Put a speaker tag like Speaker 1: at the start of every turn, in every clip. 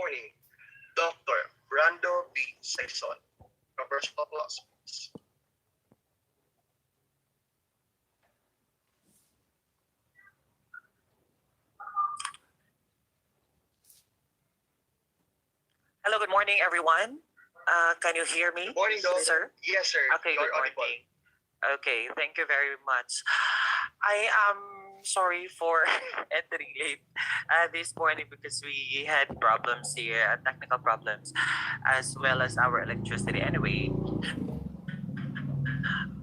Speaker 1: morning, Dr. Brando B. Saison. Reverse applause, please.
Speaker 2: Hello, good morning, everyone. Can you hear me?
Speaker 1: Good morning, Doc.
Speaker 2: Sir?
Speaker 1: Yes, sir.
Speaker 2: Okay,
Speaker 1: You're
Speaker 2: good
Speaker 1: audible.
Speaker 2: morning. Okay, thank you very much. I am sorry for entering late this morning because we had problems here, technical problems, as well as our electricity. Anyway,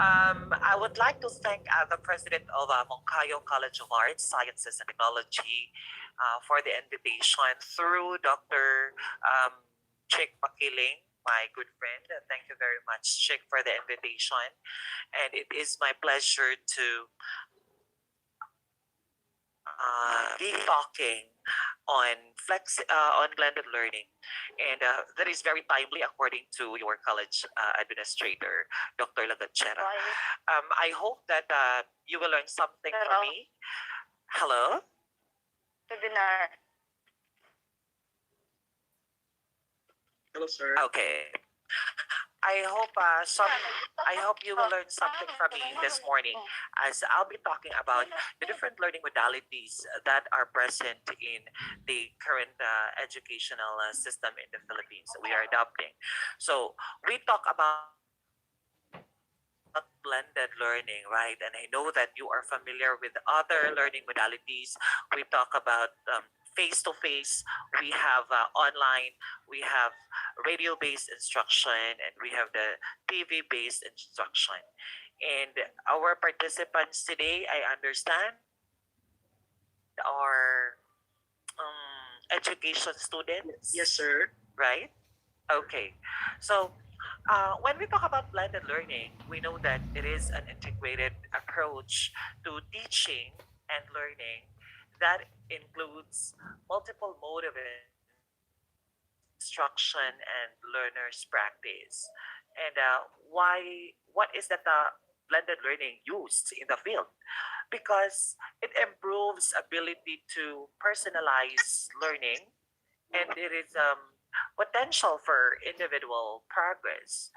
Speaker 2: I would like to thank the president of Moncayo College of Arts, Sciences, and Technology for the invitation through Dr. Chick Makiling, my good friend. Thank you very much, Chick, for the invitation. And it is my pleasure to be talking on on blended learning, and that is very timely according to your college administrator, Dr. Lagatchera. I hope that you will learn something from me. Hello.
Speaker 3: Webinar.
Speaker 1: Hello, sir.
Speaker 2: Okay. I hope I hope you will learn something from me this morning, as I'll be talking about the different learning modalities that are present in the current educational system in the Philippines we are adopting. So we talk about blended learning, right? And I know that you are familiar with other learning modalities. We talk about face-to-face, we have online, we have radio-based instruction, and we have the TV-based instruction. And our participants today, I understand, are education students.
Speaker 1: Yes, sir.
Speaker 2: Right? Okay. So when we talk about blended learning, we know that it is an integrated approach to teaching and learning that includes multiple mode of instruction and learners practice. And what is that blended learning used in the field? Because it improves ability to personalize learning, and it is potential for individual progress.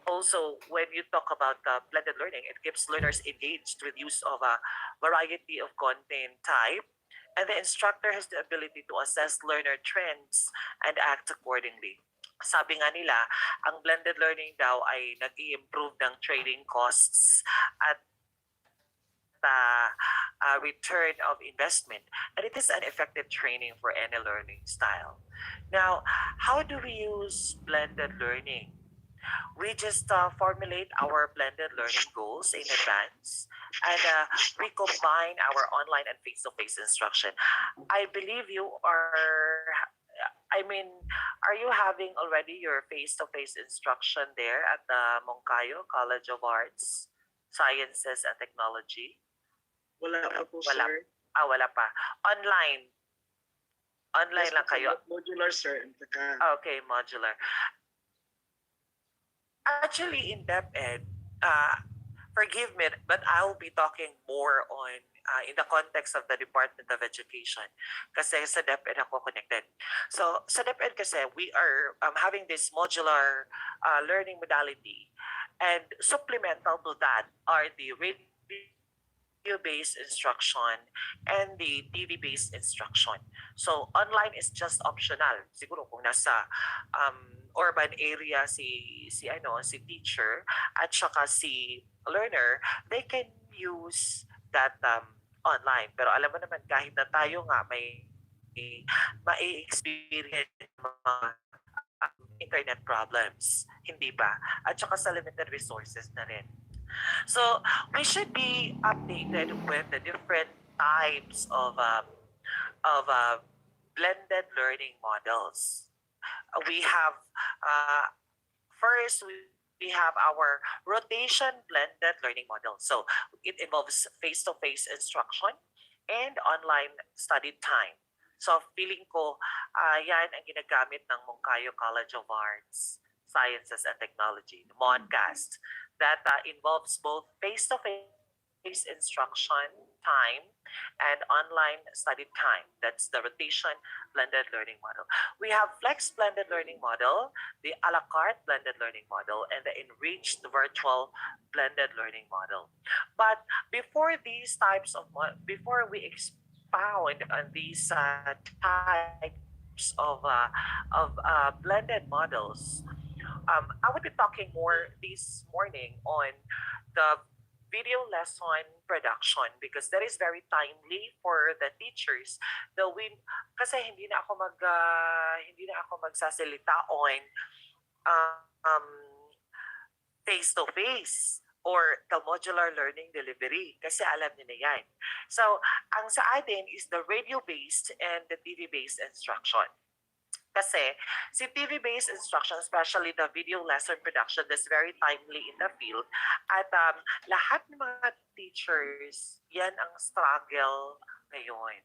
Speaker 2: Also, when you talk about blended learning, it keeps learners engaged with use of a variety of content type, and the instructor has the ability to assess learner trends and act accordingly. Sabi nga nila, ang blended learning daw ay nag-i-improve ng training costs at return of investment, and it is an effective training for any learning style. Now, how do we use blended learning? We just formulate our blended learning goals in advance, and we combine our online and face-to-face instruction. I believe you are, I mean, are you having already your face-to-face instruction there at the Moncayo College of Arts, Sciences, and Technology?
Speaker 1: Wala pa po,
Speaker 2: Wala.
Speaker 1: sir.
Speaker 2: Wala pa. Online. Online
Speaker 1: Yes,
Speaker 2: lang kayo.
Speaker 1: modular, sir.
Speaker 2: Okay, modular. Actually, in DepEd, forgive me, but I'll be talking more on in the context of the Department of Education, kasi sa DepEd ako connected. So sa DepEd kasi, we are having this modular learning modality, and supplemental to that are the radio-based instruction and the TV-based instruction. So online is just optional. Siguro kung nasa urban area si teacher at saka si learner, they can use that online. Pero alam mo naman, kahit na tayo nga mai-experience mga internet problems, hindi ba? At saka sa limited resources na rin. So we should be updated with the different types of blended learning models. We have first we have our rotation blended learning model. So it involves face-to-face instruction and online study time. So feeling ko yan ang ginagamit ng Moncayo College of Arts, Sciences, and Technology, moncast, that involves both face-to-face instruction time and online study time. That's the rotation blended learning model. We have flex blended learning model, the a la carte blended learning model, and the enriched virtual blended learning model. But before these types of before we expound on these types of blended models, I would be talking more this morning on the video lesson production because that is very timely for the teachers. The win kasi hindi na ako magsasalita on um, face to face or the modular learning delivery kasi alam niyo na yan. So, ang sa atin is the radio-based and the TV-based instruction. Kasi si TV-based instruction, especially the video lesson production, that's very timely in the field. At lahat ng mga teachers, yan ang struggle ngayon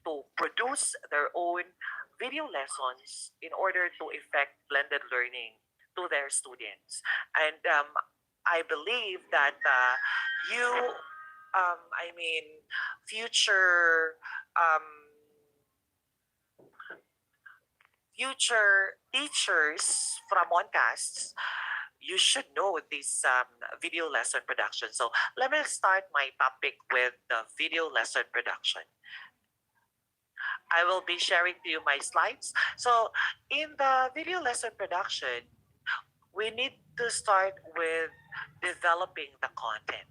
Speaker 2: to produce their own video lessons in order to effect blended learning to their students. And I believe that you, future future teachers from moncast, you should know this video lesson production. So let me start my topic with the video lesson production. I will be sharing to you my slides. So in the video lesson production, we need to start with developing the content.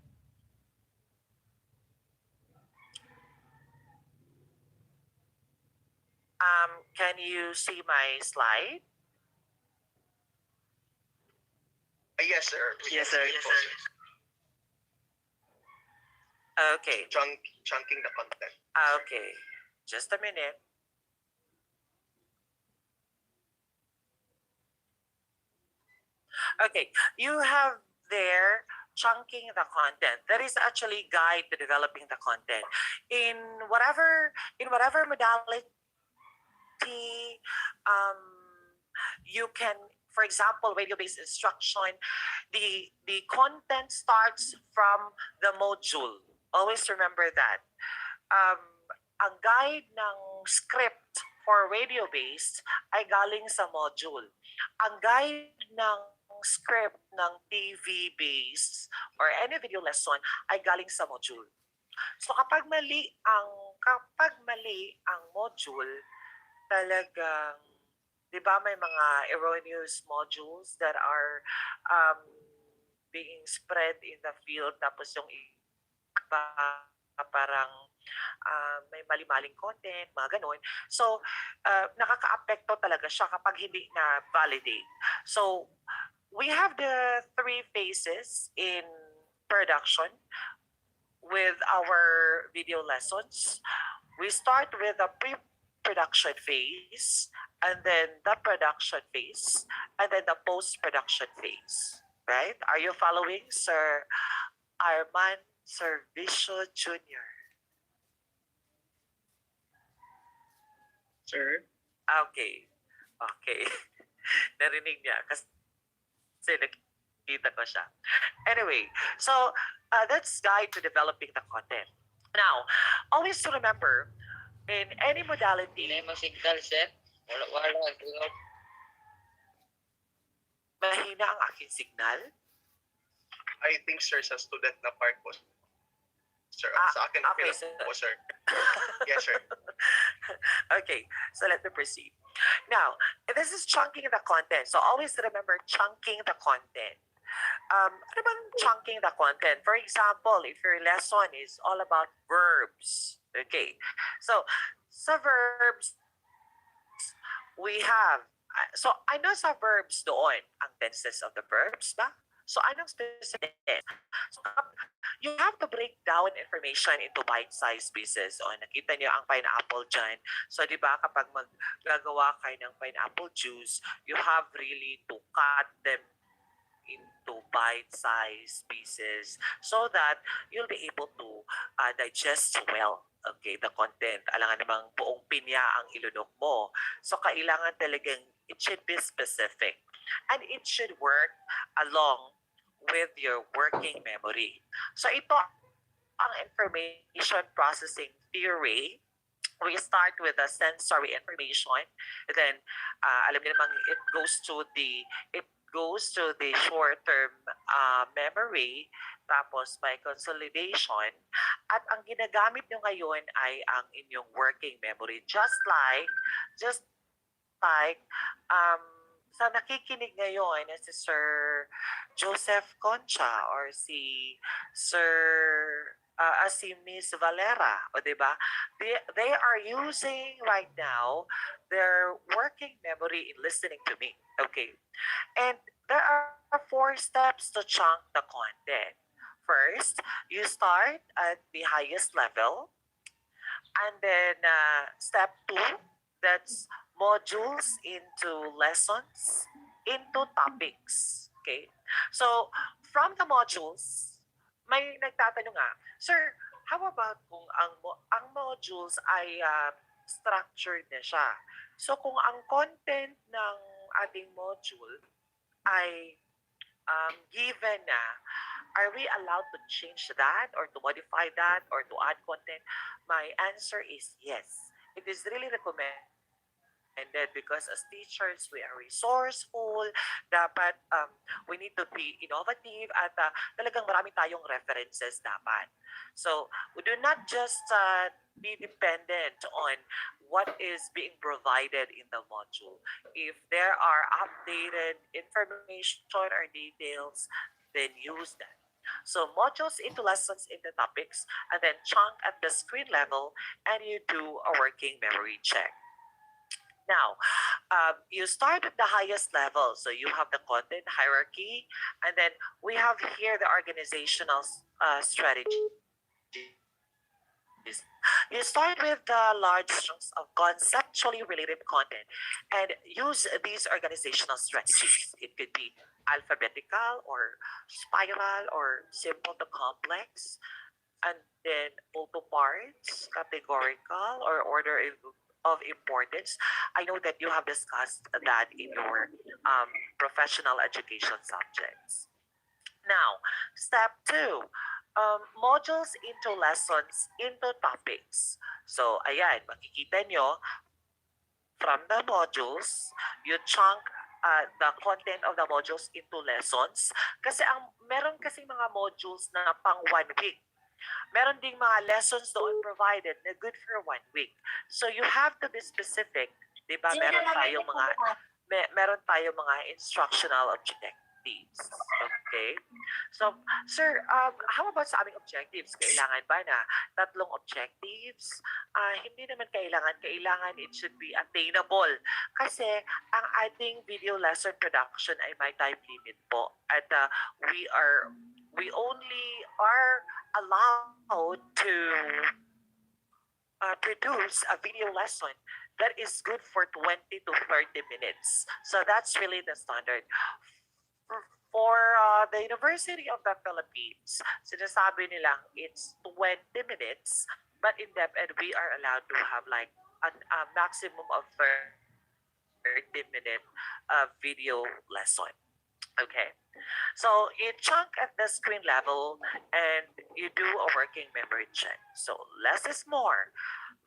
Speaker 2: Can you see my slide?
Speaker 1: Yes, sir.
Speaker 2: Yes, sir. Yes, sir. Okay.
Speaker 1: Chunking the content.
Speaker 2: Okay. Just a minute. Okay. You have there chunking the content. That is actually guide to developing the content. In whatever modality you can, for example, radio-based instruction, the content starts from the module. Always remember that. Ang guide ng script for radio-based ay galing sa module. Ang guide ng script ng TV-based or any video lesson ay galing sa module. So kapag mali ang module, talagang, di ba may mga erroneous modules that are being spread in the field, tapos yung iba parang may mali-maling content, mga ganun. So, nakaka-apekto talaga siya kapag hindi na validate. So, we have the 3 phases in production with our video lessons. We start with the pre-production phase, and then the production phase, and then the post-production phase. Right? Are you following, Sir Arman Servicio Jr.?
Speaker 1: Sir?
Speaker 2: Okay. Okay. Narinig niya kasi nakita ko siya. Anyway, so that's guide to developing the content. Now, always to remember, in any modality, mahina ang aking signal.
Speaker 1: I think, sir, sa student na part po. Sir, sa akin
Speaker 2: okay,
Speaker 1: po, sir. Yes, sir.
Speaker 2: Okay, so let me proceed. Now, this is chunking the content. So always remember chunking the content. Ano bang chunking the content? For example, if your lesson is all about verbs, okay. So, sa verbs, we have, so ano sa verbs doon? Ang tenses of the verbs ba? So, anong specific? So, you have to break down information into bite-sized pieces. O, nakita niyo ang pineapple dyan. So, di ba, kapag maggagawa kayo ng pineapple juice, you have really to cut them into bite-sized pieces so that you'll be able to digest well, okay, the content. Alangan namang buong pinya ang ilunok mo. So, kailangan talagang it should be specific. And it should work along with your working memory. So, ito ang information processing theory, we start with the sensory information. Then, alam niyo namang it goes to the short-term memory, tapos by consolidation. At ang ginagamit nyo ngayon ay ang inyong working memory. Just like sa nakikinig ngayon na si Sir Joseph Concha or Sir si Miss Valera, o di ba? They are using right now their working memory in listening to me. Okay. And there are 4 steps to chunk the content. First, you start at the highest level, and then step 2, that's modules into lessons, into topics. Okay? So, from the modules, may nagtatanong nga, Sir, how about kung ang modules ay structured na siya? So, kung ang content ng ating module ay given na, are we allowed to change that or to modify that or to add content? My answer is yes. It is really recommended because as teachers, we are resourceful. Dapat we need to be innovative at talagang marami tayong references dapat. So we do not just be dependent on what is being provided in the module. If there are updated information or details, then use that. So modules into lessons into topics, and then chunk at the screen level, and you do a working memory check. Now, you start at the highest level. So you have the content hierarchy, and then we have here the organizational strategies. You start with the large chunks of conceptually related content and use these organizational strategies. It could be alphabetical or spiral or simple to complex, and then multiple parts, categorical, or order of importance. I know that you have discussed that in your professional education subjects. Now, step 2, modules into lessons into topics. So, ayan, makikita nyo, from the modules, you chunk the content of the modules into lessons. Kasi meron kasing mga modules na pang 1 week. Meron ding mga lessons doon provided na good for 1 week. So you have to be specific, 'di ba? Meron tayong mga instructional objectives. Okay? So, sir, how about sa aming objectives? Kailangan ba na 3 objectives? Hindi naman kailangan. Kailangan it should be attainable. Kasi ang ating video lesson production ay may time limit po. At we only are allowed to produce a video lesson that is good for 20 to 30 minutes. So that's really the standard. For the University of the Philippines, sinasabi nilang it's 20 minutes, but in depth, and we are allowed to have like a maximum of 30-minute video lesson. Okay, so you chunk at the screen level and you do a working memory check. So less is more.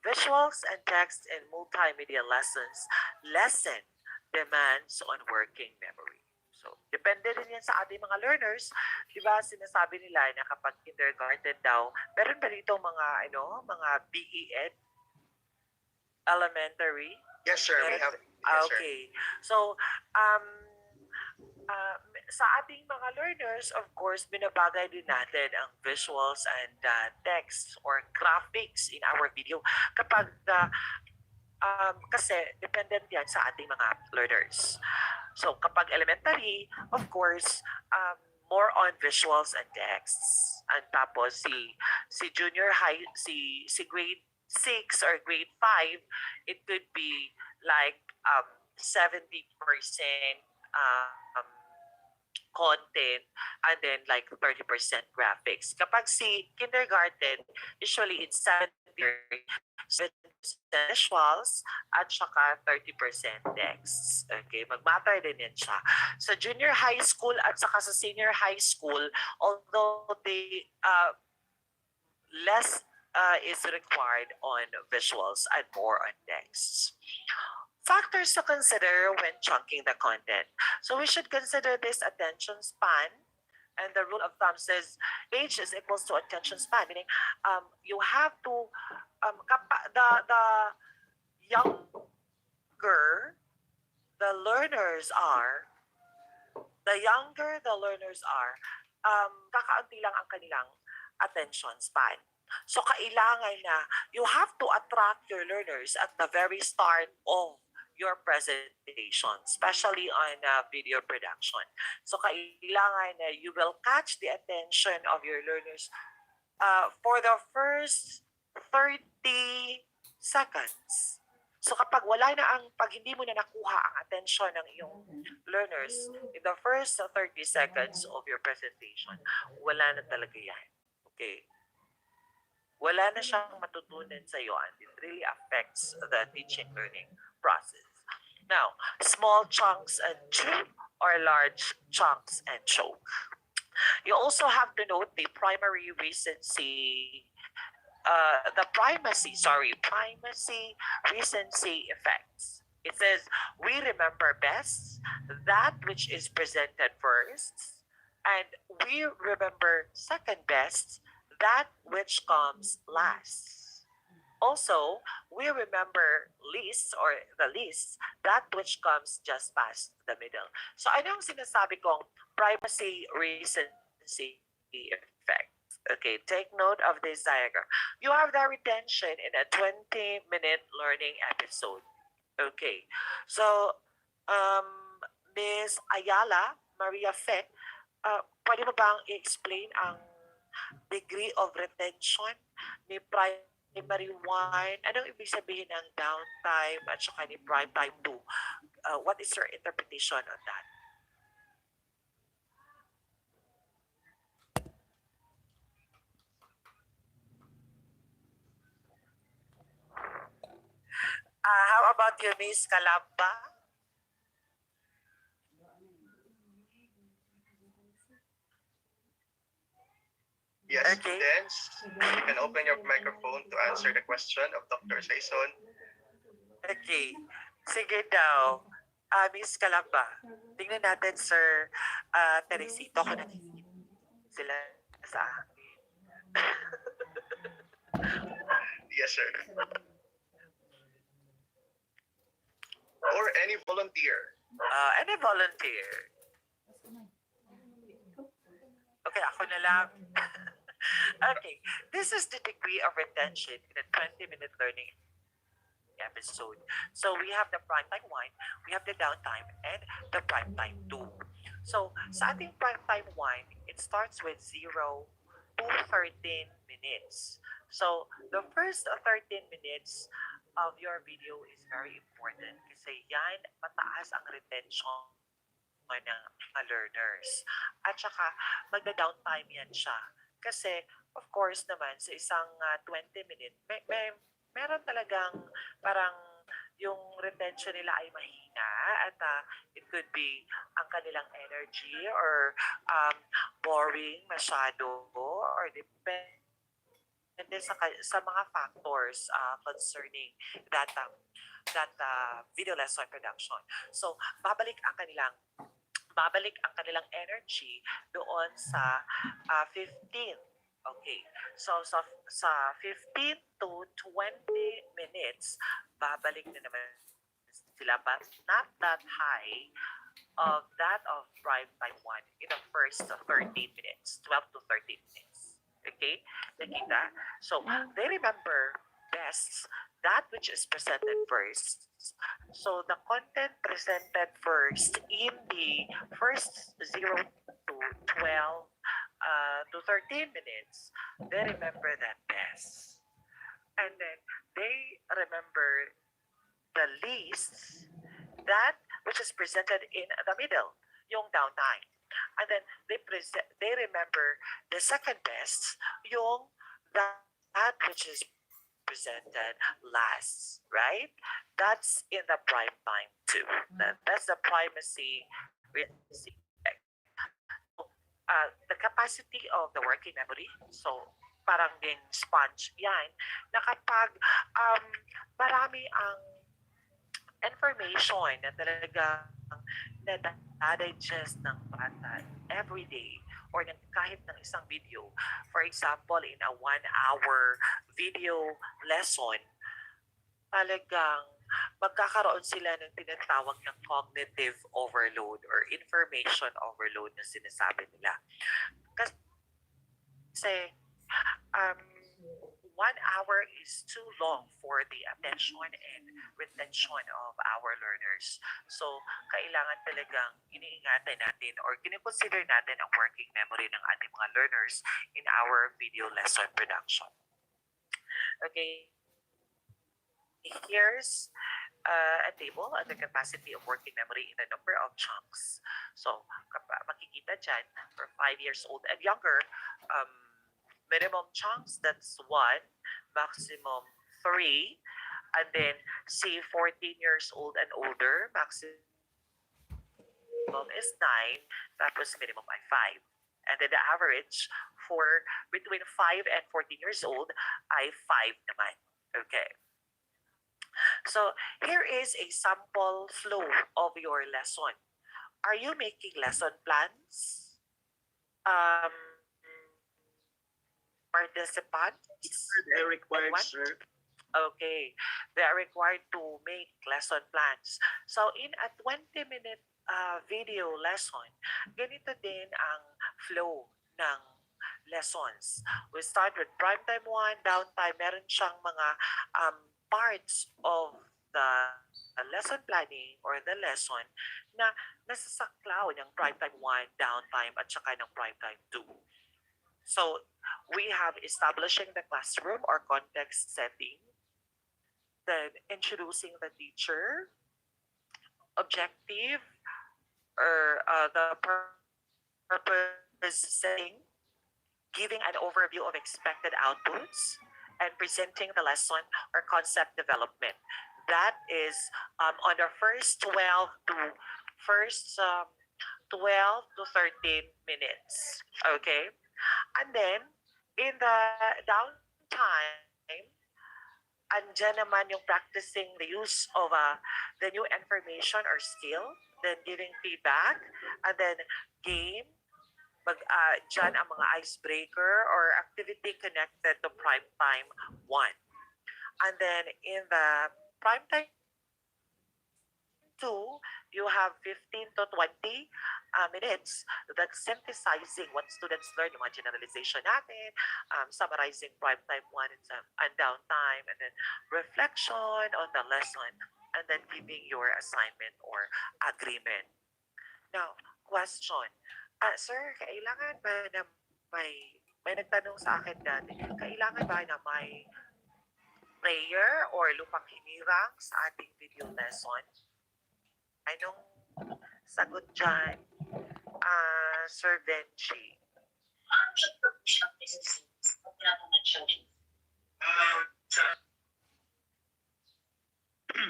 Speaker 2: Visuals and text and multimedia lesson demands on working memory. So, depende rin yan sa ating mga learners. Di ba, sinasabi nila na kapag kindergarten daw, meron ba dito mga BEd? Elementary?
Speaker 1: Yes, sir. We have. Yes, sir.
Speaker 2: Okay. So, sa ating mga learners, of course, binabagay din natin ang visuals and text or graphics in our video kapag kasi dependent yan sa ating mga learners. So kapag elementary, of course, more on visuals and texts. And tapos si junior high, si grade 6 or grade 5, it could be like 70% content and then like 30% graphics. Kapag si kindergarten, usually it's 70% visuals at saka 30% texts. Okay, mag-matter din yan siya. Sa junior high school at saka sa senior high school, although they less is required on visuals and more on text. Factors to consider when chunking the content. So we should consider this attention span. And the rule of thumb says age is equals to attention span, meaning you have to younger the learners are, the younger the learners are, kakaunti lang ang kanilang attention span. So kailangan na you have to attract your learners at the very start of your presentation, especially on video production. So kailangan na you will catch the attention of your learners for the first 30 seconds. So kapag wala na pag hindi mo na nakuha ang attention ng iyong learners in the first 30 seconds of your presentation, wala na talaga yan. Okay? Wala na siyang matutunan sa iyo and it really affects the teaching learning process. Now, small chunks and chew or large chunks and choke. You also have to note the primary recency, primacy recency effects. It says, we remember best that which is presented first, and we remember second best that which comes last. Also, we remember least or the least that which comes just past the middle. So ano yung sinasabi kong primacy recency effect? Okay, take note of this diagram. You have the retention in a 20-minute learning episode. Okay, so Ms. Ayala Maria Fe, pwede mo bang i-explain ang degree of retention ni primary 1? Anong ibig sabihin ng downtime at saka ni prime time 2? What is your interpretation on that? How about you, Miss Calamba?
Speaker 1: Yes,
Speaker 2: Okay.
Speaker 1: students, you can open your microphone to answer the question of Dr. Saison.
Speaker 2: Okay. Sige daw. Miss Calamba, tingnan natin, Sir Teresito, kung nakikinig sila sa akin.
Speaker 1: Yes, sir. Or any volunteer.
Speaker 2: Any volunteer? Okay, ako na lang. Okay, this is the degree of retention in a 20-minute learning episode. So we have the prime time 1, we have the downtime, and the prime time 2. So sa ating prime time 1, it starts with 0 to 13 minutes. So the first 13 minutes of your video is very important kasi yan mataas ang retention ng mga learners. At saka magda-downtime yan siya. Kasi of course naman sa isang 20 minute, meron talagang parang yung retention nila ay mahina at it could be ang kanilang energy or boring masyado or depende sa mga factors concerning that video lesson production. So babalik ang kanilang energy doon sa 15. Okay. So sa 15 to 20 minutes, babalik na naman sila but not that high of that of prime time 1 in the first 13 minutes, 12 to 13 minutes. Okay? Nakita? So they remember best that which is presented first. So the content presented first in the first 0 to 12 to 13 minutes, they remember that best. And then they remember the least that which is presented in the middle, yung downtime. And then they remember the second best, yung that which is presented last, right? That's in the prime time too. That's the primacy recency. The capacity of the working memory. So parang ding sponge yan, na kapag um, marami ang information na talagang na-digest ng bata every day or ng, kahit ng isang video. For example, in a 1 hour video lesson, talagang magkakaroon sila ng tinatawag ng cognitive overload or information overload na sinasabi nila. Kasi um, 1 hour is too long for the attention and retention of our learners. So, kailangan talagang iniingatan natin or kinikonsider natin ang working memory ng ating mga learners in our video lesson production. Okay, here's a table on the capacity of working memory in a number of chunks. So, makikita dyan, for 5 years old and younger, minimum chunks, that's 1, maximum 3, and then say 14 years old and older, maximum is 9, tapos minimum ay 5. And then the average for between 5 and 14 years old ay 5 naman. Okay. So here is a sample flow of your lesson. Are you making lesson plans? Participants?
Speaker 4: They're required,
Speaker 2: What?
Speaker 4: sir.
Speaker 2: Okay, they are required to make lesson plans. So in a 20-minute video lesson, ganito din ang flow ng lessons. We start with prime time 1, downtime. Meron siyang mga parts of the lesson planning or the lesson na nasasaklaw ng prime time 1, downtime, at saka ng prime time 2. So, we have establishing the classroom or context setting, then introducing the teacher, objective, or the purpose setting, giving an overview of expected outputs, and presenting the lesson or concept development. That is on the first 12 to 13 minutes. Okay? And then, in the downtime, andyan naman yung practicing the use of the new information or skill, then giving feedback, and then game, dyan ang mga icebreaker or activity connected to prime time 1. And then in the prime time 2, you have 15 to 20 minutes that's synthesizing what students learn, yung mga generalization natin, summarizing prime time 1 and downtime, and then reflection on the lesson, and then giving your assignment or agreement. Now, question. Sir, kailangan ba na may nagtanong sa akin dati, kailangan ba na may prayer or lupang hinirang sa ating video lesson? Anong sagot dyan, Sir Benji?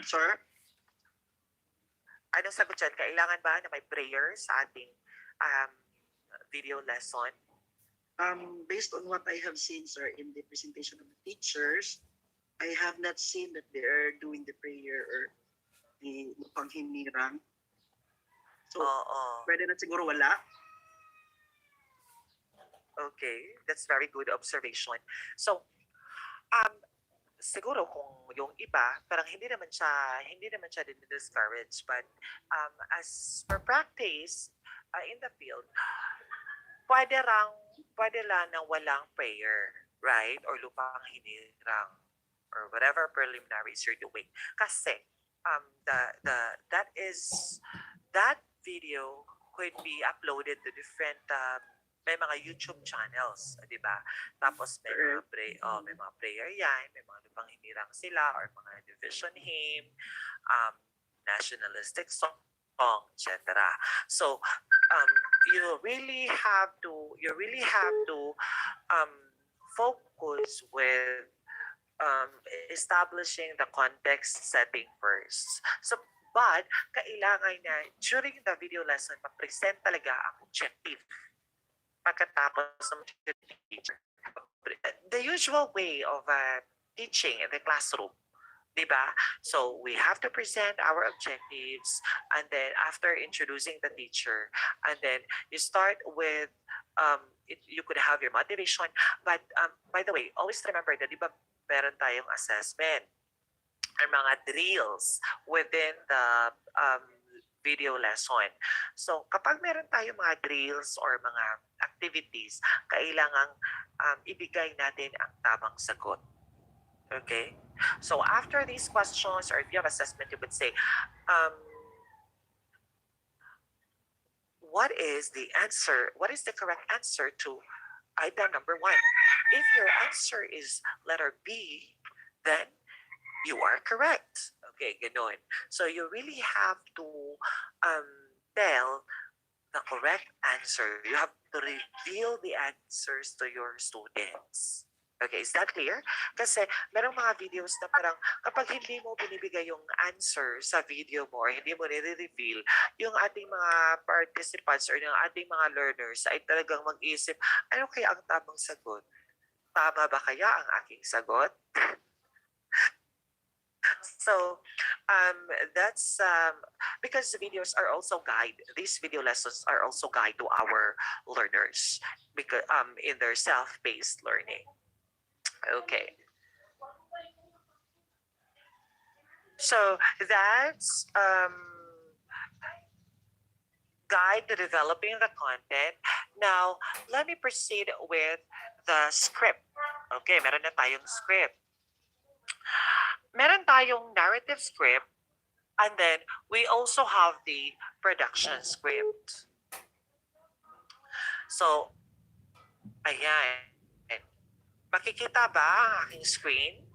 Speaker 4: Sir?
Speaker 2: Anong sagot dyan? Kailangan ba na may prayer sa ating video lesson?
Speaker 4: Based on what I have seen, sir, in the presentation of the teachers, I have not seen that they are doing the prayer or the panghinirang. So, pwede na siguro wala.
Speaker 2: Okay, that's very good observation. So, siguro kung yung iba, parang hindi naman siya discourage, but as for practice in the field, pwede lang na walang prayer, right? Or lupang hinirang, or whatever preliminaries you're doing. Kasi that video could be uploaded to different may mga YouTube channels, di ba? Tapos may mga prayer yan, may mga lupang hinirang sila, or mga division hymn, nationalistic song, etc. So you really have to focus with establishing the context setting first. So, but kailangan na during the video lesson, ma-present talaga ang objective. Pagkatapos ng teacher, the usual way of teaching in the classroom. Diba? So we have to present our objectives, and then after introducing the teacher, and then you start with you could have your motivation. But by the way, always remember that diba meron tayong assessment or mga drills within the um, video lesson. So kapag meron tayong mga drills or mga activities, kailangang ibigay natin ang tamang sagot. Okay? So after these questions, or if you have assessment, you would say, what is the answer? What is the correct answer to item number 1? If your answer is letter B, then you are correct. Okay, ganon. So you really have to tell the correct answer. You have to reveal the answers to your students. Okay, is that clear? Kasi merong mga videos na parang kapag hindi mo binibigay yung answer sa video mo or hindi mo nire-reveal, yung ating mga participants or yung ating mga learners ay talagang mag-isip, ano kaya ang tamang sagot? Tama ba kaya ang aking sagot? So that's because the videos are also guide. These video lessons are also guide to our learners because in their self-paced learning. Okay. So that's guide to developing the content. Now, let me proceed with the script. Okay, meron na tayong script. Meron tayong narrative script, and then we also have the production script. So, ayan. Makikita ba ang aking screen?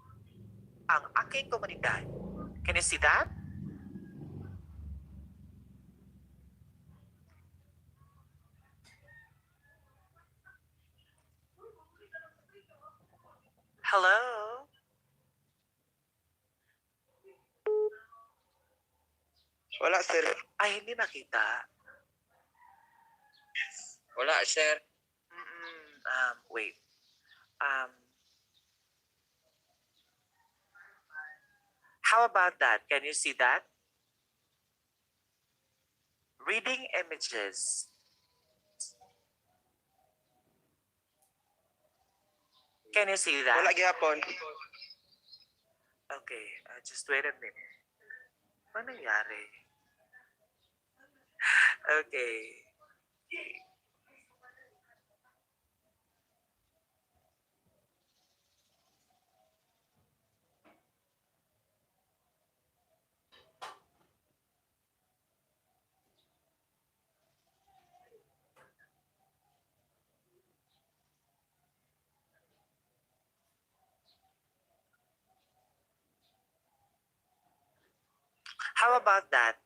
Speaker 2: Ang aking komunidad. Can you see that? Hello?
Speaker 5: Wala, sir.
Speaker 2: Ay, hindi makita.
Speaker 5: Wala, sir.
Speaker 2: Wait. How about that? Can you see that? Reading images. Can you see that?
Speaker 5: Wala gihapon.
Speaker 2: Okay, just wait a minute. Ano nangyari? Okay. How about that?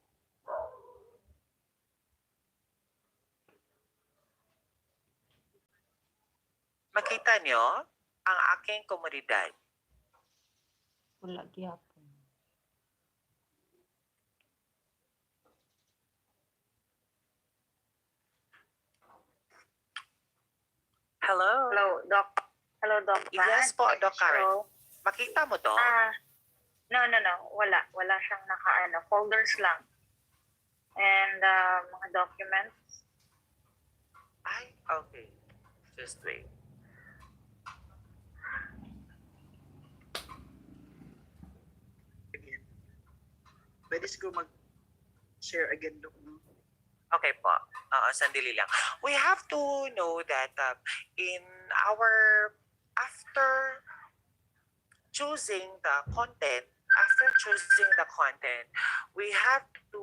Speaker 2: Makita nyo ang aking komunidad.
Speaker 6: Wala gyapon.
Speaker 2: Hello?
Speaker 3: Hello, Doc. Hello, Doc.
Speaker 2: Yes po, Doc Karen.
Speaker 3: Hello.
Speaker 2: Makita mo to?
Speaker 3: No. Wala. Wala siyang folders lang. And mga documents.
Speaker 2: Ay, okay. Just wait.
Speaker 4: Again. Pwede siguro mag-share again, Doc, no?
Speaker 2: Okay po. Sandali lang. We have to know that in our, after choosing the content, we have to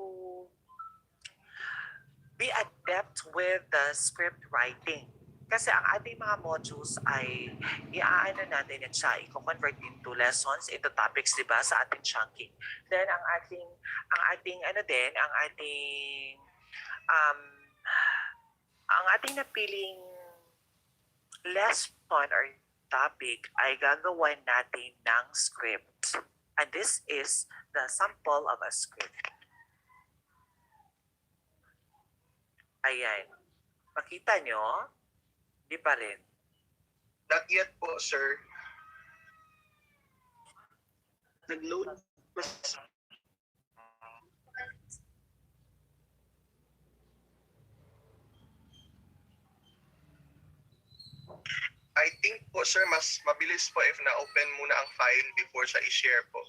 Speaker 2: be adept with the script writing. Kasi ang ating mga modules ay iaano natin yan siya, i-convert into lessons, into topics, di ba, sa ating chunking. Then ang ating napiling lesson or topic ay gagawan natin ng script. And this is the sample of a script. Ayan. Makita nyo? Di pa rin.
Speaker 1: Not yet po, sir.
Speaker 4: Nag-load pa
Speaker 1: I think po, sir, mas mabilis po if na-open muna ang file before siya i-share po.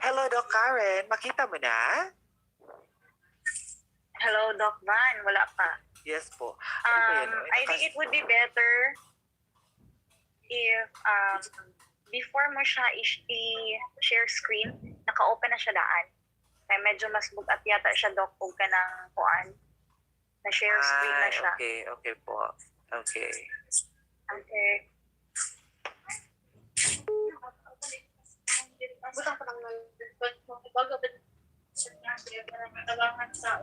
Speaker 2: Hello, Doc Karen. Makita mo na?
Speaker 3: Hello, Doc Van. Wala pa.
Speaker 2: Yes po. Ano ba yan?
Speaker 3: I think it would be better if before mo siya i-share screen, naka-open na siya daan. Kaya medyo mas bugat yata siya, Doc, kung ka ng kuan. Na-share screen na siya.
Speaker 2: Okay, okay po. Okay.
Speaker 3: Okay.
Speaker 7: Butang pa lang bago ba siya para matabangan sa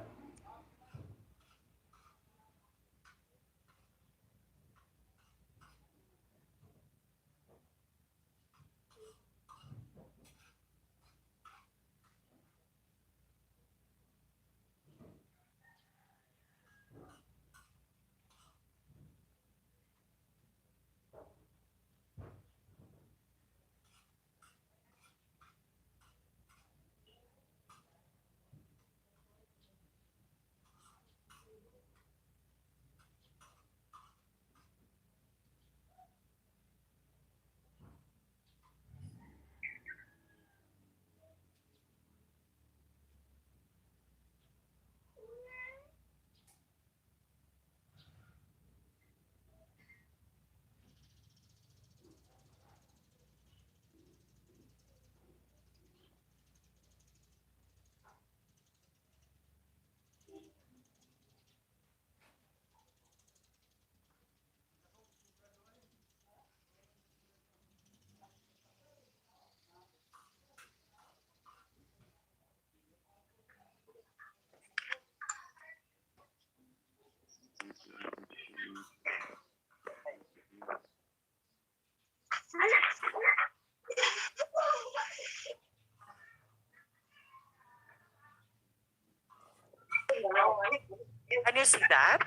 Speaker 2: Can you see that?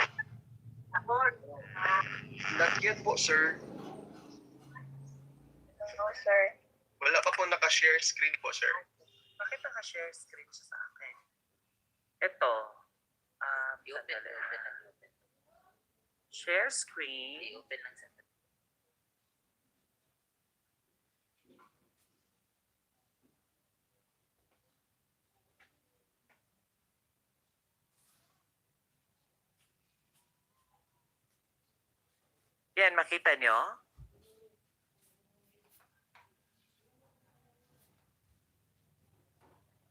Speaker 1: Not yet po, sir.
Speaker 3: No, sir.
Speaker 1: Wala pa po naka-share screen po, sir.
Speaker 2: Bakit naka-share screen siya sa akin? Ito. Share screen. Yan, makita nyo?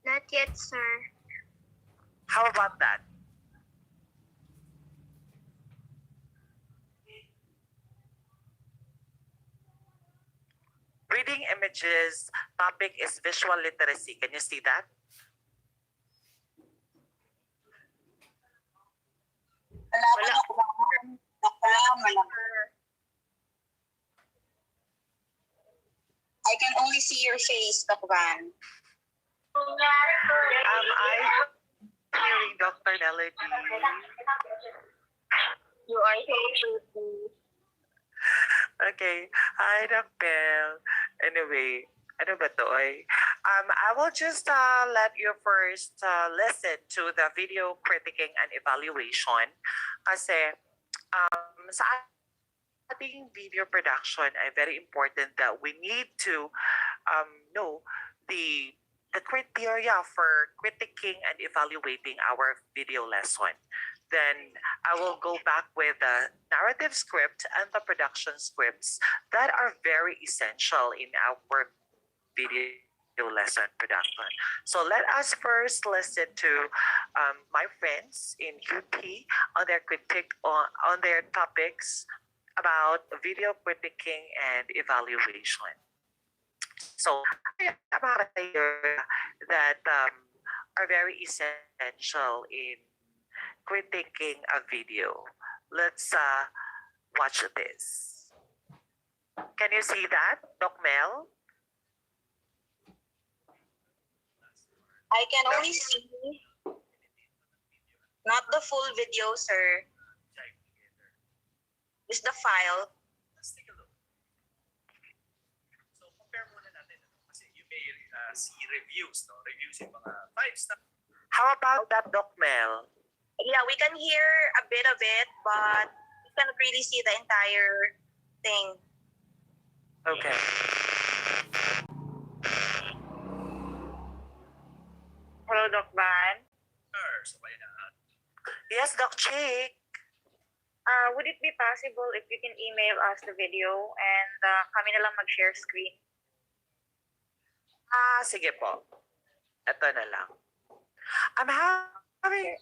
Speaker 7: Not yet, sir.
Speaker 2: How about that? Reading images, topic is visual literacy. Can you see that?
Speaker 3: Wala.
Speaker 8: I can only see your face, Doc Van.
Speaker 2: I hearing Dr. Melody.
Speaker 3: You are so
Speaker 2: Okay. Hi, Doc Mel. Anyway, ano ba to? I will just let you first listen to the video critiquing and evaluation. Kasi sa ating video production ay very important that we need to know the criteria for critiquing and evaluating our video lesson. Then I will go back with the narrative script and the production scripts that are very essential in our video lesson production. So let us first listen to my friends in UP on their critique on their topics about video critiquing and evaluation. So I have a here that are very essential in critiquing a video. Let's watch this. Can you see that, Doc Mel?
Speaker 8: I can only see not the full video, sir. Just the file.
Speaker 2: Let's take a look. So compare muna natin kasi you may see reviews, no? Reviews yung mga 5-star. How about that, Doc Mel?
Speaker 8: Yeah, we can hear a bit of it, but we cannot really see the entire thing.
Speaker 2: Okay.
Speaker 3: Hello, Doc Van.
Speaker 2: Yes, Doc Chick.
Speaker 3: Would it be possible if you can email us the video and kami na lang mag-share screen?
Speaker 2: Sige po. Ito na lang. I'm having...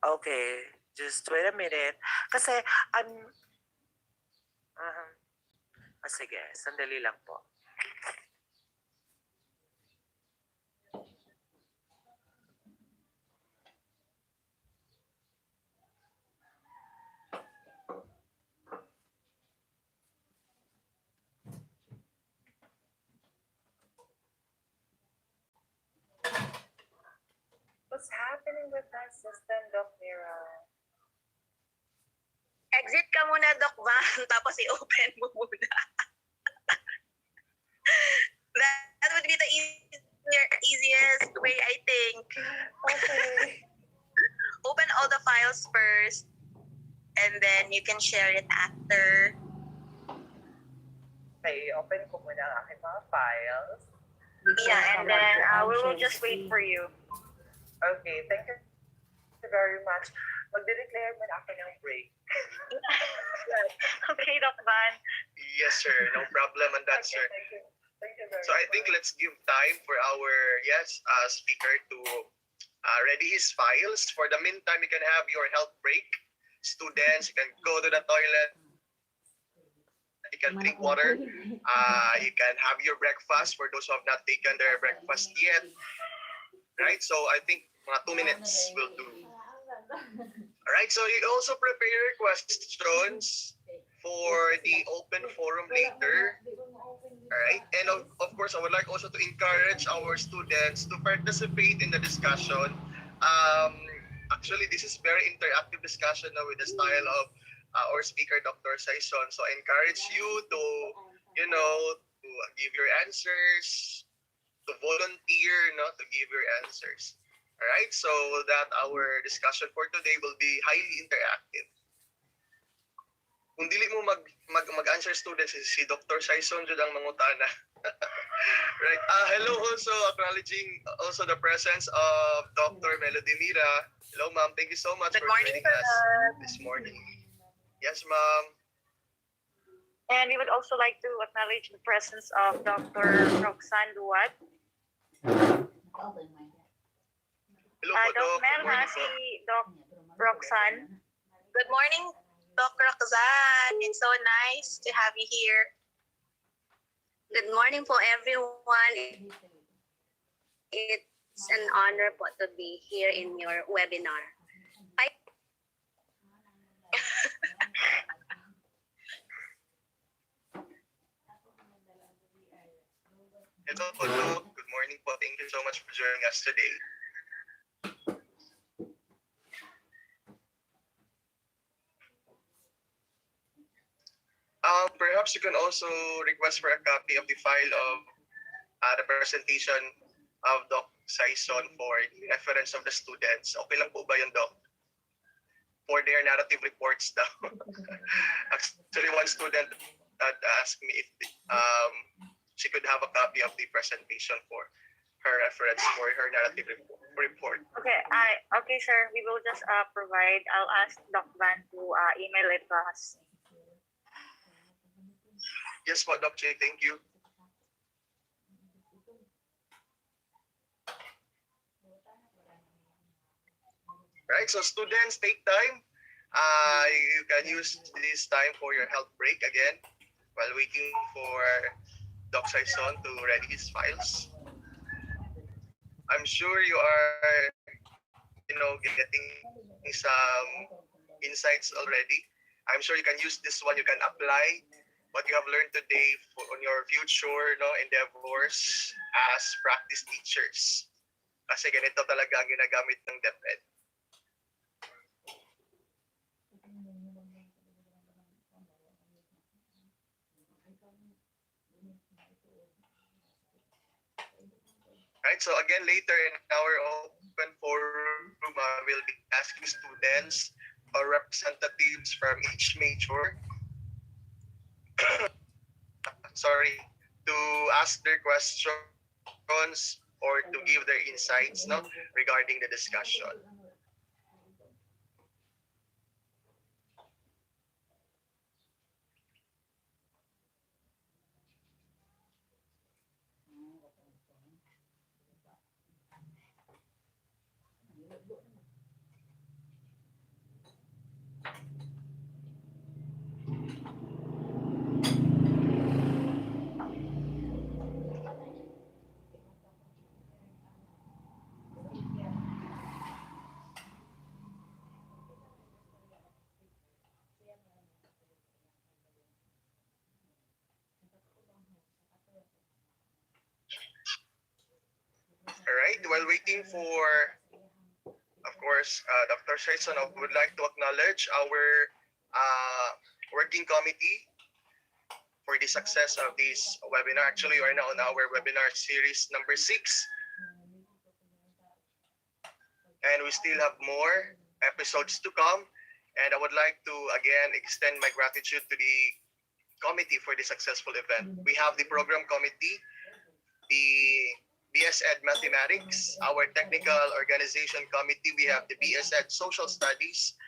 Speaker 2: Okay, just wait a minute. Kasi, sige, sandali lang po. What's happening with that system, Doc Mira?
Speaker 8: Exit ka muna, Doc Van, tapos i-open mo muna. That would be the easiest way, I think.
Speaker 3: Okay.
Speaker 8: Open all the files first, and then you can share it after.
Speaker 2: Okay, open ko muna ang aking mga files.
Speaker 3: Yeah, and then we will just wait for you.
Speaker 2: Okay, thank you very much. Magde-declare mo na ako ng break.
Speaker 3: Okay, Doc Van.
Speaker 1: Yes, sir. No problem on that, sir.
Speaker 2: Thank you. Thank you very
Speaker 1: So I
Speaker 2: much.
Speaker 1: think let's give time for our speaker to ready his files. For the meantime, you can have your health break. Students, you can go to the toilet. You can drink water. You can have your breakfast for those who have not taken their breakfast yet. Right? So I think mga 2 minutes will do. Alright, so you also prepare your questions for the open forum later. Alright, and of course, I would like also to encourage our students to participate in the discussion. Actually, this is very interactive discussion now with the style of our speaker, Dr. Saison. So I encourage you to, to give your answers, to volunteer, to give your answers. Alright, so that our discussion for today will be highly interactive. Kung dili mo mag-answer students, si Dr. Saison jud ang mangutana. Right. Hello also, acknowledging also the presence of Dr. Melody Mira. Hello, ma'am. Thank you so much
Speaker 8: Good
Speaker 1: for
Speaker 8: morning,
Speaker 1: joining us
Speaker 8: sir.
Speaker 1: this morning. Yes, ma'am.
Speaker 3: And we would also like to acknowledge the presence of Dr. Roxanne Duat.
Speaker 1: Hello po,
Speaker 3: Doc
Speaker 1: Doc.
Speaker 3: Mel,
Speaker 1: Good morning
Speaker 3: si
Speaker 1: po.
Speaker 3: Doc Roxanne.
Speaker 8: Good morning, Doc Roxanne. It's so nice to have you here.
Speaker 9: Good morning po everyone. It's an honor po to be here in your webinar.
Speaker 1: Hello po, Doc. Good morning po. Thank you so much for joining us today. Perhaps you can also request for a copy of the file of the presentation of Doc Saison for reference of the students. Okay lang po ba yun, Doc? For their narrative reports daw. Actually, one student had asked me if she could have a copy of the presentation for her reference for her narrative report.
Speaker 3: Okay, sir. We will just provide. I'll ask Doc Van to email it to us.
Speaker 1: Yes po, Doc Jay. Thank you. Right? So students, take time. You can use this time for your health break again while waiting for Doc Saison to ready his files. I'm sure you are, getting some insights already. I'm sure you can use this one. You can apply what you have learned today on your future endeavors as practice teachers. Kasi ganito talaga ang ginagamit ng DepEd. Right, so again, later in our open forum, we'll be asking students or representatives from each major, sorry, to ask their questions or to give their insights, regarding the discussion. All right, while waiting for, of course, Dr. Saison, I would like to acknowledge our working committee for the success of this webinar. Actually, we are now on our webinar series number 6. And we still have more episodes to come. And I would like to, again, extend my gratitude to the committee for the successful event. We have the program committee, the BS Ed Mathematics, our technical organization committee, we have the BS Ed Social Studies.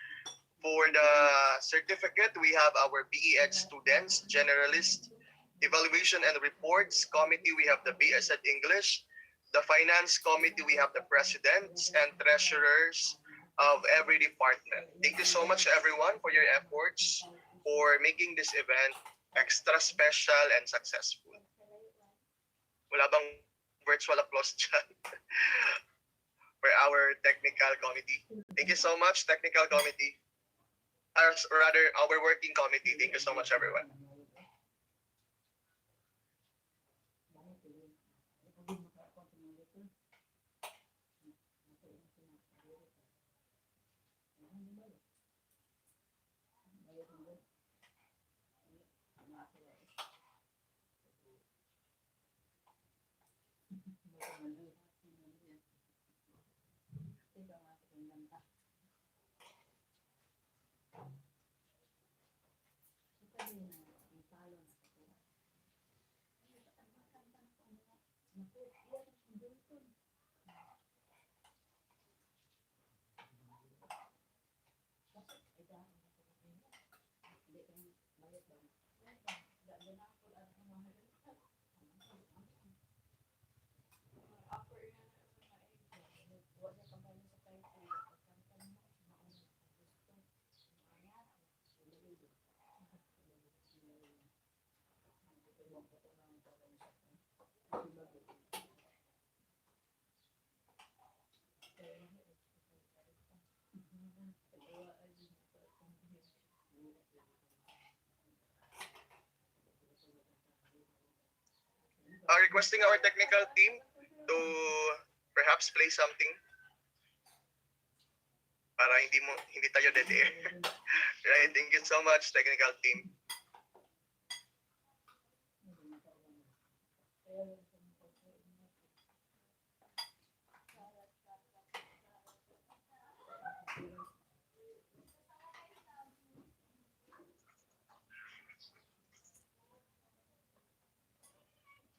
Speaker 1: For the certificate, we have our BE Ed students, generalist, evaluation and reports committee, we have the BS Ed English. The finance committee, we have the presidents and treasurers of every department. Thank you so much, everyone, for your efforts for making this event extra special and successful. Wala bang virtual applause dyan for our technical committee? Thank you so much, technical committee. Or rather, our working committee. Thank you so much, everyone. Requesting our technical team to perhaps play something para hindi tayo dead air. Right, thank you so much, technical team.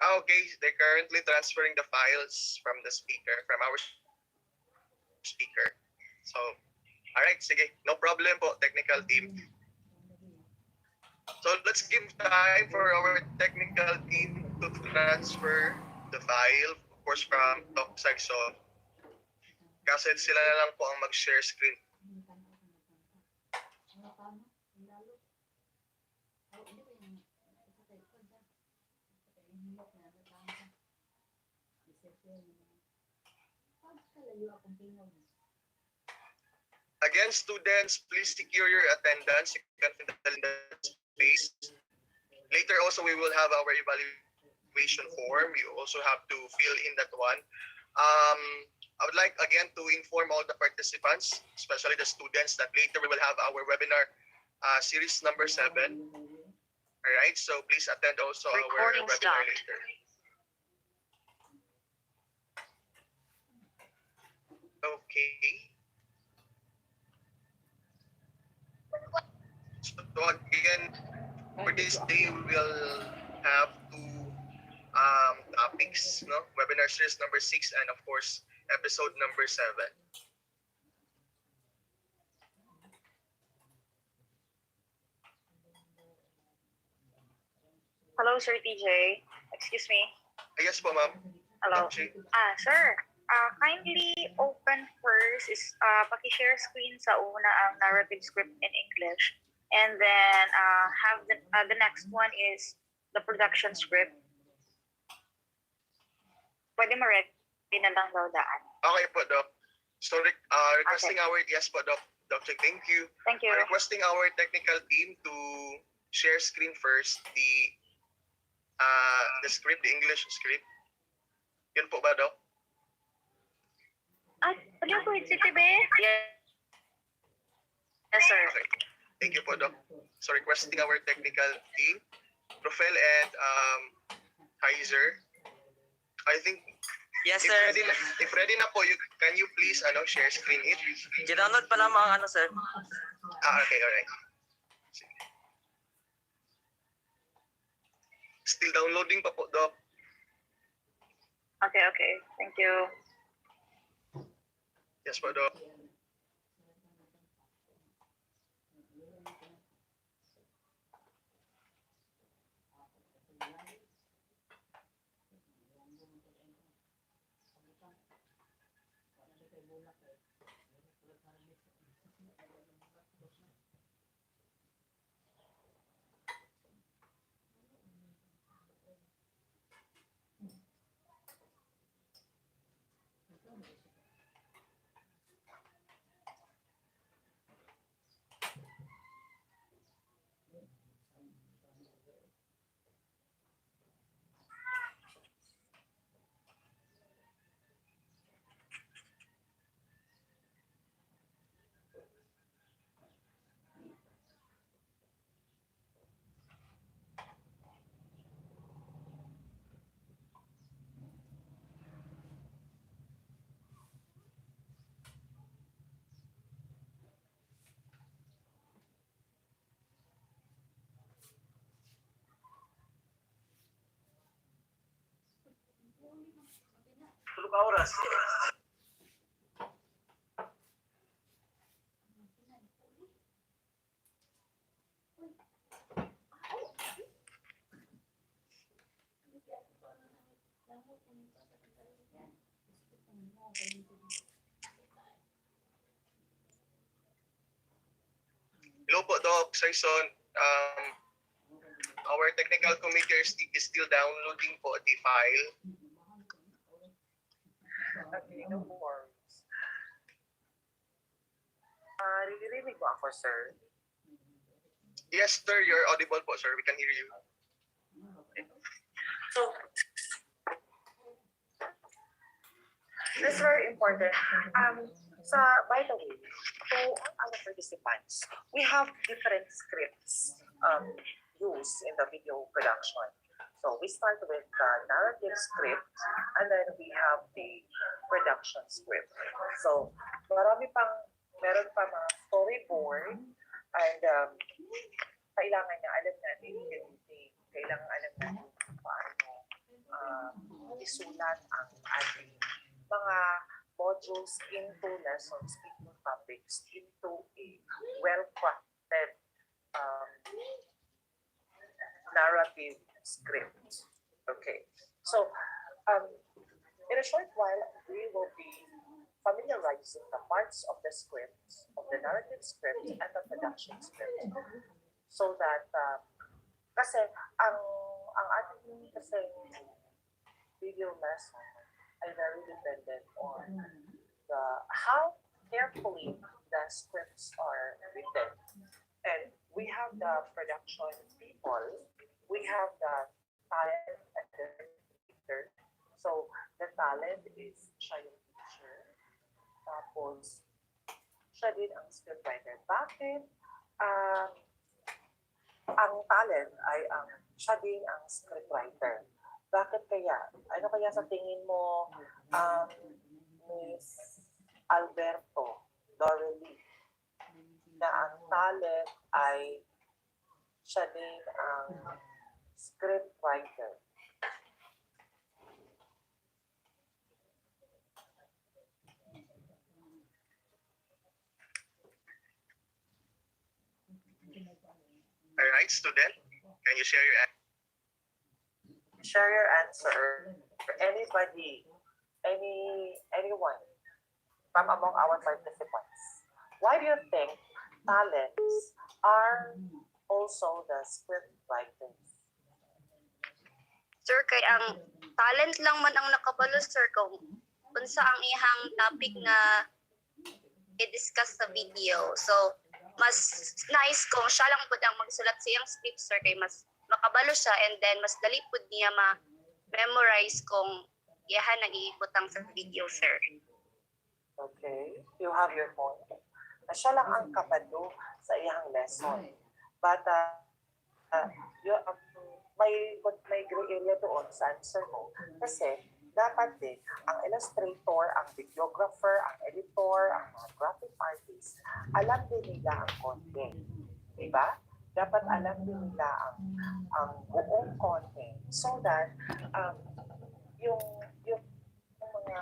Speaker 1: Okay, they're currently transferring the files from the speaker, from our speaker. So, alright, sige, no problem po, technical team. So let's give time for our technical team to transfer the file, of course, from Doc Saison. Kasi sila na lang po ang mag-share screen. Again, students, please secure your attendance. You can fill in the space. Later also, we will have our evaluation form. You also have to fill in that one. I would like again to inform all the participants, especially the students, that later we will have our webinar series number 7. All right, so please attend also our
Speaker 3: Recording
Speaker 1: webinar
Speaker 3: stopped.
Speaker 1: later. Okay. So again, for this day, we will have two topics, no? Webinar series number 6 and of course, episode number 7.
Speaker 3: Hello, Sir TJ. Excuse me.
Speaker 1: Yes po, ma'am.
Speaker 3: Hello.
Speaker 1: Doc Chi.
Speaker 3: Sir, kindly open first is paki-share screen sa una ang narrative script in English, and then have the next one is the production script. Pwede mo ready na lang daw daan.
Speaker 1: Okay po, Doc. So requesting our, yes po, Doc. Dr. Thank you.
Speaker 3: Thank you.
Speaker 1: Requesting our technical team to share screen first the script, the English script. Yun po ba, Doc?
Speaker 3: Ano po, si TB? Yes, sir.
Speaker 1: Okay. Thank you po, Doc. So requesting our technical team, Profel and Heiser. I think
Speaker 5: Yes,
Speaker 1: if
Speaker 5: sir.
Speaker 1: ready na po, can you please share screen it?
Speaker 5: Ginownload pa lamang sir.
Speaker 1: Okay, alright. Still downloading pa po, Doc.
Speaker 3: Okay. Thank you.
Speaker 1: Yes po, Doc.
Speaker 2: Tulog ka oras.
Speaker 1: Hello po, Doc. Sir Son. Our technical committee is still downloading po the file.
Speaker 2: Okay, no worries. Naririnig mo ako, sir?
Speaker 1: Yes, sir. You're audible po, sir. We can hear you.
Speaker 2: So, that's very important. By the way, to our participants, we have different scripts used in the video production. So we start with the narrative script, and then we have the production script. So meron pa mga storyboard, and kailangan na alam natin yung editing, kailangan alam natin kung paano isulat ang ating mga modules into lessons, into topics, into a well-crafted narrative script. Okay. So, in a short while, we will be familiarizing the parts of the script, of the narrative script and the production script. So that, kasi ang ating kasi video lesson ay very dependent on the how carefully the scripts are written. And we have the production people, we have the talent and the director. So the talent is siya yung teacher, tapos siya din ang scriptwriter. Bakit ang talent ay siya din ang scriptwriter? Bakit kaya? Ano kaya sa tingin mo, Miss Alberto Dorely, na ang talent ay siya din ang scriptwriter?
Speaker 1: All right, student, can you share your
Speaker 2: Share your answer for anybody, anyone from among our participants. Why do you think talents are also the script writers?
Speaker 9: Sir, kay ang talent lang man ang nakabalo, sir, kung unsa ang ihang topic nga i-discuss sa video. So, mas nice kung siya lang po ang magsulat sa iyang script, sir, kay mas makabalo siya and then mas dali po niya ma-memorize kung iyahan ang iikutang sa video, sir.
Speaker 2: Okay, you have your point. Na siya lang ang kabalo sa iyang lesson. But may gray area doon sa answer mo. Kasi dapat din ang illustrator, ang videographer, ang editor, ang mga graphic artist, alam din nila ang content. Diba? Dapat alam din nila ang buong content so that yung mga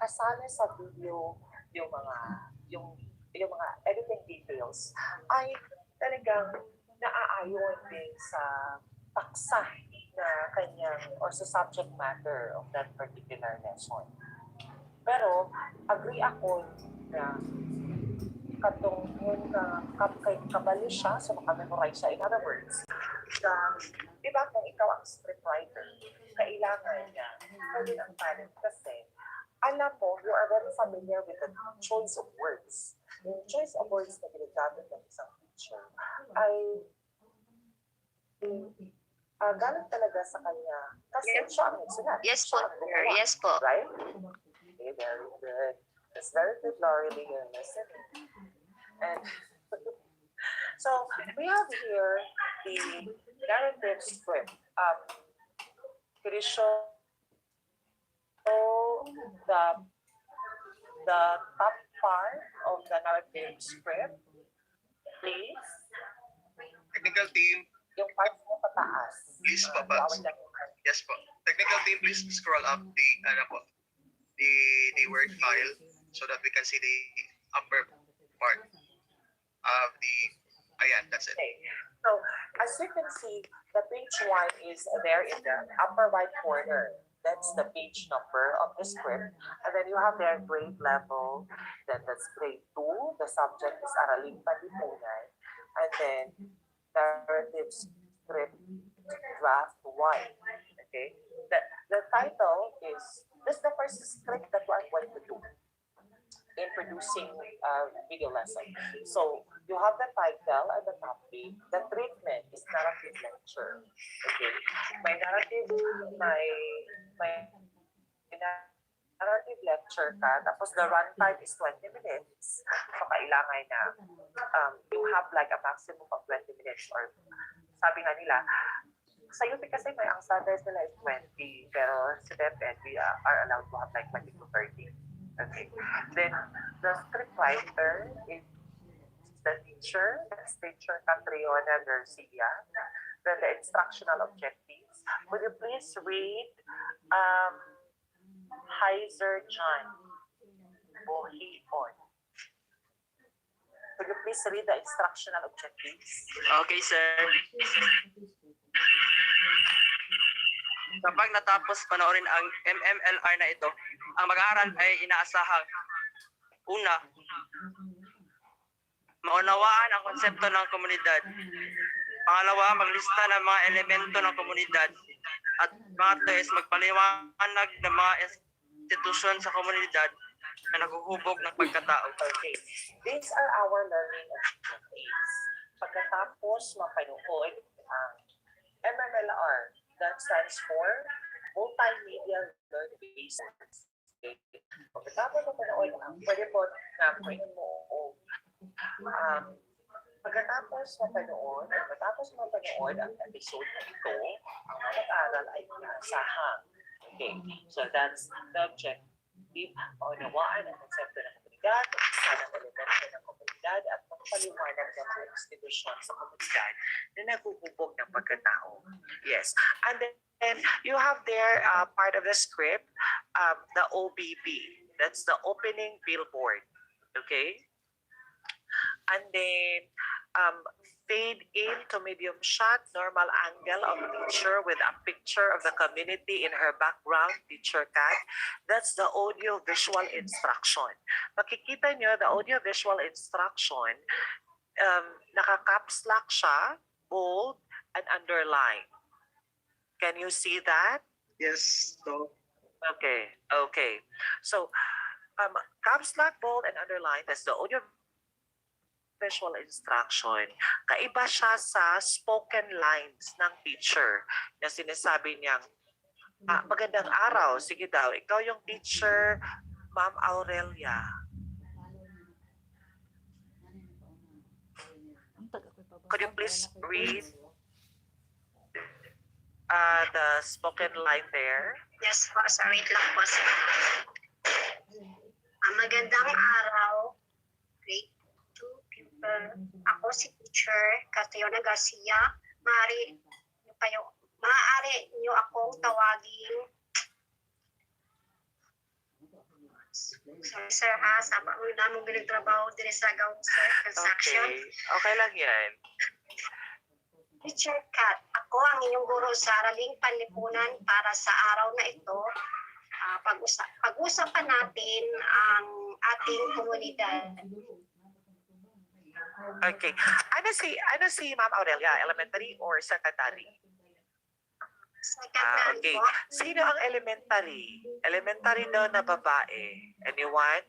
Speaker 2: kasali sa video, yung mga editing details ay talagang naaayon din sa paksa na kanyang or sa subject matter of that particular lesson. Pero agree ako na katong yung kabalo siya, so makamemorize siya. In other words, di ba kung ikaw ang scriptwriter, kailangan niya, ikaw din ang talent kasi alam mo, you are very familiar with the choice of words. Yung choice of words na ginagamit ng isang teacher ay galing talaga sa kanya kasi siya ang nagsulat.
Speaker 9: Yes po, sir. Yes po.
Speaker 2: Right? Okay, very good. It's very good, Laurelie, you're listening. And so we have here the narrative script. Could you show the top part of the narrative script, please?
Speaker 1: technical team?
Speaker 2: Yung part mo pataas.
Speaker 1: Please, Papa. Yes po. Technical team, please scroll up the Word file so that we can see the upper part of the, ayan, that's it.
Speaker 2: Okay. So, as you can see, the page 1 is there in the upper right corner. That's the page number of the script. And then you have their grade level. Then that's grade 2. The subject is Araling Panlipunan. And then narrative script draft 1. Okay? The title is, this is the first script that we're going to do in producing a video lesson. So you have the title and the topic. The treatment is narrative lecture. Okay? May narrative narrative lecture ka, tapos the runtime is 20 minutes. So kailangan na you have like a maximum of 20 minutes or sabi nga nila, sa UP kasi ang standards nila is 20, pero sa DepEd we are allowed to have like 20 to 30. Okay. Then the scriptwriter is the teacher, that's teacher Catriona Garcia. Then the instructional objectives. Would you please read Heiser John Bohion? Would you please read the instructional objectives?
Speaker 5: Okay, sir. Kapag natapos panoorin ang MMLR na ito, ang mag-aaral ay inaasahang una, maunawaan ang konsepto ng komunidad. Pangalawa, maglista ng mga elemento ng komunidad. At pangatlo is magpaliwanag ng mga institusyon sa komunidad na naguhubog ng pagkatao.
Speaker 2: Okay. These are our learning activities. Pagkatapos mapanood ang MMLR, that stands for Multimedia Learning Basis. Okay. Pagkatapos mapanood ang pwede po na pwede mo pagkatapos mapanood ang episode na ito, ang mga mag-aral ay inaasahan. Okay, so that's the objective. Maunawaan ang konsepto ng komunidad, isa ng elemento ng komunidad, at magpaliwanag ng mga institusyon sa komunidad na naghubog ng pagkatao. Yes, and then you have there part of the script, the OBB. That's the opening billboard. Okay? And then fade in to medium shot, normal angle of teacher with a picture of the community in her background, teacher cat. That's the audio visual instruction. Makikita nyo, the audio visual instruction, naka-caps lock siya, bold, and underline. Can you see that?
Speaker 4: Yes, so
Speaker 2: Okay, okay. So, caps lock, bold, and underline, that's the audio visual instruction. Kaiba siya sa spoken lines ng teacher na sinasabi niyang, magandang araw, sige daw, ikaw yung teacher, Ma'am Aurelia. Could you please read the spoken line there?
Speaker 9: Yes po, sir. Wait lang po, sir. Magandang araw. Grade 2 pupil. Ako si teacher Catriona Garcia. Maaari niyo akong tawagin. Sorry, sir, ha? Sapa mo na mong ginagtrabaho din sa gawin, sir. Transaction.
Speaker 2: Okay, okay lang yan.
Speaker 9: Teacher Kat, ako ang inyong guro sa Araling Panlipunan para sa araw na ito. Pag-usapan natin ang ating komunidad.
Speaker 2: Okay. Ano si Ma'am Aurelia? Elementary or secondary?
Speaker 9: Secondary
Speaker 2: Okay.
Speaker 9: po.
Speaker 2: Sino ang elementary? Elementary daw na babae. Anyone?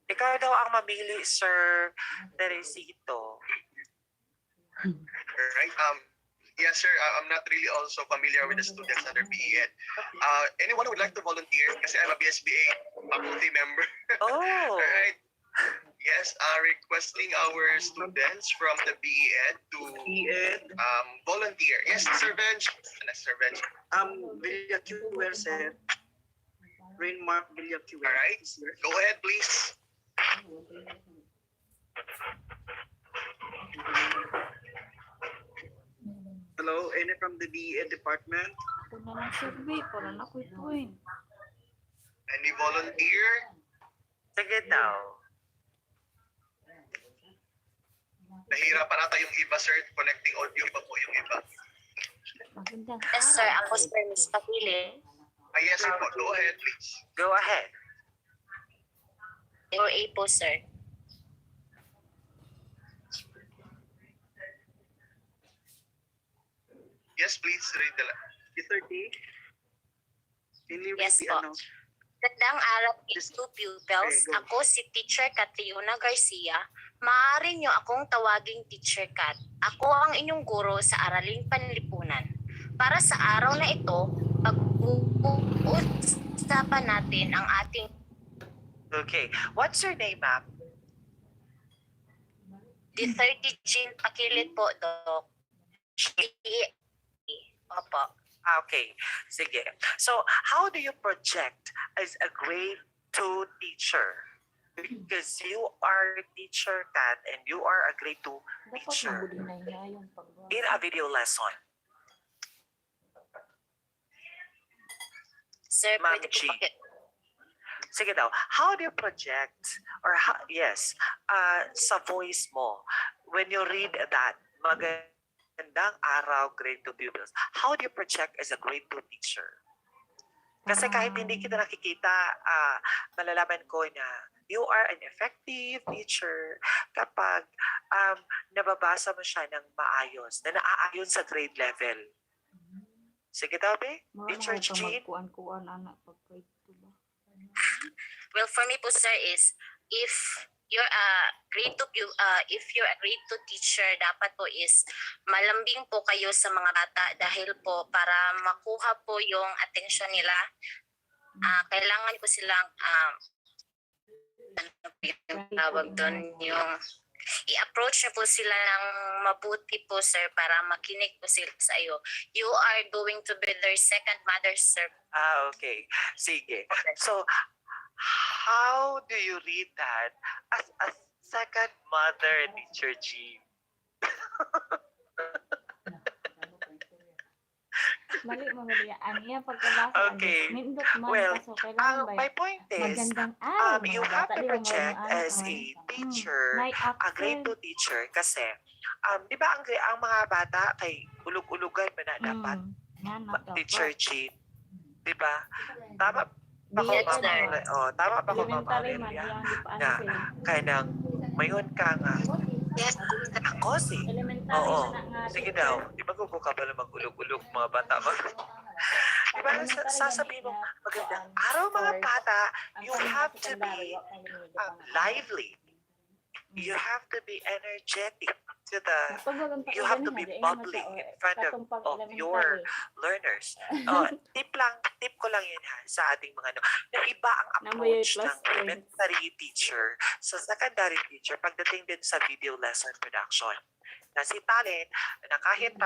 Speaker 2: Ikaw daw ang mamili, Sir Teresito.
Speaker 1: Right? Yes, sir. I'm not really also familiar with the students under BEd. Anyone who would like to volunteer? Kasi I'm a BSBA faculty member.
Speaker 2: Oh.
Speaker 1: All right. Yes, requesting our students from the BEd to volunteer. Yes, Sir Bench. Sir Bench.
Speaker 4: Villa QR, sir. Rainmark Villa QR.
Speaker 1: All right. Go ahead, please.
Speaker 4: Hello, any from the BEd department?
Speaker 6: Ako na lang survey para na ako'y point.
Speaker 1: Any volunteer?
Speaker 2: Sige daw.
Speaker 1: Nahihirapan ata yung iba, sir. Connecting audio pa po yung iba.
Speaker 6: Magandang
Speaker 9: Yes, sir. Ako si Miss Pakili.
Speaker 1: Yes, sir. Go ahead, please.
Speaker 2: Go ahead.
Speaker 9: Your A po, sir.
Speaker 1: Yes, please read the
Speaker 4: Mr. T? Can you read
Speaker 9: Yes
Speaker 4: the
Speaker 9: po.
Speaker 4: ano?
Speaker 9: Magandang araw, Grade 2 pupils.
Speaker 4: Okay, go.
Speaker 9: Ako si Teacher Catriona Garcia. Maaari niyo akong tawaging Teacher Kat. Ako ang inyong guro sa Araling Panlipunan. Para sa araw na ito, pag-uusapan natin ang ating
Speaker 2: Okay. What's your name, ma'am?
Speaker 9: the 30 Jean Pakilit po, Doc. Opo.
Speaker 2: Okay. Sige. So, how do you project as a grade 2 teacher? Because you are a teacher, Kat, and you are a grade 2
Speaker 6: Dapat
Speaker 2: teacher
Speaker 6: mabuli na niya yung pagbawa.
Speaker 2: in a video lesson.
Speaker 9: Sir,
Speaker 2: Ma'am
Speaker 9: pwede
Speaker 2: G.
Speaker 9: po
Speaker 2: Sige daw, how do you project, or yes, sa voice mo, when you read that, magandang Magandang araw, grade 2 pupils. How do you project as a grade 2 teacher? Kasi kahit hindi kita nakikita, malalaman ko na you are an effective teacher kapag nababasa mo siya ng maayos, na naaayon sa grade level. Sige daw, be? Teacher Jean?
Speaker 6: Magkuan-kuan anak pag grade 2 ba?
Speaker 9: Well, for me po sir is if you're a if you're a grade 2 teacher, dapat po is malambing po kayo sa mga bata dahil po para makuha po yung atensyon nila, kailangan po silang ano po yung tawag doon, yung i-approach niyo po sila ng mabuti po sir para makinig po sila sa iyo. You are going to be their second mother sir.
Speaker 2: Okay. Sige. So, how do you read that as a second mother, Teacher Jean?
Speaker 6: Mali mga diya. Ang iya pagkabasa.
Speaker 2: Okay.
Speaker 6: Nindot man.
Speaker 2: Well,
Speaker 6: Kaso kailangan ba?
Speaker 2: my point is,
Speaker 6: Magandang araw.
Speaker 2: you
Speaker 6: mga
Speaker 2: have
Speaker 6: bata.
Speaker 2: to
Speaker 6: Di ba,
Speaker 2: project
Speaker 6: mga
Speaker 2: as a teacher,
Speaker 6: may
Speaker 2: a grade 2
Speaker 6: accent.
Speaker 2: teacher kasi, di ba ang mga bata kay ulog-ulugan mo na dapat,
Speaker 6: Yan,
Speaker 2: Teacher Jean? Di ba? Tama ba ko,
Speaker 9: Yes,
Speaker 2: Ma'am
Speaker 9: sir.
Speaker 2: Aurelia? Tama ba ko, Ma'am
Speaker 6: Elementary man.
Speaker 2: Aurelia?
Speaker 6: Yan, di pa ano
Speaker 2: Na,
Speaker 6: sila.
Speaker 2: kanang, mayon ka nga,
Speaker 9: Yes.
Speaker 2: ako si,
Speaker 6: Elementary
Speaker 2: oo,
Speaker 6: man nga.
Speaker 2: sige daw, di ba gubo ka pala mag-ulog-ulog mga bata mo? Di ba sasabihin mo, magandang araw mga bata, you have to be lively. You have to be energetic to the, you have to be bubbly in front of your learners. Tip ko lang yun ha, sa ating mga na iba ang approach ng elementary teacher sa secondary teacher pagdating din sa video lesson production. Na si Talent, na kahit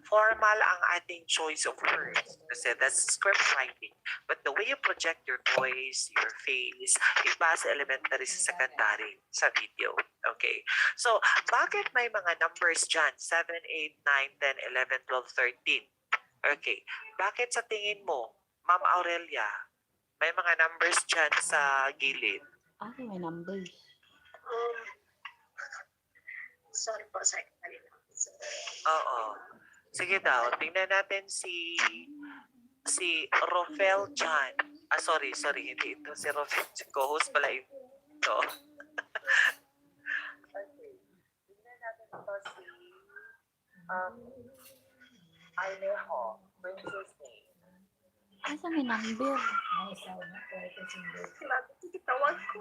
Speaker 2: formal ang ating choice of words kasi that's script writing. But the way you project your voice, your face, iba sa elementary sa secondary sa video. Okay? So, bakit may mga numbers dyan? 7, 8, 9, 10, 11, 12, 13. Okay. Bakit sa tingin mo, Ma'am Aurelia, may mga numbers dyan sa gilid?
Speaker 6: Okay, may numbers.
Speaker 9: Sorry po sir.
Speaker 2: Oo. Sige daw, tingnan natin si Rofel Chan. Sorry, hindi ito si Rofel. Si co-host pala ito. Okay. Tingnan natin ito si Alejo, Princess May.
Speaker 6: Asa may number?
Speaker 9: Tawag ko.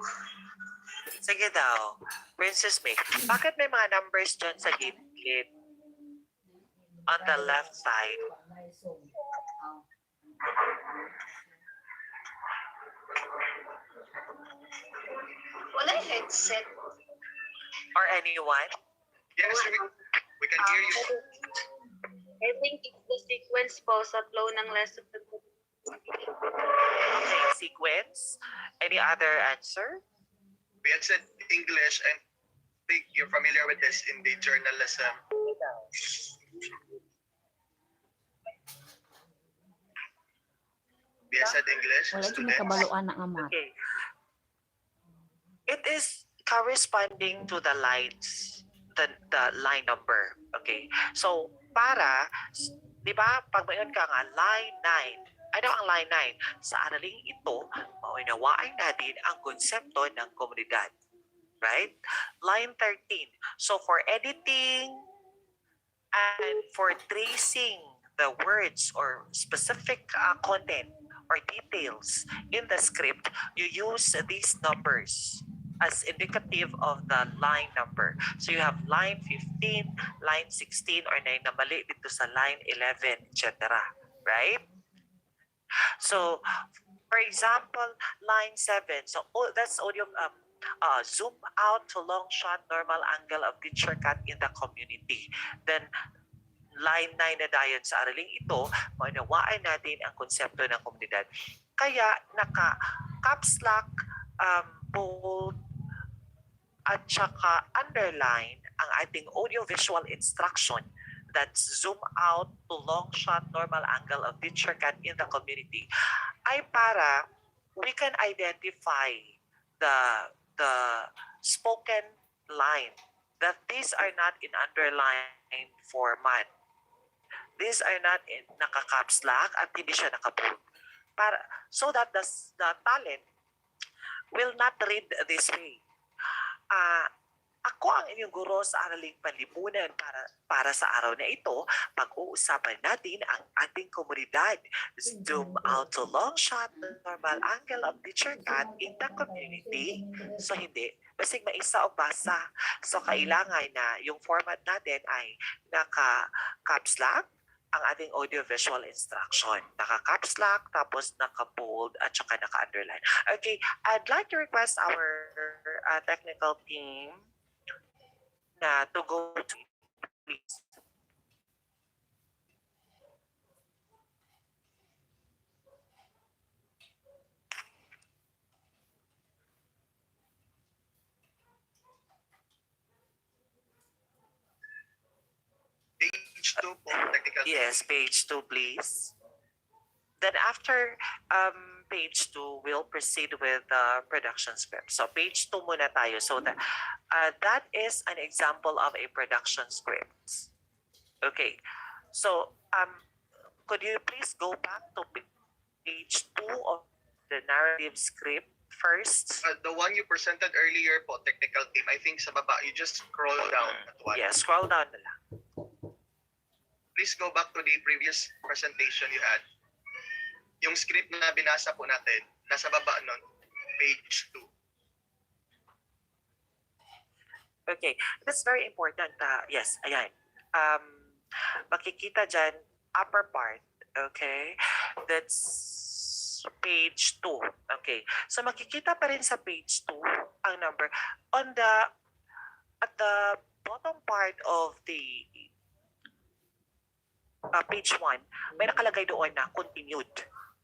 Speaker 2: Sige daw, Princess May. Bakit may mga numbers dyan sa gilid? On the left side.
Speaker 9: Wala yung headset.
Speaker 2: Or anyone?
Speaker 1: Yes, we can hear you.
Speaker 3: I think it's the sequence po sa flow ng lesson.
Speaker 2: Okay, sequence. Any other answer?
Speaker 1: We had said English, and I think you're familiar with this in the journalism. We had said English,
Speaker 6: Wala siya may
Speaker 1: students.
Speaker 6: kabaluan na nga math.
Speaker 2: Okay. It is corresponding to the lines, the line number. Okay. So, para, di ba, pag mayon ka nga, line 9. Ano ang line 9? Sa araling ito, maunawain natin ang konsepto ng komunidad. Right? Line 13. So, for editing and for tracing the words or specific content or details in the script, you use these numbers as indicative of the line number. So you have line 15, line 16, or 9 na mali dito sa line 11, etc. Right? So, for example, line 7. So that's audio zoom out to long shot normal angle of teacher cut in the community. Then line 9 na dayon sa araling ito, maunawaan natin ang konsepto ng komunidad. Kaya naka-caps lock, bold, at saka underline ang ating audio-visual instruction that's zoom out to long shot normal angle of teacher cut in the community ay para we can identify the spoken line, that these are not in underline format. These are not in naka-caps lock at hindi siya naka-bold. So that the talent will not read this way. Ako ang inyong guro sa Araling Panlipunan para sa araw na ito, pag-uusapan natin ang ating komunidad. Zoom out to long shot, normal angle of teacher cat in the community. So hindi, basig maisa o basa. So kailangan na yung format natin ay naka-caps lock, ang ating audio-visual instruction. Naka-caps lock, tapos naka-bold, at saka naka-underline. Okay, I'd like to request our technical team na to go to please.
Speaker 1: Page 2 po, technical.
Speaker 2: Yes, page 2 please. Then after page 2, we'll proceed with the production script. So page 2 muna tayo. So that is an example of a production script. Okay. So could you please go back to page 2 of the narrative script first?
Speaker 1: The one you presented earlier po, technical team, I think sa baba, you just scroll down at one.
Speaker 2: Yeah, scroll down na lang.
Speaker 1: Please go back to the previous presentation you had. Yung script na binasa po natin, nasa baba nun, page 2.
Speaker 2: Okay, that's very important. Yes, ayan. Makikita dyan, upper part, okay? That's page 2. Okay, so makikita pa rin sa page 2 ang number. At the bottom part of the page 1, may nakalagay doon na continued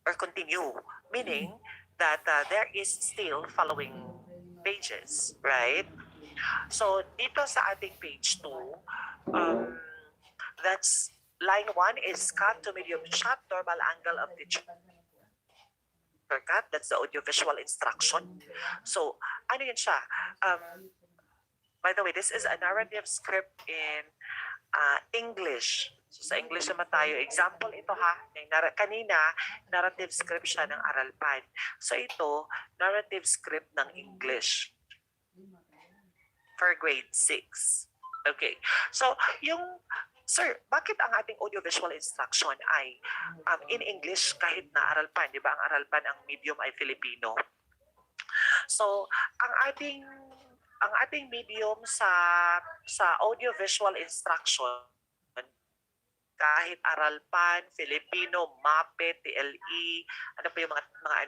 Speaker 2: or continue, meaning that there is still following pages, right? So dito sa ating page 2, that's line 1 is cut to medium shot, normal angle of the cut. That's the audiovisual instruction. So ano yun siya? By the way, this is a narrative script in English. So sa English naman tayo. Example ito ha. Kanina, narrative script siya ng Aralpan. So ito, narrative script ng English for grade 6. Okay. So sir, bakit ang ating audiovisual instruction ay in English kahit na Aralpan? Di ba ang Aralpan, ang medium ay Filipino. So ang ating medium sa audiovisual instruction, kahit Aralpan, Filipino, MAPE, TLE, ano pa yung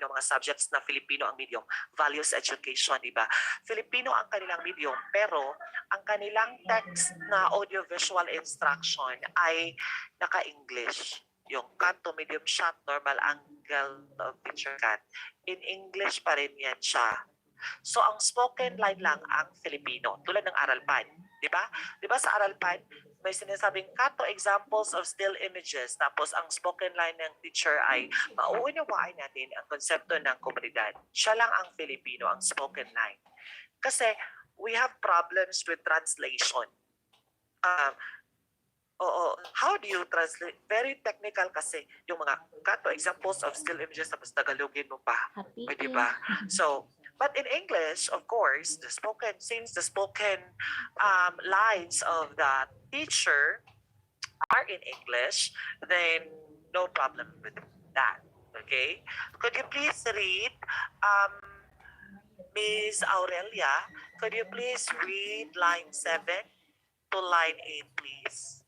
Speaker 2: mga subjects na Filipino ang medium, values education, di ba? Filipino ang kanilang medium, pero ang kanilang text na audiovisual instruction ay naka-English. Yung cut to medium shot, normal angle of picture cut. In English pa rin yan siya. So ang spoken line lang ang Filipino, tulad ng Aralpan, di ba? Di ba sa Aralpan, may sinasabing cut to examples of still images, tapos ang spoken line ng teacher ay mauunawaan natin ang konsepto ng komunidad. Siya lang ang Filipino, ang spoken line. Kasi we have problems with translation. How do you translate? Very technical kasi yung mga cut to examples of still images, tapos Tagalogin mo pa. Di ba? So, but in English, of course, since the spoken lines of the teacher are in English, then no problem with that. Okay? Could you please read, Ms. Aurelia, could you please read line 7 to line 8, please?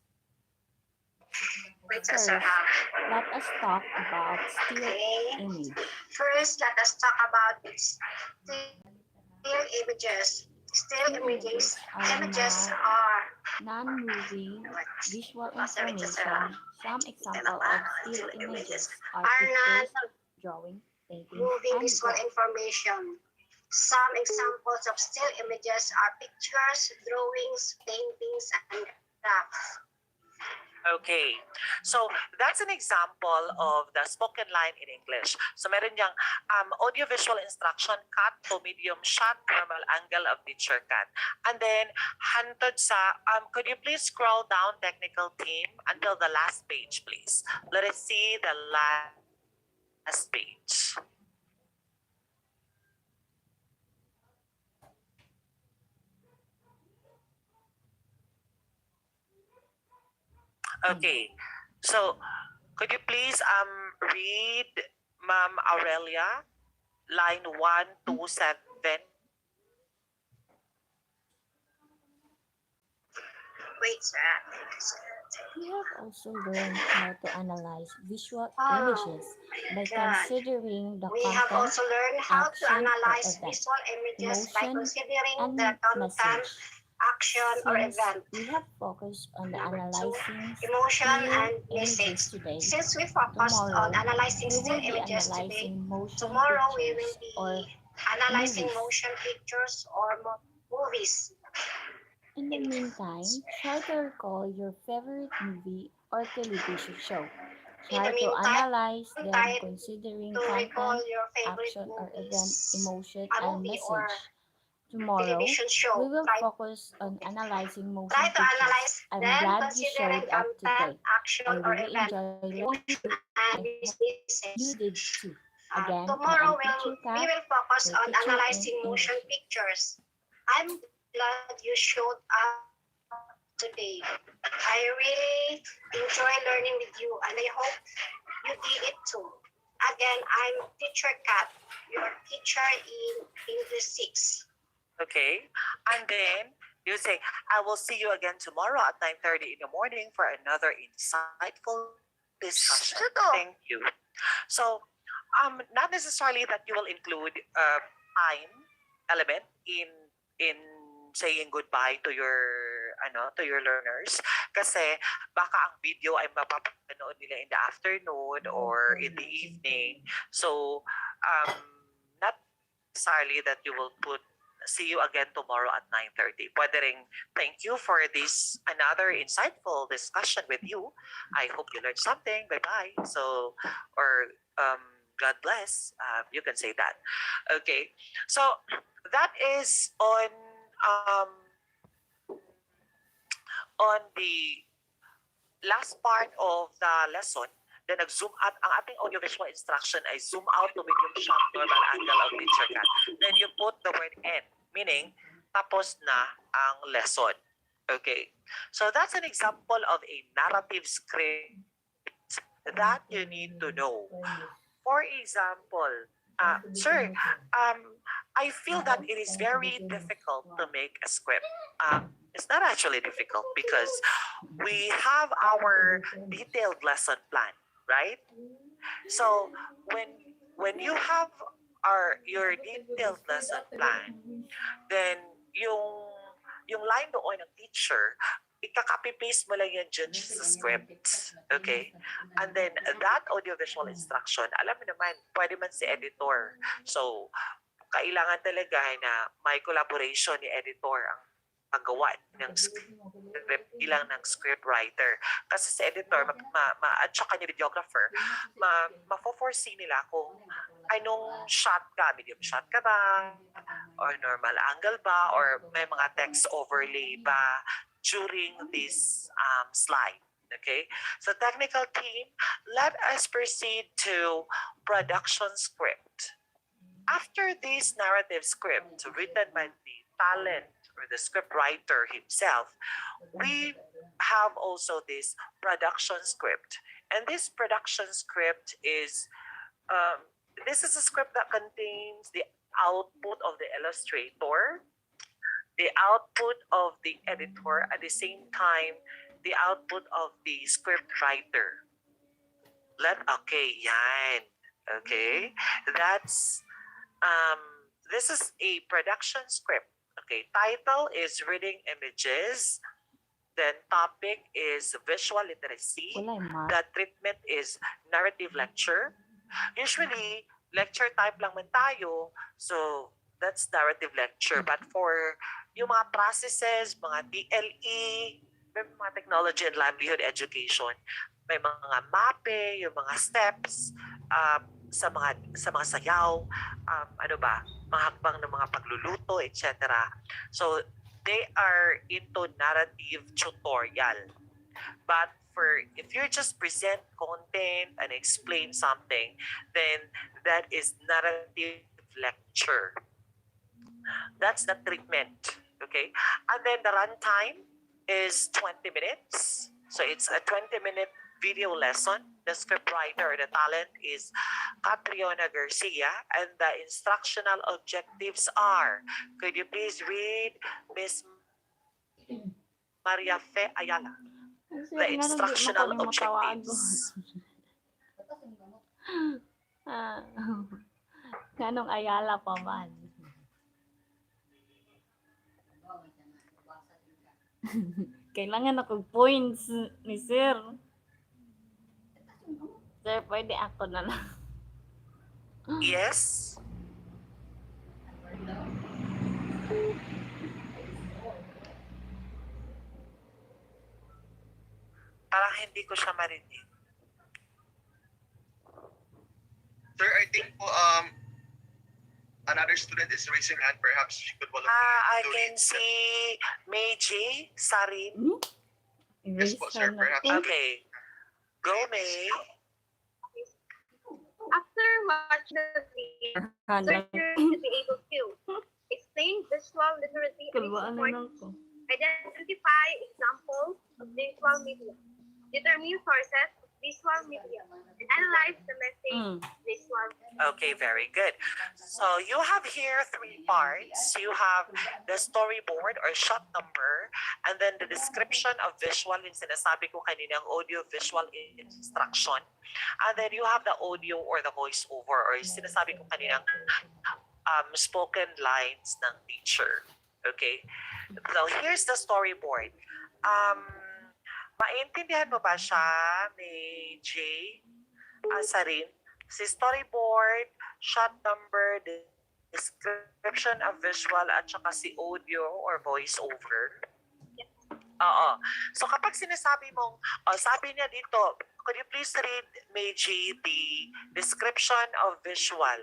Speaker 6: First, let us talk about still image.
Speaker 9: First, let us talk about still images. Still images are
Speaker 6: Non-moving visual information. Some examples of still images are
Speaker 9: not
Speaker 6: pictures, drawing, painting,
Speaker 9: moving
Speaker 6: and
Speaker 9: visual
Speaker 6: graphs.
Speaker 9: information. Some examples of still images are pictures, drawings, paintings, and graphs.
Speaker 2: Okay. So that's an example of the spoken line in English. So meron niyang audiovisual instruction, cut to medium shot, normal angle of teacher cut. And then hantod sa, could you please scroll down technical team until the last page, please? Let us see the last page. Okay. So could you please read Ma'am Aurelia, line 127?
Speaker 9: Wait, sir.
Speaker 6: We have also learned how to analyze visual
Speaker 9: Oh,
Speaker 6: images by
Speaker 9: God.
Speaker 6: considering the
Speaker 9: We have
Speaker 6: content,
Speaker 9: also learned how to
Speaker 6: action, or
Speaker 9: analyze
Speaker 6: event,
Speaker 9: visual images by
Speaker 6: emotion,
Speaker 9: considering
Speaker 6: and
Speaker 9: the content,
Speaker 6: message.
Speaker 9: action, or
Speaker 6: Since
Speaker 9: event.
Speaker 6: we have focused on the
Speaker 9: Number 2,
Speaker 6: analyzing
Speaker 9: emotion
Speaker 6: still
Speaker 9: and
Speaker 6: images
Speaker 9: message.
Speaker 6: today,
Speaker 9: Since we focused on
Speaker 6: tomorrow
Speaker 9: analyzing
Speaker 6: we
Speaker 9: still
Speaker 6: will be
Speaker 9: images today,
Speaker 6: analyzing motion
Speaker 9: tomorrow we will
Speaker 6: pictures or
Speaker 9: be analyzing
Speaker 6: movies.
Speaker 9: motion pictures or movies.
Speaker 6: In the meantime, try to recall your favorite movie or television show.
Speaker 9: In
Speaker 6: Try
Speaker 9: the
Speaker 6: to
Speaker 9: meantime,
Speaker 6: analyze them
Speaker 9: try
Speaker 6: considering
Speaker 9: to recall
Speaker 6: content,
Speaker 9: your favorite
Speaker 6: action or event,
Speaker 9: movies,
Speaker 6: emotion,
Speaker 9: a
Speaker 6: and
Speaker 9: movie or
Speaker 6: message. Tomorrow,
Speaker 9: television
Speaker 6: we
Speaker 9: show.
Speaker 6: will focus on analyzing motion
Speaker 9: Try to
Speaker 6: pictures.
Speaker 9: analyze
Speaker 6: I'm
Speaker 9: them
Speaker 6: glad you
Speaker 9: considering
Speaker 6: showed up
Speaker 9: content,
Speaker 6: today.
Speaker 9: action,
Speaker 6: I
Speaker 9: or
Speaker 6: really
Speaker 9: event,
Speaker 6: enjoy learning with
Speaker 9: emotion,
Speaker 6: you.
Speaker 9: and
Speaker 6: I hope
Speaker 9: messages.
Speaker 6: you did too. Again, I
Speaker 9: Tomorrow
Speaker 6: am Teacher
Speaker 9: we
Speaker 6: Kat,
Speaker 9: will focus
Speaker 6: your
Speaker 9: on
Speaker 6: teacher in
Speaker 9: analyzing motion
Speaker 6: English.
Speaker 9: pictures. I'm glad you showed up today. I really enjoy learning with you and I hope you did it too. Again, I'm Teacher Kat, your teacher in English 6.
Speaker 2: Okay. And then you say, I will see you again tomorrow at 9:30 in the morning for another insightful discussion. Thank you. So, not necessarily that you will include time element in saying goodbye to your learners kasi baka ang video ay mapapanood nila in the afternoon or in the evening. So, not necessarily that you will put see you again tomorrow at 9:30. Pwede ring thank you for this another insightful discussion with you. I hope you learned something. Bye-bye. So, or God bless. You can say that. Okay. So, that is on the last part of the lesson. Then nag-zoom out, ang ating audiovisual instruction ay zoom out to medium shot normal angle of teacher cut. Then you put the word end, meaning tapos na ang lesson. Okay. So that's an example of a narrative script that you need to know. For example, sir, I feel that it is very difficult to make a script. It's not actually difficult because we have our detailed lesson plan, right? So when you have your detailed lesson plan, then yung line doon ng teacher, ikaka-copy-paste mo lang yan dyan sa script. Okay? And then that audiovisual instruction, alam mo naman, pwede man si editor. So, kailangan talaga na may collaboration ni editor ang paggawa ng script bilang ng script writer. Kasi sa editor at saka ni videographer, mafo-foresee nila kung anong shot ka, medium shot ka ba, or normal angle ba, or may mga text overlay ba during this slide. Okay? So technical team, let us proceed to production script. After this narrative script written by the talent or the script writer himself, we have also this production script. And this production script is, this is a script that contains the output of the illustrator, the output of the editor, at the same time, the output of the script writer. Okay, yan. Okay, that's, this is a production script. Okay, title is reading images. Then topic is visual literacy. The treatment is narrative lecture. Usually, lecture type lang man tayo. So, that's narrative lecture. But for yung mga processes, mga DLE, may mga technology and livelihood education, may mga mape, yung mga steps, sa mga sayaw, ano ba, mga hakbang ng mga pagluluto, etc. So, they are into narrative tutorial. But if you just present content and explain something, then that is narrative lecture. That's the treatment. Okay? And then the runtime is 20 minutes. So it's a 20-minute video lesson. The scriptwriter or the talent is Catriona Garcia, and the instructional objectives are, could you please read Miss Maria Fe Ayala?
Speaker 6: Sir,
Speaker 2: The
Speaker 6: nga
Speaker 2: instructional
Speaker 6: nagdi mo tawagon.
Speaker 2: objectives.
Speaker 6: Kanong Ayala pa man. Kailangan ako points ni Sir. Sir, pwede ako na lang.
Speaker 2: Yes? Parang hindi ko siya marinig.
Speaker 1: Sir, I think po, another student is raising hand. Perhaps she could volunteer.
Speaker 2: I
Speaker 1: to
Speaker 2: can
Speaker 1: read.
Speaker 2: see Meiji Sarin.
Speaker 1: Yes po, sir. Perhaps.
Speaker 2: Okay. Go, May.
Speaker 9: After watching the video, learners should be able to explain visual literacy and support, identify examples of visual media, determine sources of visual media, and analyze the message visual.
Speaker 2: Okay, very good. So you have here 3 parts. You have the storyboard or shot number, and then the description of visual, yung sinasabi ko kaninang audio-visual instruction. And then you have the audio or the voiceover or yung sinasabi ko kaninang spoken lines ng teacher. Okay? So here's the storyboard. Maintindihan mo ba siya, May J? Sarin? Si storyboard, shot number, description of visual, at saka si audio or voiceover. Oo. So kapag sinasabi mong, sabi niya dito, could you please read, Meiji, the description of visual?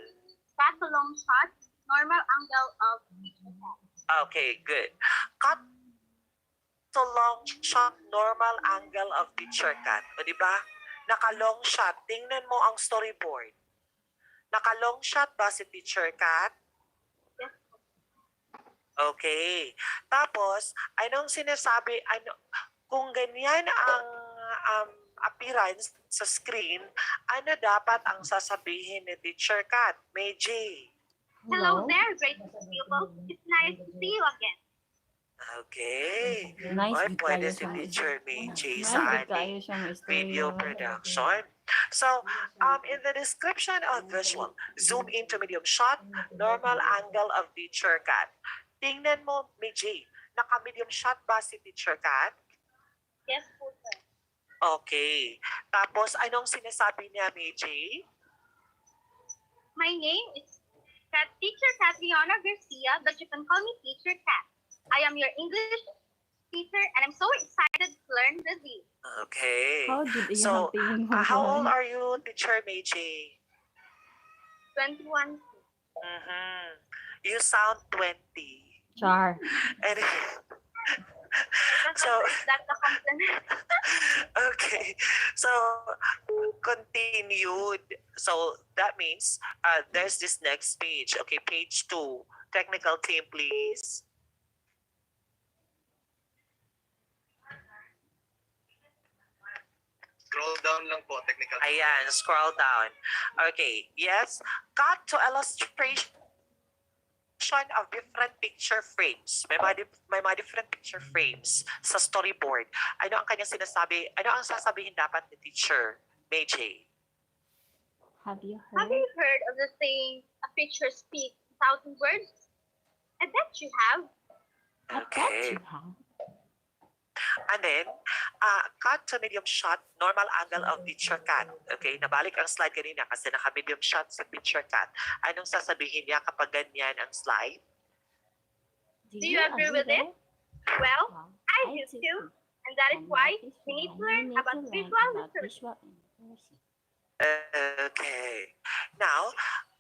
Speaker 9: Cut to long shot, normal angle of picture.
Speaker 2: Okay, good. Cut to long shot, normal angle of picture cut. O diba? Naka-long shot. Tingnan mo ang storyboard. Naka-long shot ba si teacher cut? Okay. Tapos, anong sinasabi, kung ganyan ang appearance sa screen, ano dapat ang sasabihin ni teacher cut? Meiji.
Speaker 9: Hello there, great pupils. It's nice to see you again.
Speaker 2: Okay.
Speaker 6: Nice
Speaker 2: Oy,
Speaker 6: good
Speaker 2: pwede
Speaker 6: kayo
Speaker 2: si
Speaker 6: siyang-
Speaker 2: teacher Meiji
Speaker 6: Nice
Speaker 2: sa
Speaker 6: good
Speaker 2: ating
Speaker 6: kayo siyang
Speaker 2: video
Speaker 6: istorya.
Speaker 2: production. So, in the description of visual, zoom into medium shot, normal angle of teacher cat. Tingnan mo, Meiji, naka-medium shot ba si teacher cat?
Speaker 9: Yes, po, sir.
Speaker 2: Okay. Tapos, anong sinasabi niya, Meiji?
Speaker 9: My name is Teacher Catriona Garcia, but you can call me Teacher Cat. I am your English teacher, and I'm so excited to learn with you.
Speaker 2: Okay.
Speaker 6: How did
Speaker 2: So,
Speaker 6: tingin mo
Speaker 2: how
Speaker 6: ba?
Speaker 2: old are you, teacher Meiji?
Speaker 9: 21.
Speaker 2: Mm-hmm. You sound 20.
Speaker 6: Char.
Speaker 2: And
Speaker 9: That's
Speaker 2: So-
Speaker 9: a compliment.
Speaker 2: okay, so continued. So that means there's this next page. Okay, page 2. Technical team, please.
Speaker 1: Scroll down lang po, technical.
Speaker 2: Ayan, scroll down. Okay, yes. Cut to illustration of different picture frames. May mga different picture frames sa storyboard. Ano ang kanyang sinasabi? Ano ang sasabihin dapat ni teacher, Meiji?
Speaker 6: Have you
Speaker 9: Have
Speaker 6: heard?
Speaker 9: you heard of the saying, a picture speaks 1,000 words? I bet you have.
Speaker 6: I bet
Speaker 2: Okay.
Speaker 6: you have.
Speaker 2: And then, cut to medium shot, normal angle of picture cat. Okay, nabalik ang slide kanina kasi naka-medium shot sa picture cat. Anong sasabihin niya kapag ganyan ang slide?
Speaker 9: Do you agree with it? Well,
Speaker 6: Wow.
Speaker 9: I do too.
Speaker 6: And that is why we need to learn about visual literacy.
Speaker 2: Okay. Now,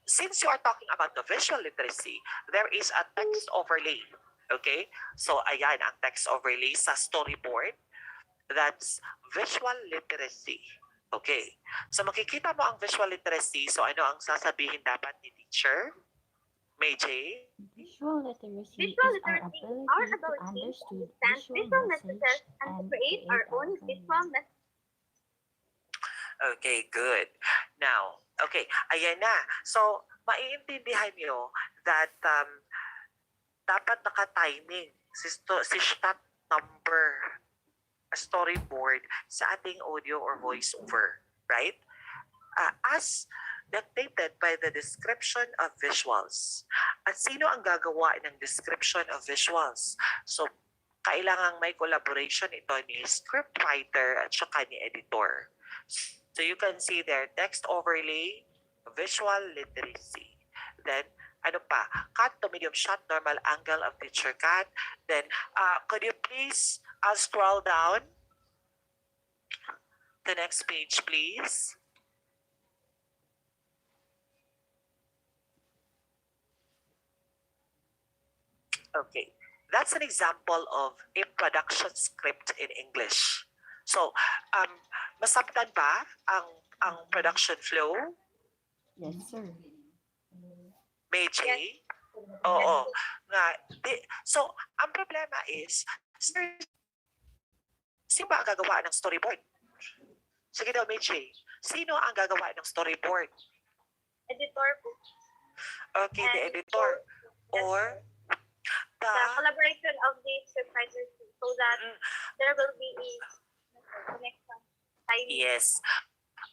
Speaker 2: since you are talking about the visual literacy, there is a text overlay. Okay? So, ayan ang text overlay sa storyboard. That's visual literacy. Okay. So, makikita mo ang visual literacy. So, ano ang sasabihin dapat ni teacher? May J?
Speaker 6: Visual literacy
Speaker 3: Visual
Speaker 6: is our
Speaker 3: literacy is
Speaker 6: ability
Speaker 3: our
Speaker 6: to
Speaker 3: ability to
Speaker 6: understand
Speaker 3: understand
Speaker 6: visual
Speaker 3: visual
Speaker 6: message
Speaker 3: messages and to
Speaker 6: and
Speaker 3: create our own visual messages.
Speaker 2: Okay, good. Now, okay, ayan na. So, maiintindihan nyo that dapat naka-timing si shot number storyboard sa ating audio or voiceover, right? As dictated by the description of visuals. At sino ang gagawa ng description of visuals? So, kailangang may collaboration ito ni scriptwriter at saka ni editor. So, you can see there, text overlay, visual literacy. Then, ano pa? Cut to medium shot, normal angle of picture cut. Then, could you please scroll down? The next page, please. Okay, that's an example of a production script in English. So, masabtan ba ang production flow?
Speaker 6: Yes, sir.
Speaker 2: May J? Oo. Nga, so, ang problema is, sir, sino ba ang gagawa ng storyboard? Sige daw, May J. Sino ang gagawa ng storyboard?
Speaker 3: Editor po.
Speaker 2: Okay, the editor. Or
Speaker 3: The collaboration of the scriptwriters so that there will be a connection.
Speaker 2: Yes.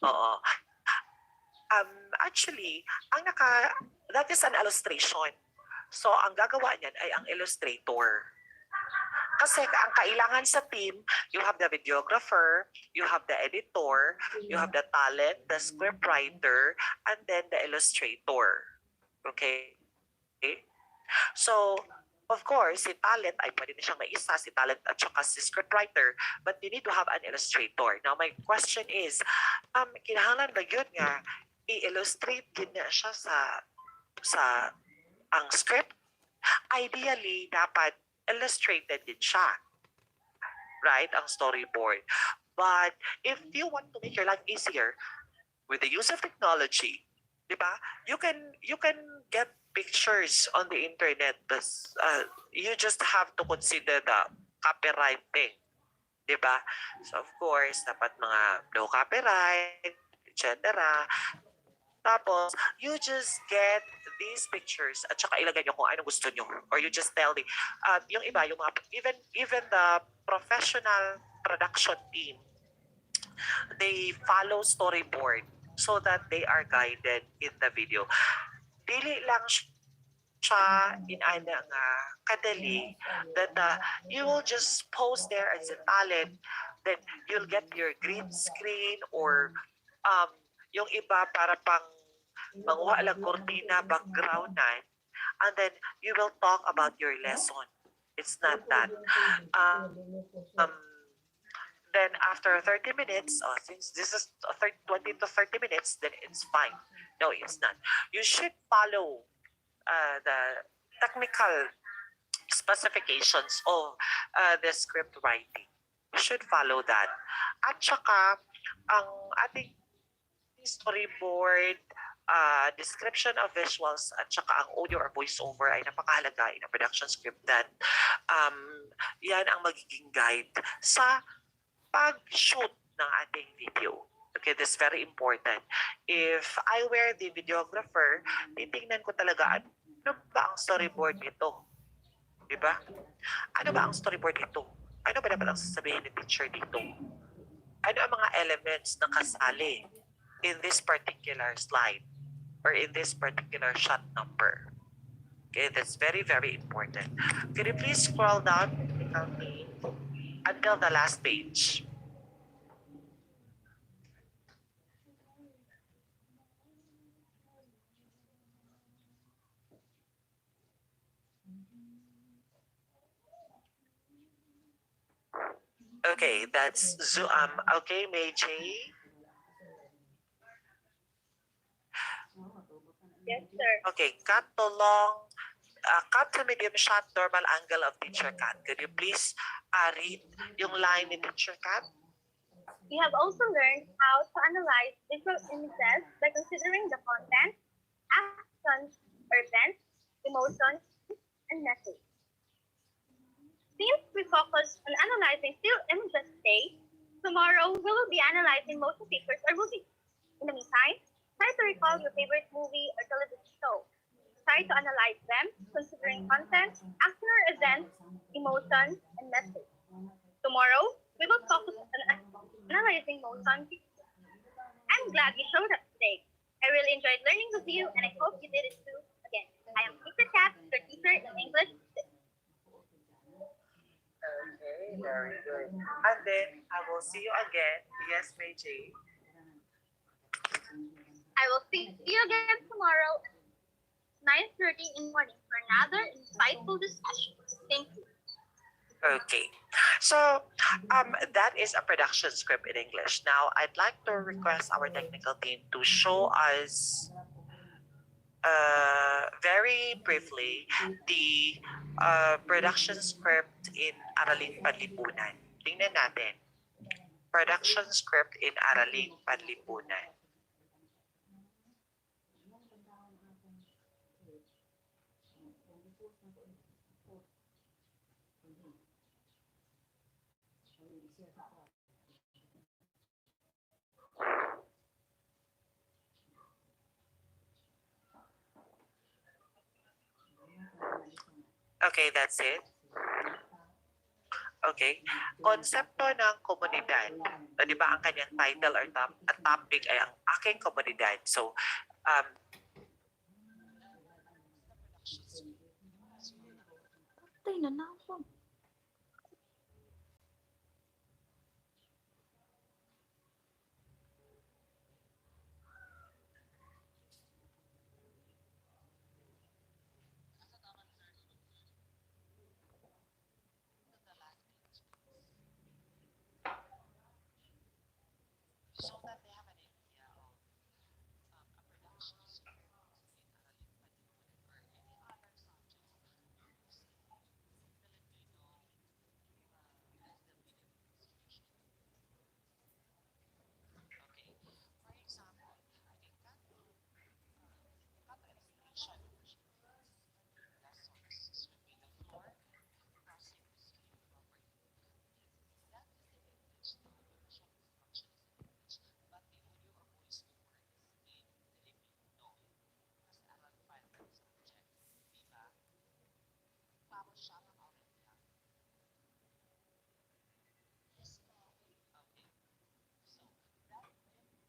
Speaker 2: Oo. Actually, that is an illustration. So, ang gagawa niyan ay ang illustrator. Kasi ang kailangan sa team, you have the videographer, you have the editor, you have the talent, the scriptwriter, and then the illustrator. Okay? So, of course, si talent ay pwede na siyang maisa, si talent at saka si scriptwriter, but you need to have an illustrator. Now, my question is, kinahanglan ba yun nga i-illustrate din na siya sa ang script? Ideally, dapat illustrated din siya. Right? Ang storyboard. But if you want to make your life easier with the use of technology, di ba? You can get pictures on the internet, but you just have to consider the copyright thing. Di ba? So of course, dapat mga no copyright, etc. Tapos, you just get these pictures at saka ilagay nyo kung anong gusto nyo. Or you just tell yung iba, yung mga, even the professional production team, they follow storyboard so that they are guided in the video. Dili lang siya inaana nga kadali that you will just post there as a talent, then you'll get your green screen or yung iba para pang manguha lang kortina backgroundan, and then you will talk about your lesson. It's not that. Then after 30 minutes, since this is 20 to 30 minutes, then it's fine. No, it's not. You should follow the technical specifications of the script writing. You should follow that. At saka, ang ating storyboard, description of visuals, at saka ang audio or voiceover ay napakahalaga in a production script that yan ang magiging guide sa pag-shoot ng ating video. Okay, this is very important. If I were the videographer, titingnan ko talaga ano ba ang storyboard nito? Diba? Ano ba ang storyboard nito? Ano ba dapat ang sasabihin ni teacher dito? Ano ang mga elements na kasali in this particular slide or in this particular shot number? Okay, that's very, very important. Can you please scroll down until the last page? Okay, that's okay, May J.
Speaker 3: Yes, sir.
Speaker 2: Okay, cut to medium shot, normal angle of teacher cut. Could you please read yung line ni teacher cut?
Speaker 3: We have also learned how to analyze visual images by considering the content, actions, or events, emotions, and message. Since we focus on analyzing still images today, tomorrow we will be analyzing motion pictures or movies. In the meantime, try to recall your favorite movie or television show. Try to analyze them, considering content, action or events, emotions, and message. Tomorrow, we will focus on analyzing motion pictures. I'm glad you showed up today. I really enjoyed learning with you, and I hope you did it too. Again, I am Teacher Kat, your teacher in English.
Speaker 2: Okay, very good. And then I will see you again. Yes, May J.
Speaker 3: I will see you again tomorrow at 9:30 in the morning for another insightful discussion. Thank you.
Speaker 2: Okay. So that is a production script in English. Now I'd like to request our technical team to show us very briefly the production script in Araling Panlipunan. Tingnan natin. Production script in Araling Panlipunan. Okay, that's it. Okay. Konsepto ng komunidad. O, di ba ang kanyang title or topic ay ang aking komunidad. So,
Speaker 6: Patay na na ako.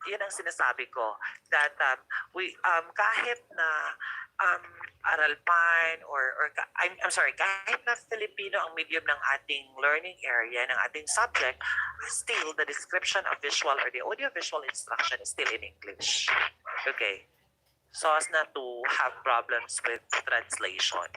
Speaker 2: yun ang sinasabi ko that we kahit na Aralpan I'm sorry, kahit na Filipino ang medium ng ating learning area, ng ating subject, still the description of visual or the audiovisual instruction is still in English. Okay. So as not to have problems with translation.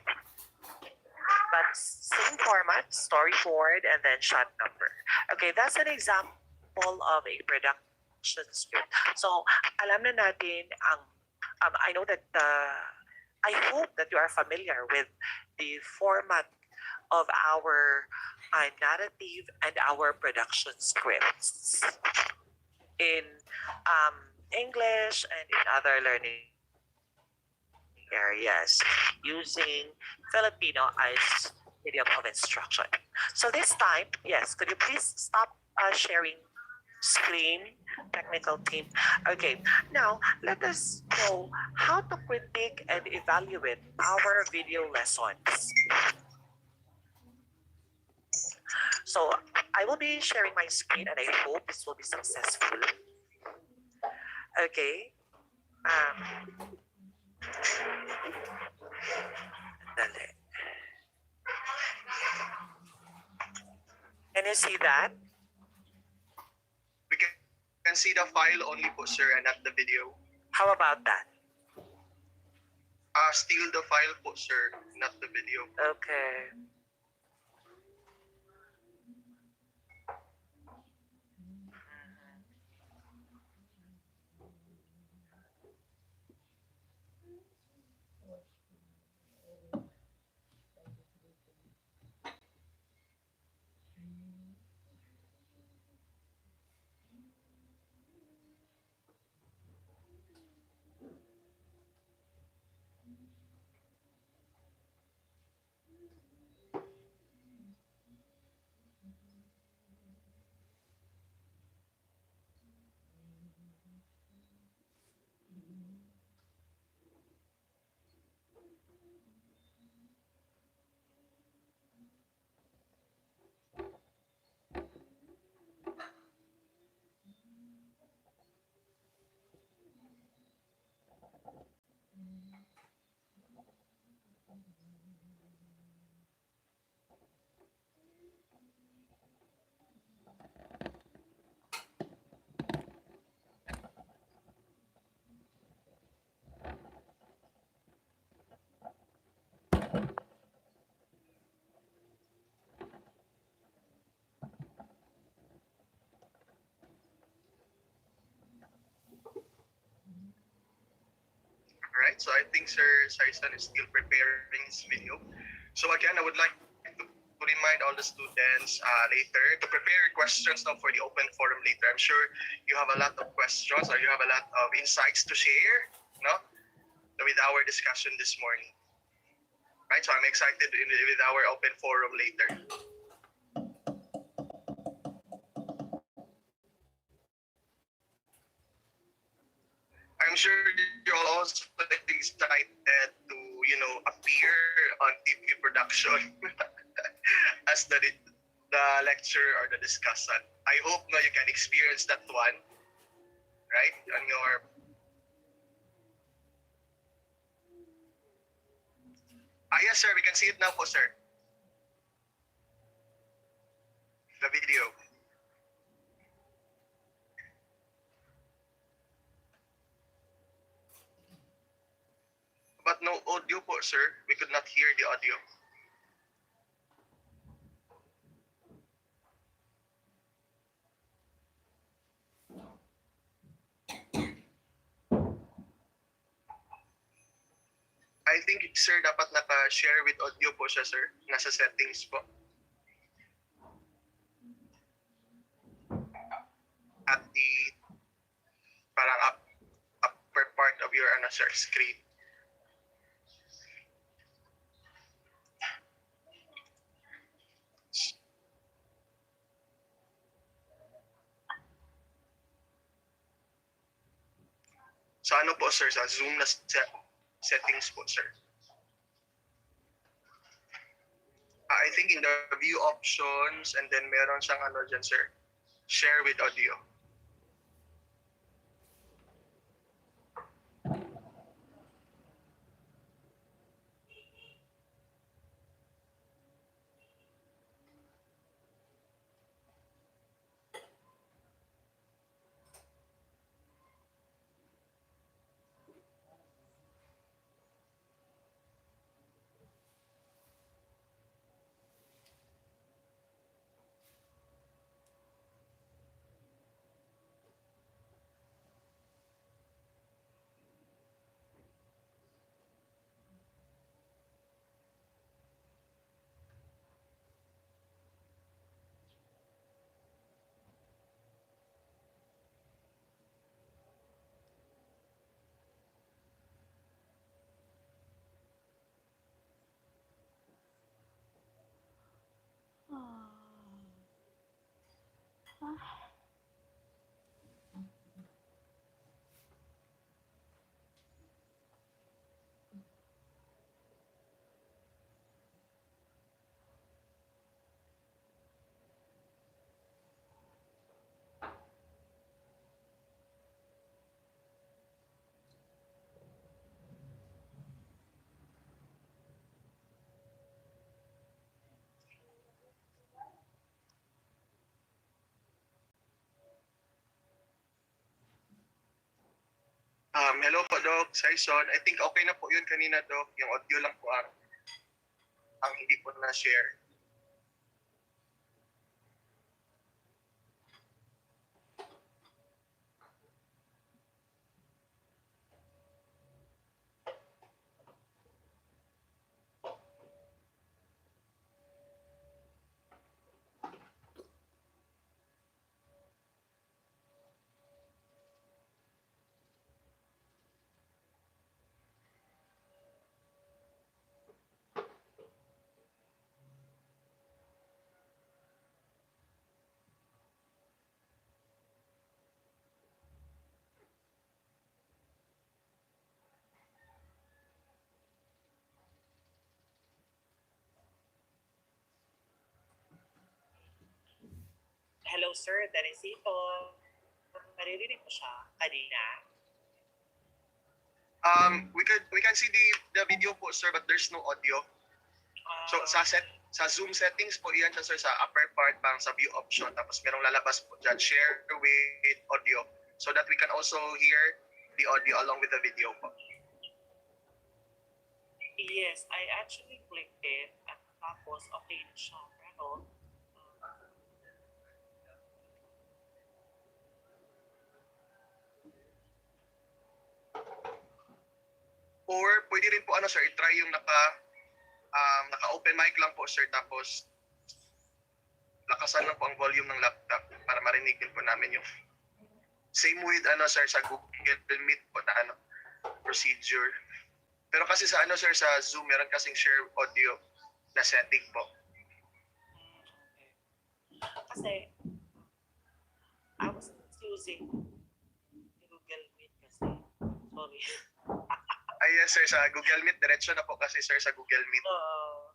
Speaker 2: But same format, storyboard, and then shot number. Okay, that's an example of a production script. So, alam na natin ang, I know that, I hope that you are familiar with the format of our narrative and our production scripts in English and in other learning areas using Filipino as medium of instruction. So this time, yes, could you please stop sharing screen, technical team? Okay, now let us know how to critique and evaluate our video lessons. So I will be sharing my screen and I hope this will be successful. Okay. Dali. Can you see that?
Speaker 1: We can see the file only po, sir, and not the video.
Speaker 2: How about that?
Speaker 1: Still the file po, sir, not the video.
Speaker 2: Okay.
Speaker 1: Right, so I think Sir Sarson is still preparing his video. So again, I would like to remind all the students later to prepare your questions now for the open forum later. I'm sure you have a lot of questions or you have a lot of insights to share, no, with our discussion this morning. Right, so I'm excited with our open forum later. I'm sure you're all also excited to, appear on TV production as the lecturer or the discussant. I hope you can experience that one, right? On your yes, sir. We can see it now po, sir. The video. But no audio po, sir. We could not hear the audio. I think, sir, dapat naka-share with audio po siya, sir. Nasa settings po. At the parang upper part of your sir, screen. Sa ano po, sir? Sa Zoom na settings po, sir. I think in the view options and then meron siyang dyan, sir. Share with audio. Hello po, Doc. Saison. I think okay na po yun kanina, Doc. Yung audio lang po ang hindi po na-share.
Speaker 2: Hello, sir. Teresito. Maririnig mo siya kanina.
Speaker 1: We can see the video po, sir, but there's no audio. So sa Zoom settings po iyan siya, sir, sa upper part bang sa view option, tapos merong lalabas po dyan, share with audio, so that we can also hear the audio along with the video po.
Speaker 2: Yes, I actually clicked it at tapos okay na siya. Pero
Speaker 1: Or pwede rin po sir, i-try yung naka-open mic lang po sir, tapos lakasan lang po ang volume ng laptop para marinig din po namin yung same with sir sa Google Meet po na procedure. Pero kasi sa sir sa Zoom meron kasing share audio na setting po.
Speaker 2: Kasi I was using Google Meet kasi. Sorry.
Speaker 1: Ay yes sir, sa Google Meet diretso na po kasi sir sa Google Meet.
Speaker 2: Oo.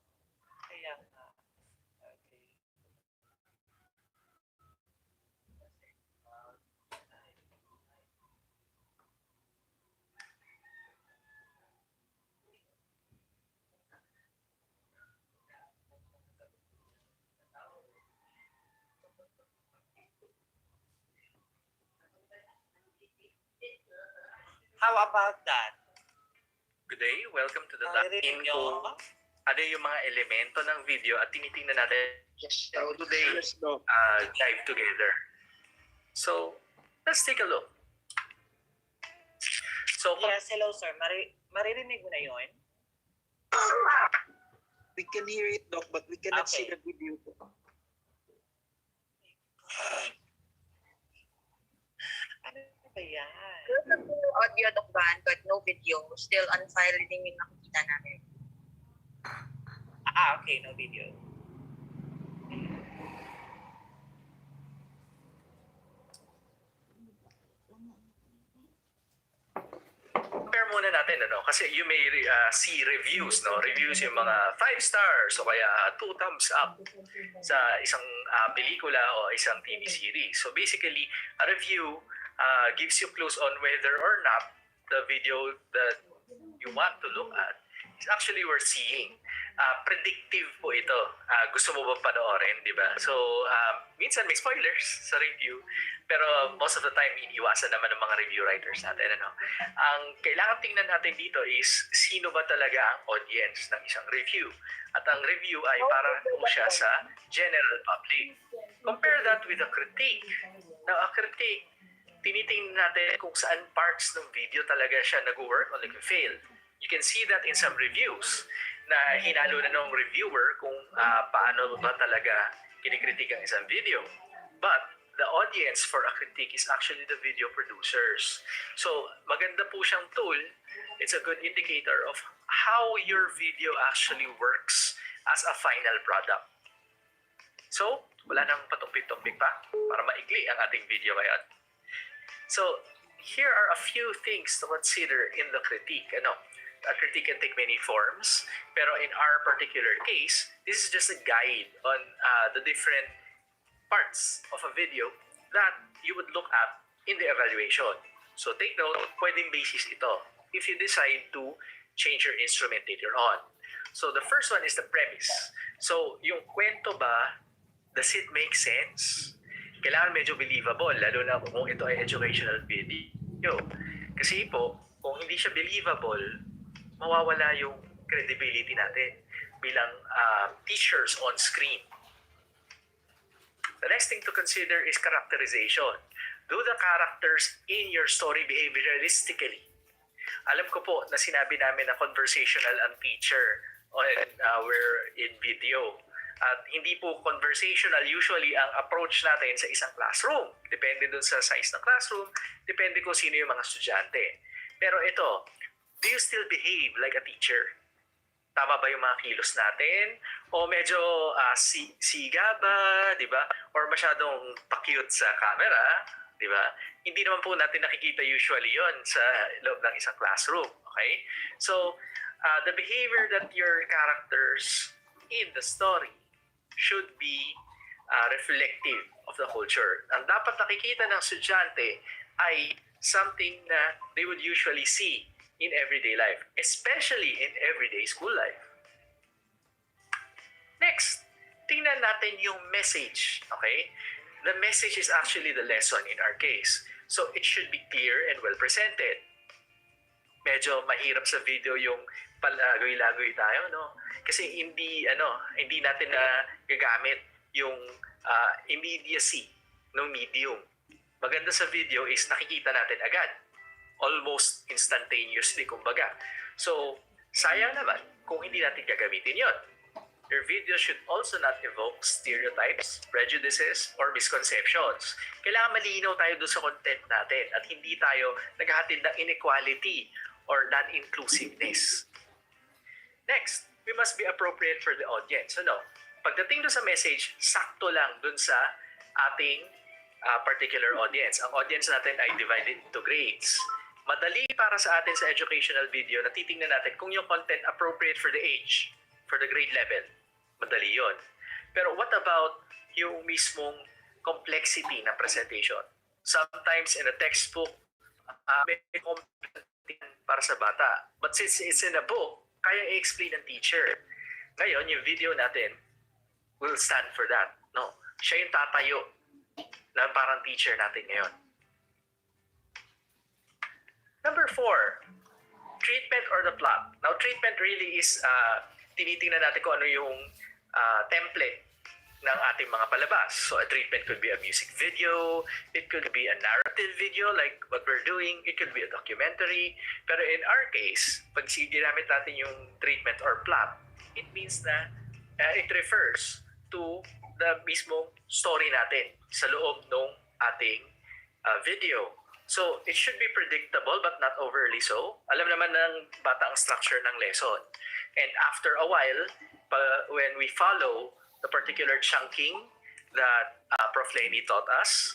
Speaker 2: Kaya nga. Okay. How about that?
Speaker 10: Good day, welcome to the
Speaker 2: Naririnig
Speaker 10: in
Speaker 2: niyo
Speaker 10: kung
Speaker 2: ako?
Speaker 10: ano yung mga elemento ng video at tinitingnan natin today
Speaker 4: Yes, Doc.
Speaker 10: live together. So, let's take a look. So,
Speaker 2: Yes, hello sir. Maririnig mo na yun?
Speaker 4: We can hear it, Doc, but we cannot see
Speaker 2: Okay.
Speaker 4: the video.
Speaker 2: Ano ba yan?
Speaker 8: Audio Doc Van, but no video. Still on file din yung nakikita namin.
Speaker 2: Okay, no video.
Speaker 10: compare muna natin, kasi you may see reviews, reviews yung mga 5 stars o kaya 2 thumbs up sa isang pelikula o isang TV series. So basically, a review gives you clues on whether or not the video that you want to look at is actually worth seeing. Predictive po ito. Gusto mo ba panoorin, di ba? So, minsan may spoilers sa review, pero most of the time, iniiwasan naman ng mga review writers natin. Ang kailangan tingnan natin dito is sino ba talaga ang audience ng isang review. At ang review ay para po siya sa general public. Compare that with a critique. Now, a critique, tinitingnan natin kung saan parts ng video talaga siya nag-work o nag-fail. You can see that in some reviews na hinalo na ng reviewer kung paano ba talaga kinikritik ang isang video. But the audience for a critique is actually the video producers. So maganda po siyang tool. It's a good indicator of how your video actually works as a final product. So, wala nang patumpik-tumpik pa para maikli ang ating video ngayon. So, here are a few things to consider in the critique. A critique can take many forms, pero in our particular case, this is just a guide on the different parts of a video that you would look at in the evaluation. So take note, pwedeng basis ito if you decide to change your instrument later on. So the first one is the premise. So yung kwento ba, does it make sense? Kailangan medyo believable, lalo na kung ito ay educational video. Kasi po, kung hindi siya believable, mawawala yung credibility natin bilang teachers on screen. The next thing to consider is characterization. Do the characters in your story behave realistically? Alam ko po na sinabi namin na conversational ang teacher we're in video. At hindi po conversational usually ang approach natin sa isang classroom. Depende dun sa size ng classroom, depende kung sino yung mga estudyante. Pero ito, do you still behave like a teacher? Tama ba yung mga kilos natin? O medyo siga ba, di ba? Or masyadong pa-cute sa camera, di ba? Hindi naman po natin nakikita usually yon sa loob ng isang classroom, okay? So, the behavior that your characters in the story should be reflective of the culture. Ang dapat nakikita ng estudyante ay something na they would usually see in everyday life, especially in everyday school life. Next, tingnan natin yung message, okay? The message is actually the lesson in our case. So it should be clear and well presented. Medyo mahirap sa video yung palagoy-lagoy tayo, no? Kasi hindi natin na gagamit yung immediacy ng medium. Maganda sa video is nakikita natin agad almost instantaneously, kumbaga. So, sayang naman kung hindi natin gagamitin yon. Your video should also not evoke stereotypes, prejudices, or misconceptions. Kailangan malinaw tayo doon sa content natin at hindi tayo naghahatid ng inequality or non-inclusiveness. Next, we must be appropriate for the audience. Ano? Pagdating doon sa message, sakto lang doon sa ating particular audience. Ang audience natin ay divided into grades. Madali para sa atin sa educational video na titingnan natin kung yung content appropriate for the age, for the grade level. Madali yon. Pero what about yung mismong complexity ng presentation? Sometimes in a textbook, may complexity para sa bata. But since it's in a book, kaya i-explain ng teacher. Ngayon, yung video natin will stand for that. No, siya yung tatayo na parang teacher natin ngayon. Number 4, treatment or the plot. Now, treatment really is tinitingnan natin kung ano yung template ng ating mga palabas. So, a treatment could be a music video, it could be a narrative video like what we're doing, it could be a documentary. Pero in our case, pag ginamit natin yung treatment or plot, it means na it refers to the mismong story natin sa loob ng ating video. So, it should be predictable but not overly so. Alam naman ng bata ang structure ng lesson. And after a while, when we follow the particular chunking that Prof. Lenny taught us,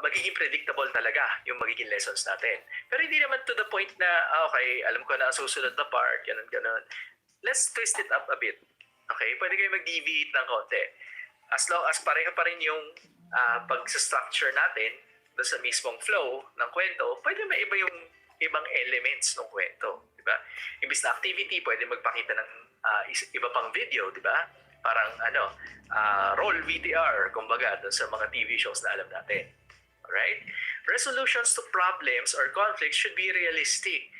Speaker 10: magiging predictable talaga yung magiging lessons natin. Pero hindi naman to the point na, okay, alam ko na ang susunod na part, ganun. Let's twist it up a bit. Okay? Pwede kayo mag-deviate ng konti. As long as pareho pa rin yung pag-structure natin sa mismong flow ng kwento, pwede may iba yung ibang elements ng kwento. Diba? Imbis na activity, pwede magpakita ng iba pang video, diba? Parang roll VTR, kumbaga, dun sa mga TV shows na alam natin. Alright? Resolutions to problems or conflicts should be realistic.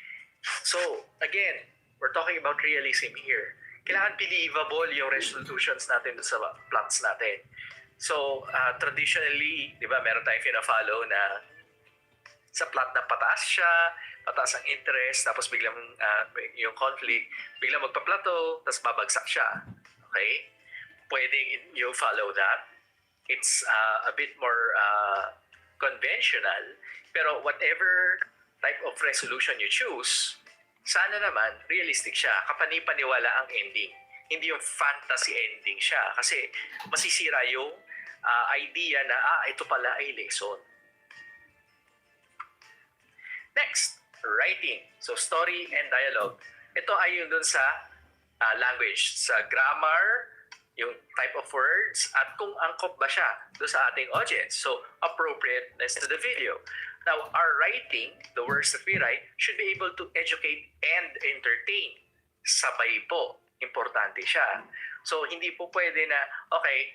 Speaker 10: So, again, we're talking about realism here. Kailangan believable yung resolutions natin dun sa plots natin. So, traditionally, di ba, meron tayong fina-follow na sa plot na pataas siya, pataas ang interest, tapos biglang yung conflict, biglang magpa-plateau, tapos babagsak siya. Okay? Pwedeng you follow that. It's a bit more conventional, pero whatever type of resolution you choose, sana naman realistic siya, kapani-paniwala ang ending. Hindi yung fantasy ending siya kasi masisira yung idea na ito pala ay lesson. Next, writing. So story and dialogue. Ito ay yung dun sa language, sa grammar, yung type of words, at kung angkop ba siya dun sa ating audience. So appropriateness to the video. Now, our writing, the words that we write, should be able to educate and entertain. Sabay po. Importante siya. So, hindi po pwede na, okay,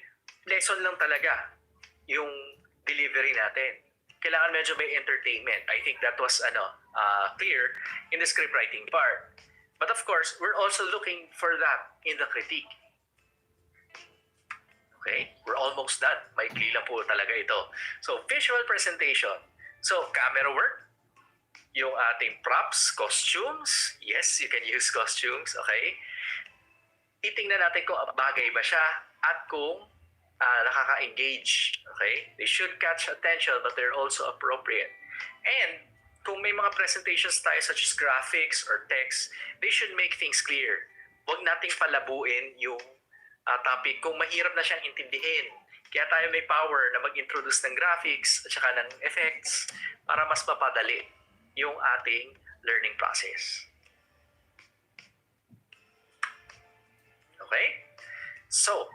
Speaker 10: lesson lang talaga yung delivery natin. Kailangan medyo may entertainment. I think that was clear in the script writing part. But of course, we're also looking for that in the critique. Okay? We're almost done. Maikli lang po talaga ito. So, visual presentation. So, camera work, yung ating props, costumes. Yes, you can use costumes. Okay? Titingnan natin kung bagay ba siya at kung nakaka-engage. Okay? They should catch attention but they're also appropriate. And kung may mga presentations tayo such as graphics or text, they should make things clear. Huwag nating palabuin yung topic kung mahirap na siyang intindihin. Kaya tayo may power na mag-introduce ng graphics at saka ng effects para mas mapadali yung ating learning process. Okay? So,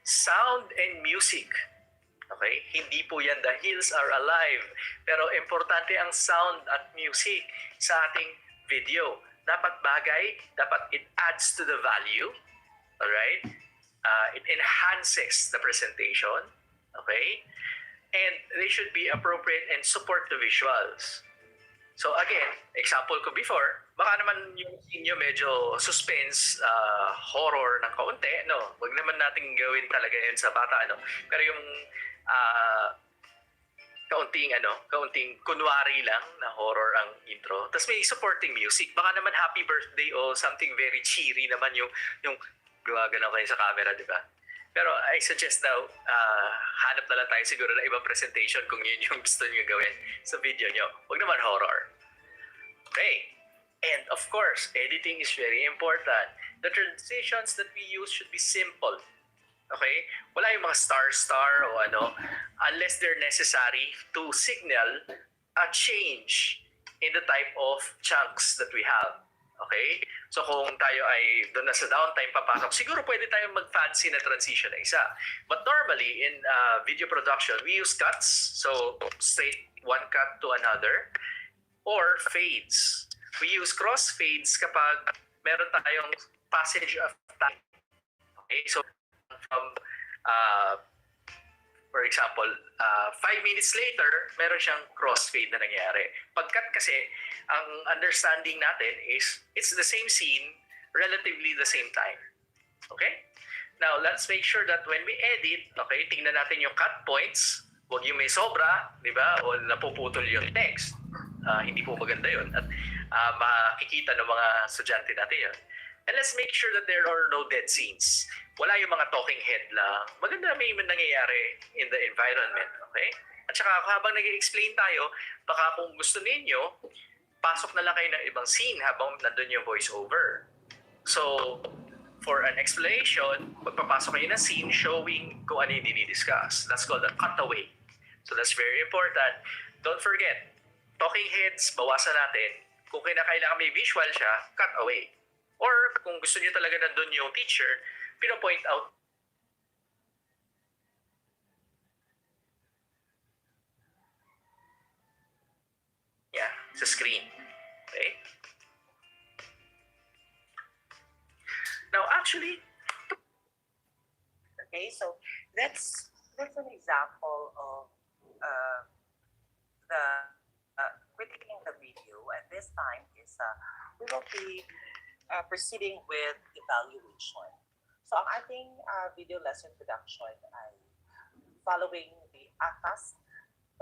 Speaker 10: sound and music. Okay? Hindi po yan the hills are alive. Pero importante ang sound at music sa ating video. Dapat bagay, dapat it adds to the value. Alright? It enhances the presentation. Okay? And they should be appropriate and support the visuals. So again, example ko before, baka naman yung scene nyo medyo suspense, horror ng kaunti, no? Huwag naman natin gawin talaga yun sa bata, no? Pero yung kaunting kunwari lang na horror ang intro. Tapos may supporting music. Baka naman happy birthday o something very cheery naman yung gumagalaw kayo sa camera, di ba? Pero I suggest na hanap na lang tayo siguro na ibang presentation kung yun yung gusto nyo gawin sa video nyo. Huwag naman horror. Okay. And of course, editing is very important. The transitions that we use should be simple. Okay? Wala yung mga star o unless they're necessary to signal a change in the type of chunks that we have. Okay? So kung tayo ay doon na sa downtime papasok, siguro pwede tayong mag-fancy na transition na isa. But normally in video production, we use cuts. So straight one cut to another or fades. We use crossfades kapag meron tayong passage of time. Okay? So from for example, 5 minutes later, meron siyang crossfade na nangyari. Pag-cut kasi, ang understanding natin is it's the same scene, relatively the same time. Okay? Now, let's make sure that when we edit, okay, tingnan natin yung cut points. Huwag yung may sobra, di ba? O napuputol yung text. Hindi po maganda yun. At makikita ng mga estudyante natin yun. And let's make sure that there are no dead scenes. Wala yung mga talking head lang. Maganda may nangyayari in the environment. Okay? At saka habang nag-explain tayo, baka kung gusto ninyo, pasok na lang kayo ng ibang scene habang nandun yung voiceover. So, for an explanation, magpapasok kayo ng scene showing kung ano yung dinidiscuss. That's called a cutaway. So that's very important. Don't forget, talking heads, bawasan natin. Kung kailangan may visual siya, cut away. Or kung gusto niyo talaga nandun yung teacher, pino-point out. Yeah, sa screen. Okay? Now, actually,
Speaker 2: Okay, so that's an example of the critiquing the video, and this time is we will be proceeding with evaluation. So ang ating video lesson production ay following the ACAS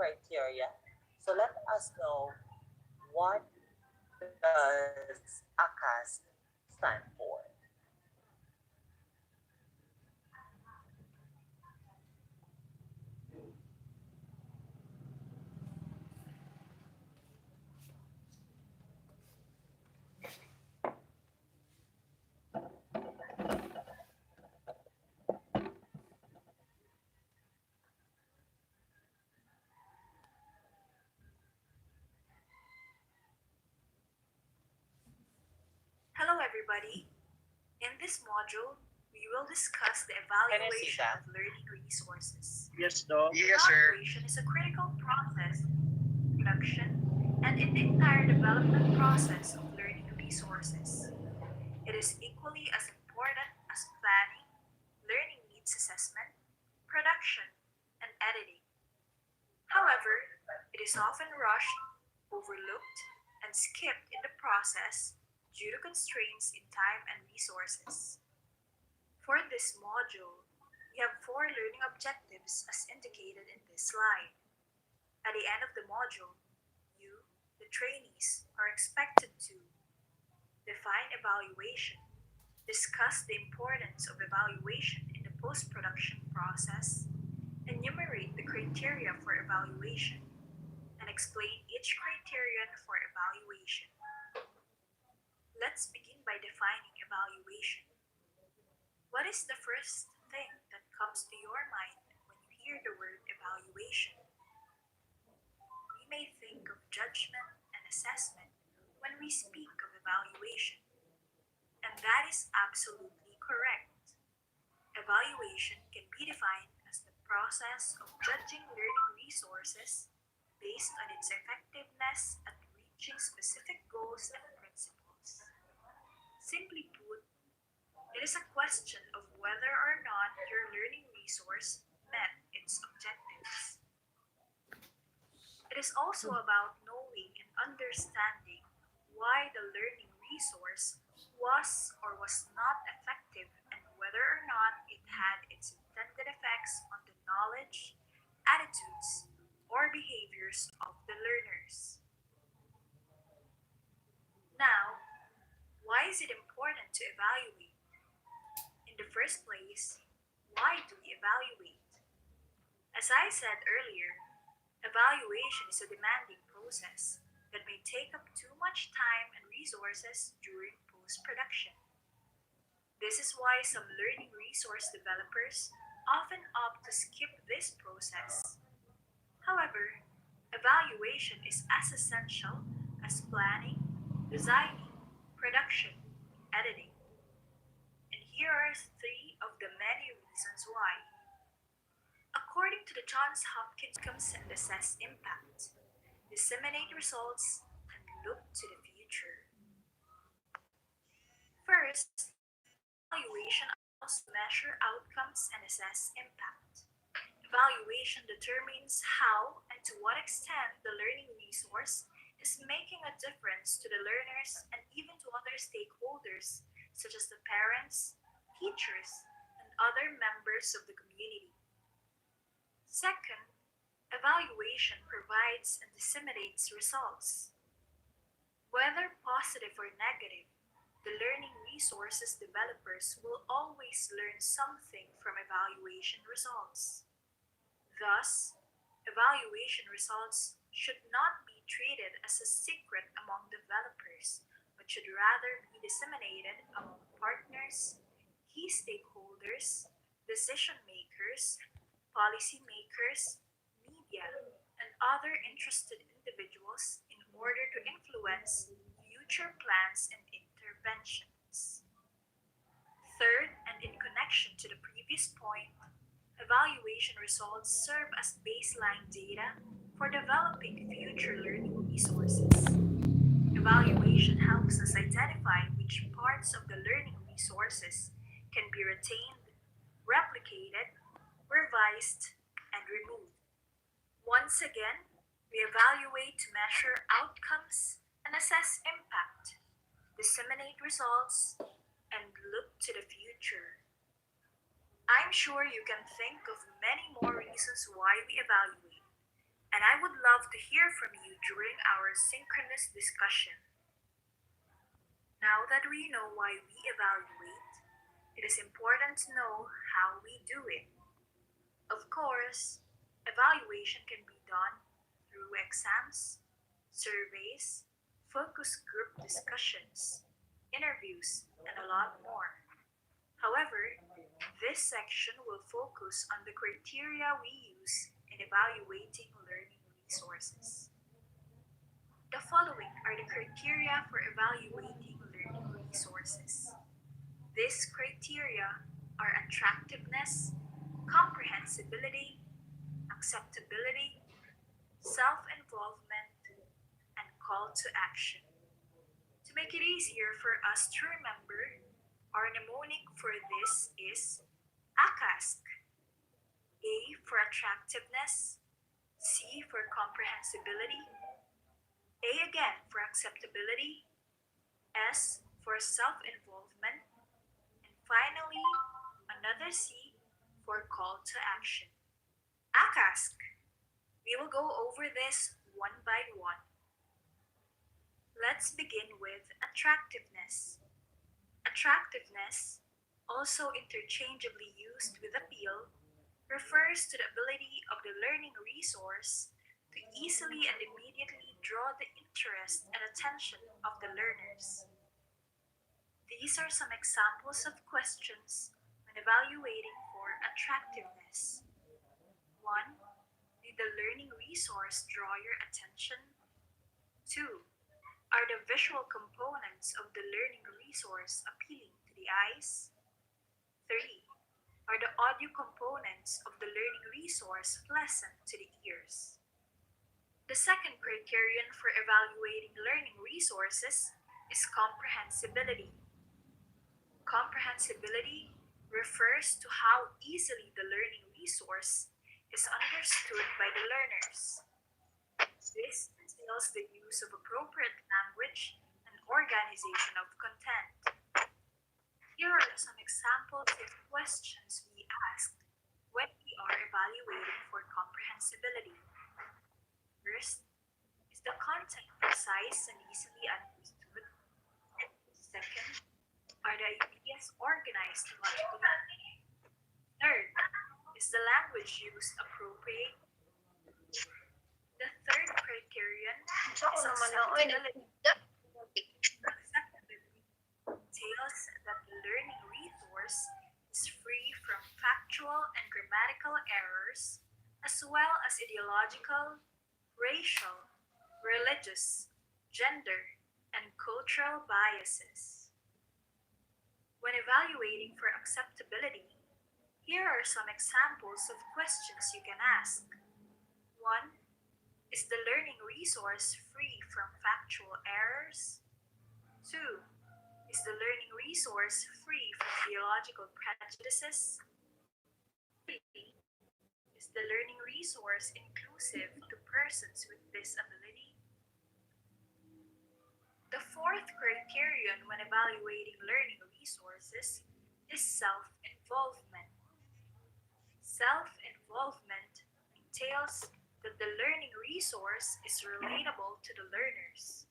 Speaker 2: criteria. So let us know what does ACAS stand for.
Speaker 11: Hello everybody. In this module, we will discuss the
Speaker 2: Can I see
Speaker 11: evaluation
Speaker 2: that?
Speaker 11: of learning resources.
Speaker 4: Yes, Dom.
Speaker 1: Yes, sir.
Speaker 11: Evaluation is a critical process in production and in the entire development process of learning resources. It is equally as important as planning, learning needs assessment, production, and editing. However, it is often rushed, overlooked, and skipped in the process due to constraints in time and resources. For this module, we have 4 learning objectives as indicated in this slide. At the end of the module, you, the trainees, are expected to define evaluation, discuss the importance of evaluation in the post-production process, enumerate the criteria for evaluation, and explain each criterion for evaluation. Let's begin by defining evaluation. What is the first thing that comes to your mind when you hear the word evaluation? We may think of judgment and assessment when we speak of evaluation, and that is absolutely correct. Evaluation can be defined as the process of judging learning resources based on its effectiveness at reaching specific goals and principles. Simply put, it is a question of whether or not your learning resource met its objectives. It is also about knowing and understanding why the learning resource was or was not effective and whether or not it had its intended effects on the knowledge, attitudes, or behaviors of the learners. Now, why is it important to evaluate? In the first place, why do we evaluate? As I said earlier, evaluation is a demanding process that may take up too much time and resources during post production. This is why some learning resource developers often opt to skip this process. However, evaluation is as essential as planning, designing, production, editing. And here are three of the many reasons why. According to the Johns Hopkins and assess impact, disseminate results, and look to the future. First, evaluation allows to measure outcomes and assess impact. Evaluation determines how and to what extent the learning resource is making a difference to the learners and even to other stakeholders, such as the parents, teachers, and other members of the community. Second, evaluation provides and disseminates results. Whether positive or negative, the learning resources developers will always learn something from evaluation results. Thus, evaluation results should not be treated as a secret among developers, but should rather be disseminated among partners, key stakeholders, decision makers, policymakers, media, and other interested individuals in order to influence future plans and interventions. Third, and in connection to the previous point, evaluation results serve as baseline data for developing future learning resources. Evaluation helps us identify which parts of the learning resources can be retained, replicated, revised, and removed. Once again, we evaluate to measure outcomes and assess impact, disseminate results, and look to the future. I'm sure you can think of many more reasons why we evaluate, and I would love to hear from you during our synchronous discussion. Now that we know why we evaluate, it is important to know how we do it. Of course, evaluation can be done through exams, surveys, focus group discussions, interviews, and a lot more. However, this section will focus on the criteria we use in evaluating learning resources. The following are the criteria for evaluating learning resources. These criteria are attractiveness, comprehensibility, acceptability, self-involvement, and call to action. To make it easier for us to remember, our mnemonic for this is ACASC. A for attractiveness, C for comprehensibility, A again for acceptability, S for self-involvement, and finally, another C for call to action. ACASC. We will go over this one by one. Let's begin with attractiveness. Attractiveness, also interchangeably used with appeal, refers to the ability of the learning resource to easily and immediately draw the interest and attention of the learners. These are some examples of questions when evaluating for attractiveness. 1. Did the learning resource draw your attention? 2. Are the visual components of the learning resource appealing to the eyes? 3. Are the audio components of the learning resource pleasant to the ears? The second criterion for evaluating learning resources is comprehensibility. Comprehensibility refers to how easily the learning resource is understood by the learners. This entails the use of appropriate language and organization of content. Here are some examples of questions we asked when we are evaluating for comprehensibility. First, is the content precise and easily understood? Second, are the ideas organized logically? Third, is the language used appropriate? The third criterion is acceptability. Acceptability entails that the learning resource is free from factual and grammatical errors, as well as ideological, racial, religious, gender, and cultural biases. When evaluating for acceptability, here are some examples of questions you can ask. 1. Is the learning resource free from factual errors? 2. Is the learning resource free from theological prejudices? 3. Is the learning resource inclusive to persons with disability? The fourth criterion when evaluating learning resources is self-involvement. Self-involvement entails that the learning resource is relatable to the learners.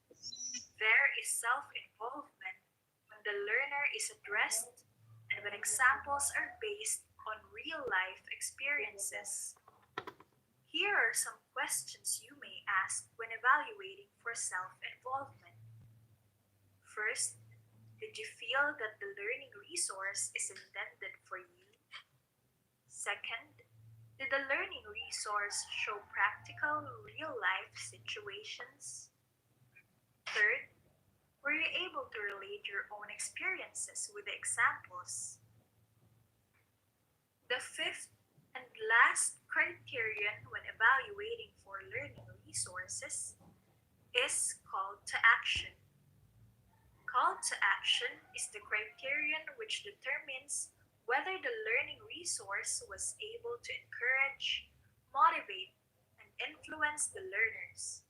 Speaker 11: There is self-involvement when the learner is addressed and when examples are based on real-life experiences. Here are some questions you may ask when evaluating for self-involvement. First, did you feel that the learning resource is intended for you? Second, did the learning resource show practical, real-life situations? Third, were you able to relate your own experiences with the examples? The fifth and last criterion when evaluating for learning resources is call to action. Call to action is the criterion which determines whether the learning resource was able to encourage, motivate, and influence the learners.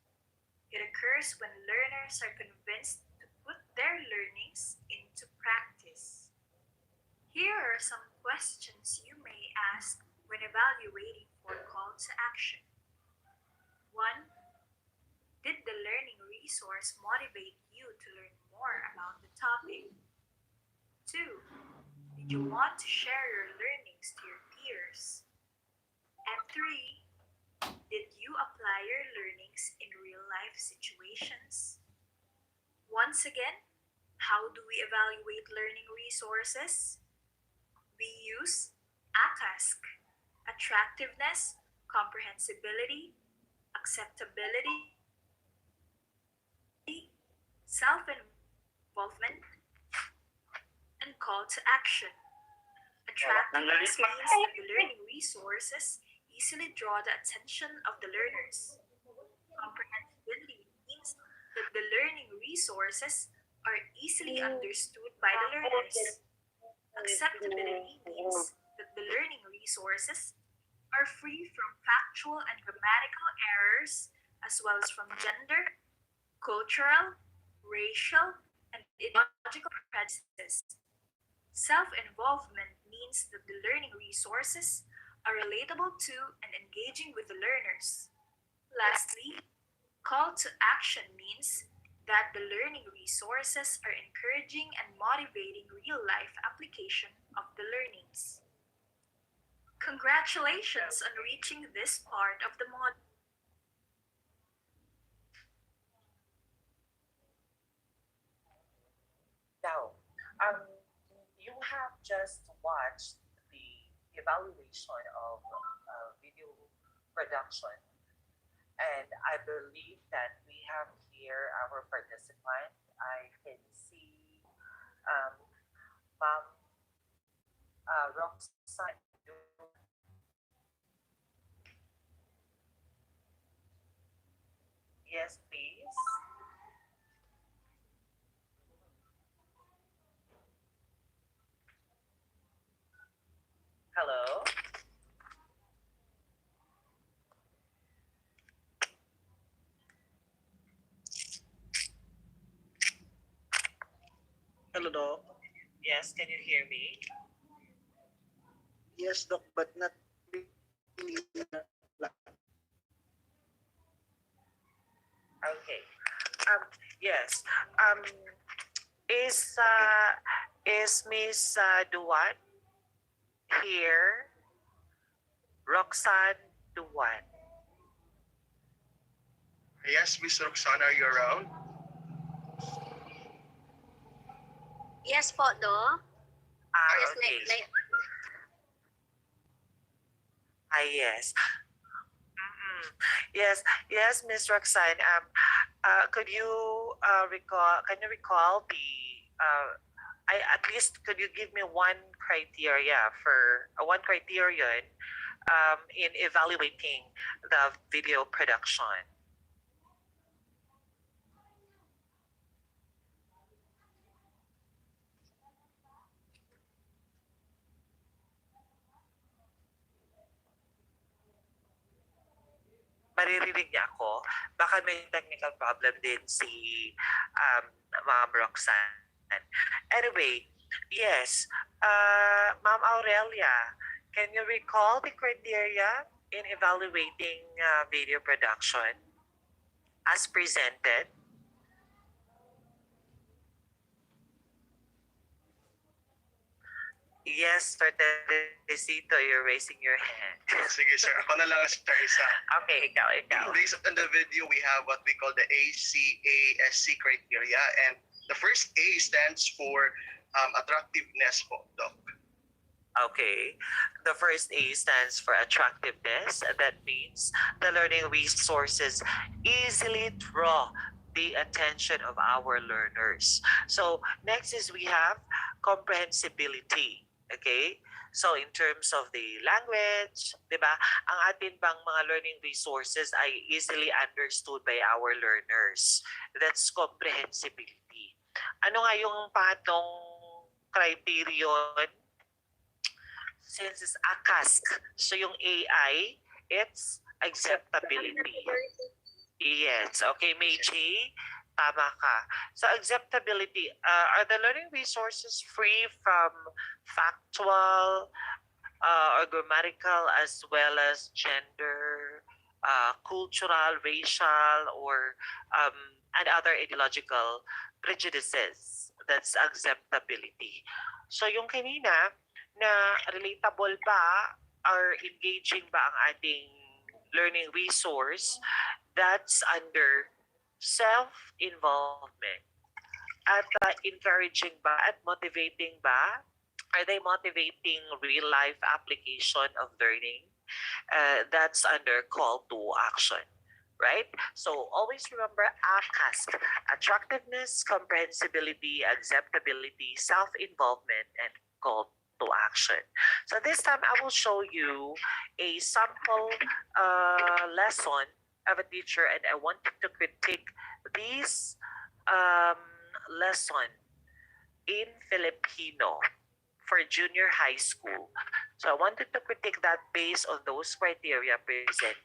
Speaker 11: It occurs when learners are convinced to put their learnings into practice. Here are some questions you may ask when evaluating for call to action. 1. Did the learning resource motivate you to learn more about the topic? 2. Did you want to share your learnings to your peers? And 3. Did you apply your learnings in real-life situations? Once again, how do we evaluate learning resources? We use ACASC: attractiveness, comprehensibility, acceptability, self-involvement, and call to action. Attractiveness means that the learning resources easily draw the attention of the learners. Comprehensibility means that the learning resources are easily understood by the learners. Acceptability means that the learning resources are free from factual and grammatical errors, as well as from gender, cultural, racial, and ideological prejudices. Self-involvement means that the learning resources are relatable to and engaging with the learners. Lastly, call to action means that the learning resources are encouraging and motivating real-life application of the learnings. Congratulations on reaching this part of the module.
Speaker 2: Now, you have just watched the evaluation of video production, and I believe that we have here our participant. I can see Ma'am Roxanne. Yes, please. Hello.
Speaker 4: Hello, Doc.
Speaker 2: Yes, can you hear me?
Speaker 4: Yes, Doc, but not really.
Speaker 2: Okay. Yes. Is Miss Duan here? Roxanne Duan.
Speaker 1: Yes, Miss Roxana, are you around?
Speaker 9: Yes po, do. Yes,
Speaker 2: Okay. Yes. Mm-mm. Yes, yes, Miss Roxanne. Could you recall? Can you recall the? I at least could you give me one criteria for one criterion in evaluating the video production? Maririnig niya ako. Baka may technical problem din si um, Ma'am Roxanne. Anyway, yes. Ma'am Aurelia, can you recall the criteria in evaluating video production as presented? Yes, Sir Teresito, you're raising your hand.
Speaker 1: Sige, sir. Ako na lang, sir, isa.
Speaker 2: Okay, ikaw.
Speaker 1: Based on the video, we have what we call the ACASC criteria. And the first A stands for attractiveness po, Doc.
Speaker 2: Okay. The first A stands for attractiveness. That means the learning resources easily draw the attention of our learners. So next is we have comprehensibility. Okay? So in terms of the language, 'di ba? Ang atin bang mga learning resources ay easily understood by our learners. That's comprehensibility. Ano nga yung pangatlong criterion? Since it's ACASC, so yung AI, it's acceptability. Yes, okay, Meiji, tama ka. So acceptability, are the learning resources free from factual or grammatical as well as gender, cultural, racial, or and other ideological prejudices? That's acceptability. So yung kanina, na relatable ba or engaging ba ang ating learning resource, that's under self-involvement. At encouraging ba at motivating ba? Are they motivating real-life application of learning? That's under call to action. Right? So always remember ACASC, attractiveness, comprehensibility, acceptability, self-involvement, and call to action. So this time I will show you a sample lesson of a teacher, and I want you to critique this lesson in Filipino for junior high school. So I wanted to critique that based on those criteria presented.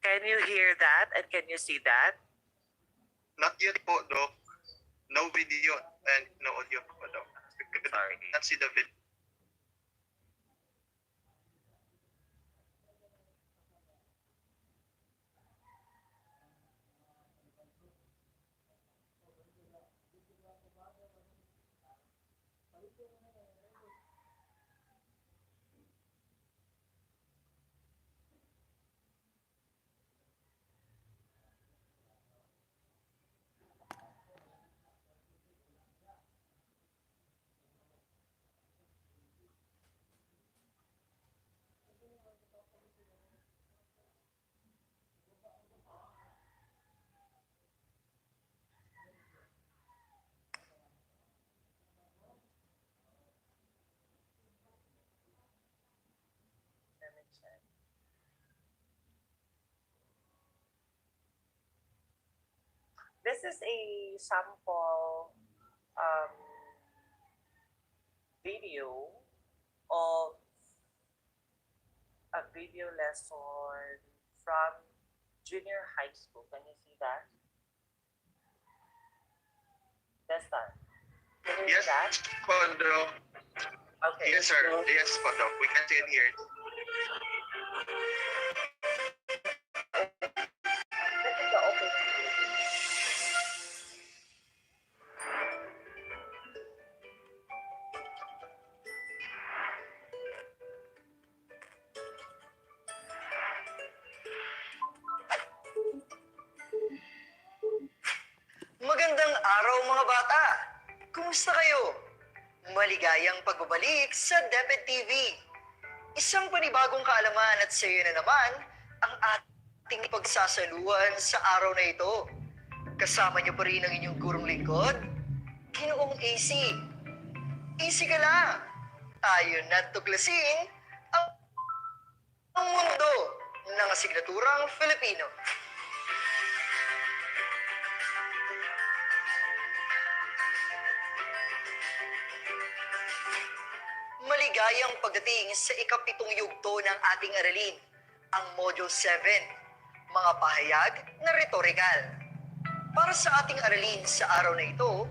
Speaker 2: Can you hear that and can you see that?
Speaker 1: Not yet po, Doc. No video and no audio po, Doc.
Speaker 2: Sorry.
Speaker 1: Can't see the video. This is a sample video
Speaker 2: video lesson from junior high school. Can you see that? Destan, can you
Speaker 1: Yes,
Speaker 2: see that?
Speaker 1: Pondo.
Speaker 2: Okay.
Speaker 1: Yes, sir. Yes, Pondo. We can see it here.
Speaker 2: This is the open.
Speaker 12: Magandang araw mga bata! Kumusta kayo? Maligayang pagbabalik sa DepEd TV. Isang panibagong kaalaman at sayo na naman ang ating pagsasaluhan sa araw na ito. Kasama niyo pa rin ang inyong gurong lingkod, Ginoong AC. AC ka lang! Tayo na tuklasin ang mundo ng asignaturang Filipino. Maligayang pagdating sa ikapitong yugto ng ating aralin, ang Module 7, mga pahayag na retorikal. Para sa ating aralin sa araw na ito,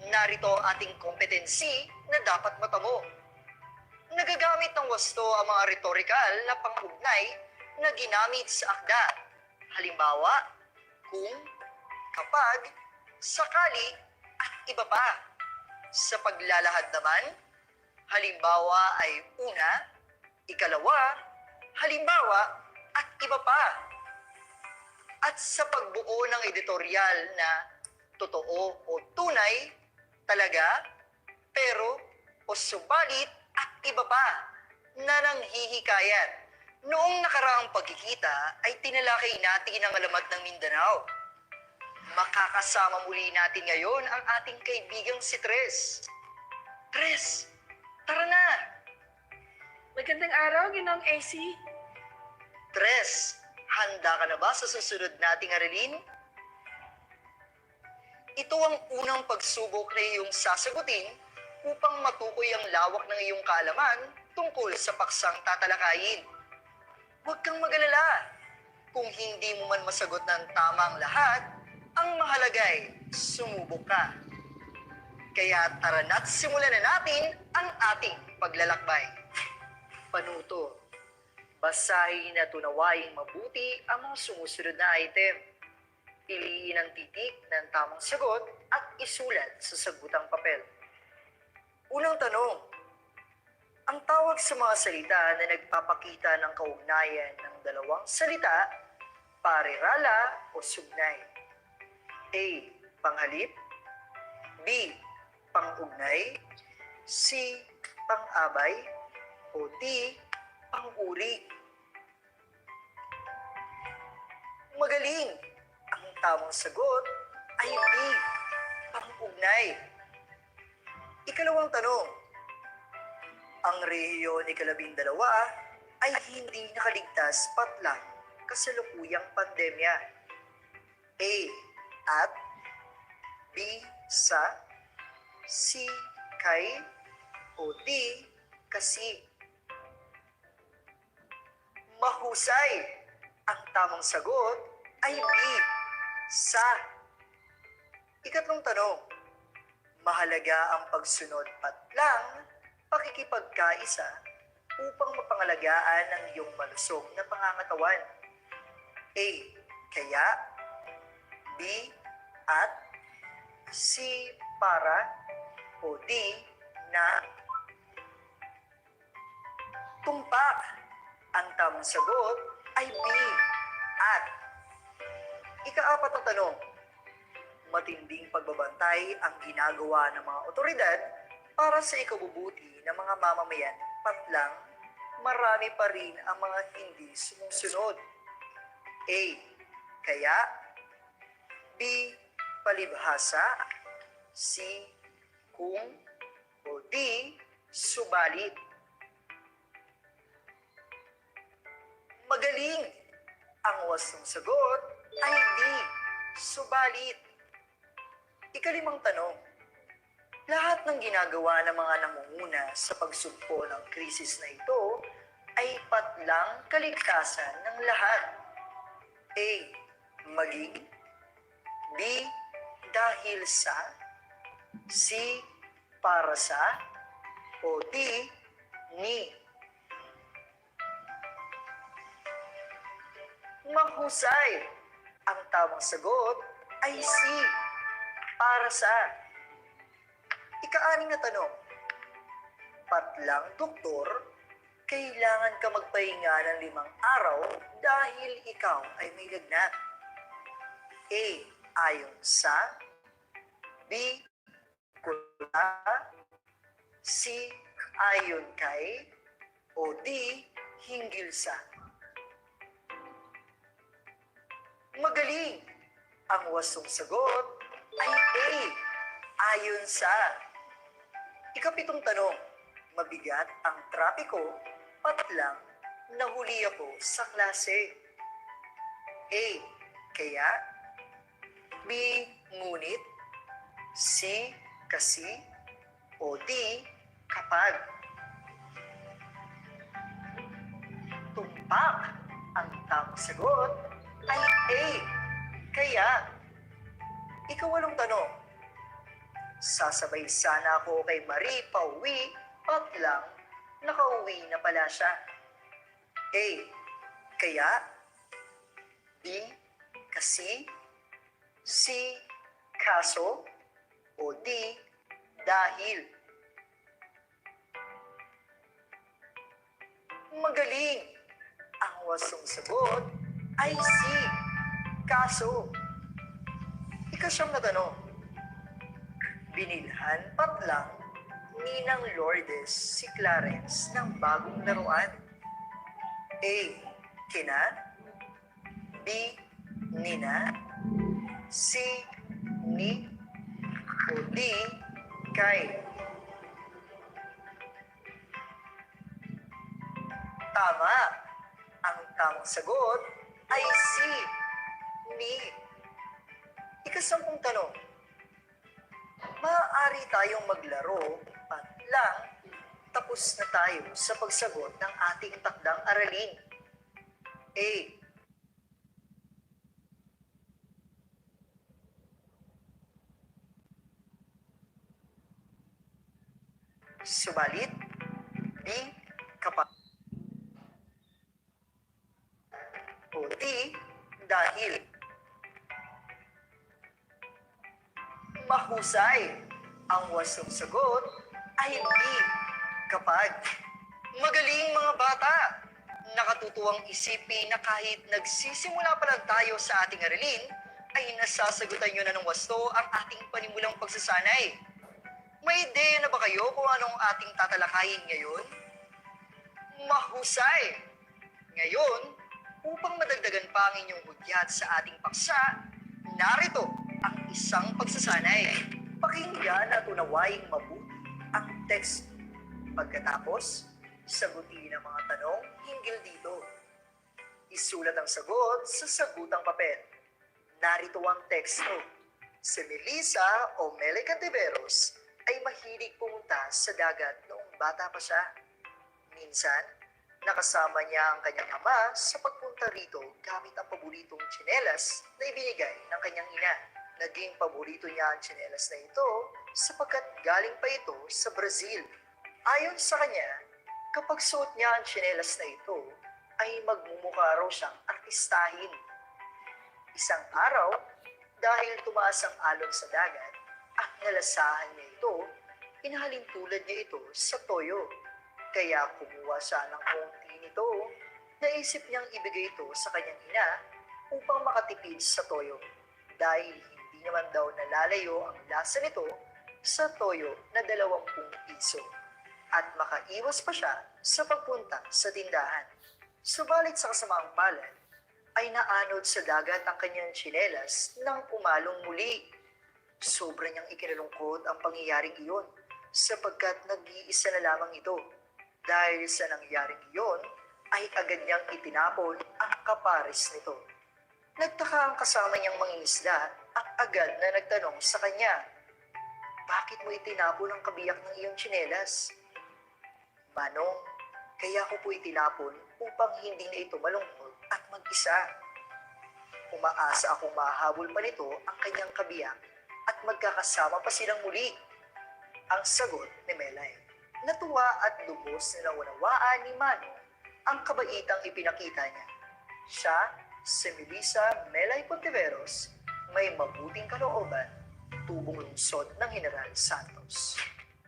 Speaker 12: narito ang ating kompetensi na dapat matamo. Nagagamit ng wasto ang mga retorikal na pangugnay na ginamit sa akda. Halimbawa, kung, kapag, sakali, at iba pa. Sa paglalahad naman, halimbawa ay una, ikalawa, halimbawa, at iba pa. At sa pagbuo ng editorial na totoo o tunay, talaga, pero, o subalit, at iba pa, na nanghihikayat. Noong nakaraang pagkikita ay tinalakay natin ang alamat ng Mindanao. Makakasama muli natin ngayon ang ating kaibigang si Tres. Tres, tara na!
Speaker 7: Magandang araw, Ginong AC.
Speaker 12: Tres, handa ka na ba sa susunod nating aralin? Ito ang unang pagsubok na iyong sasagutin upang matukoy ang lawak ng iyong kaalaman tungkol sa paksang tatalakayin. Huwag kang mag-alala. Kung hindi mo man masagot ng tama ang lahat, ang mahalagay, sumubok ka. Kaya tara na't simulan na natin ang ating paglalakbay. Panuto, basahin at unawaing mabuti ang mga sumusunod na item. Piliin ang titik ng tamang sagot at isulat sa sagutang papel. Unang tanong, ang tawag sa mga salita na nagpapakita ng kaugnayan ng dalawang salita, parirala o sugnay. A. Panghalip. B. Pangugnay. C. Pang-abay. O D. Pang-uri. Magaling! Ang tamang sagot ay B. Pang-ugnay. Ikalawang tanong, ang rehiyon ika-12 ay hindi nakaligtas patlang kasalukuyang pandemya. A. At B. Sa C. Kay o D. Kasi. Mahusay! Ang tamang sagot ay B. Sa. Ikatlong tanong, mahalaga ang pagsunod patlang pakikipagkaisa upang mapangalagaan ang iyong malusog na pangangatawan. A. Kaya. B. At. C. Para. O D. Na. Tumpak. Ang tamang sagot ay B. At. Ika-4 na tanong, matinding pagbabantay ang ginagawa ng mga otoridad para sa ikabubuti ng mga mamamayan patlang marami pa rin ang mga hindi sumusunod. A. Kaya. B. Palibhasa. C. Kung. O D. Subalit. Magaling! Ang wastong sagot ay D. Subalit. Ika-5 tanong, lahat ng ginagawa ng mga nangunguna sa pagsugpo ng krisis na ito ay ay patlang kaligtasan ng lahat? A. Maging. B. Dahil sa. C. Para sa. O D. Ni. Mahusay. Ang tamang sagot ay C. Para sa. Ika-anim na tanong. Patlang doktor, kailangan ka magpahinga ng 5 araw dahil ikaw ay may lagnat. A. Ayon sa. B. Kula. C. Ayon kay. O D. Hinggil sa. Magaling! Ang wasong sagot ay A. Ayon sa. Ika-7 tanong. Mabigat ang trapiko, patlang nahuli ako sa klase. A. Kaya. B. Ngunit. C. Kasi. O D. Kapag. Tumpak. Ang tamang sagot ay A. Kaya. Ika-8 tanong. Sasabay sana ako kay Marie pauwi, patlang nakauwi na pala siya. A. Kaya. B. Kasi. C. Kaso. O D. Dahil. Magaling! Ang wasong sagot ay C. Kaso. Ika-9 na tanong. Binilhan patlang Ninang Lourdes si Clarence ng bagong laruan. A. Kina. B. Nina. C. Ni. O D. Kay. Tama. Ang tamang sagot ay C. Ni. Ika-10 tanong. Maaari tayong maglaro patlang tapos na tayo sa pagsagot ng ating takdang aralin. A. Subalit. B. Kapag. O D. Dahil. Mahusay. Ang wasong sagot ay B. Kapag. Magaling mga bata! Nakatutuwang isipin na kahit nagsisimula pa lang tayo sa ating aralin, ay nasasagutan nyo na ng wasto ang ating panimulang pagsasanay. May ideya na ba kayo kung anong ating tatalakayin ngayon? Mahusay! Ngayon, upang madagdagan pa ang inyong hudyat sa ating paksa, narito ang isang pagsasanay. Pakinggan at unawaing mabuti ang text. Pagkatapos, sagutin ang mga tanong hinggil dito. Isulat ang sagot sa sagutang papel. Narito ang teksto. Si Melissa o Mele Cantiveros ay mahilig pumunta sa dagat noong bata pa siya. Minsan, nakasama niya ang kanyang ama sa pagpunta rito gamit ang paboritong tsinelas na ibinigay ng kanyang ina. Naging paborito niya ang tsinelas na ito sapagkat galing pa ito sa Brazil. Ayon sa kanya, kapag suot niya ang tsinelas na ito, ay magmumukha raw siyang artistahin. Isang araw, dahil tumaas ang alon sa dagat at nalasahan niya ito, inahalin tulad niya ito sa toyo. Kaya kumuha siya ng konti nito, naisip niyang ibigay ito sa kanyang ina upang makatipid sa toyo. Dahil hindi naman daw nalalayo ang lasa nito sa toyo na 20 piso. At makaiwas pa siya sa pagpunta sa tindahan. Subalit sa kasamaang palad, ay naanod sa dagat ang kanyang tsinelas nang umalong muli. Sobra niyang ikinalungkot ang pangyayaring iyon sapagkat nag-iisa na lamang ito. Dahil sa nangyaring iyon, ay agad niyang itinapon ang kapares nito. Nagtaka ang kasama niyang mangingisda at agad na nagtanong sa kanya, "Bakit mo itinapon ang kabiyak ng iyong tsinelas?" "Manong, Kaya ko po itinapon upang hindi na ito malungkot at mag-isa. Umaasa akong mahabol pa nito ang kanyang kabiyak at magkakasama pa silang muli. Ang sagot ni Melay. Natuwa at lubos na naunawaan ni Manong ang kabaitang ipinakita niya. Siya, si Melissa Melay Pontiveros, may mabuting kalooban, tubong lungsod ng General Santos.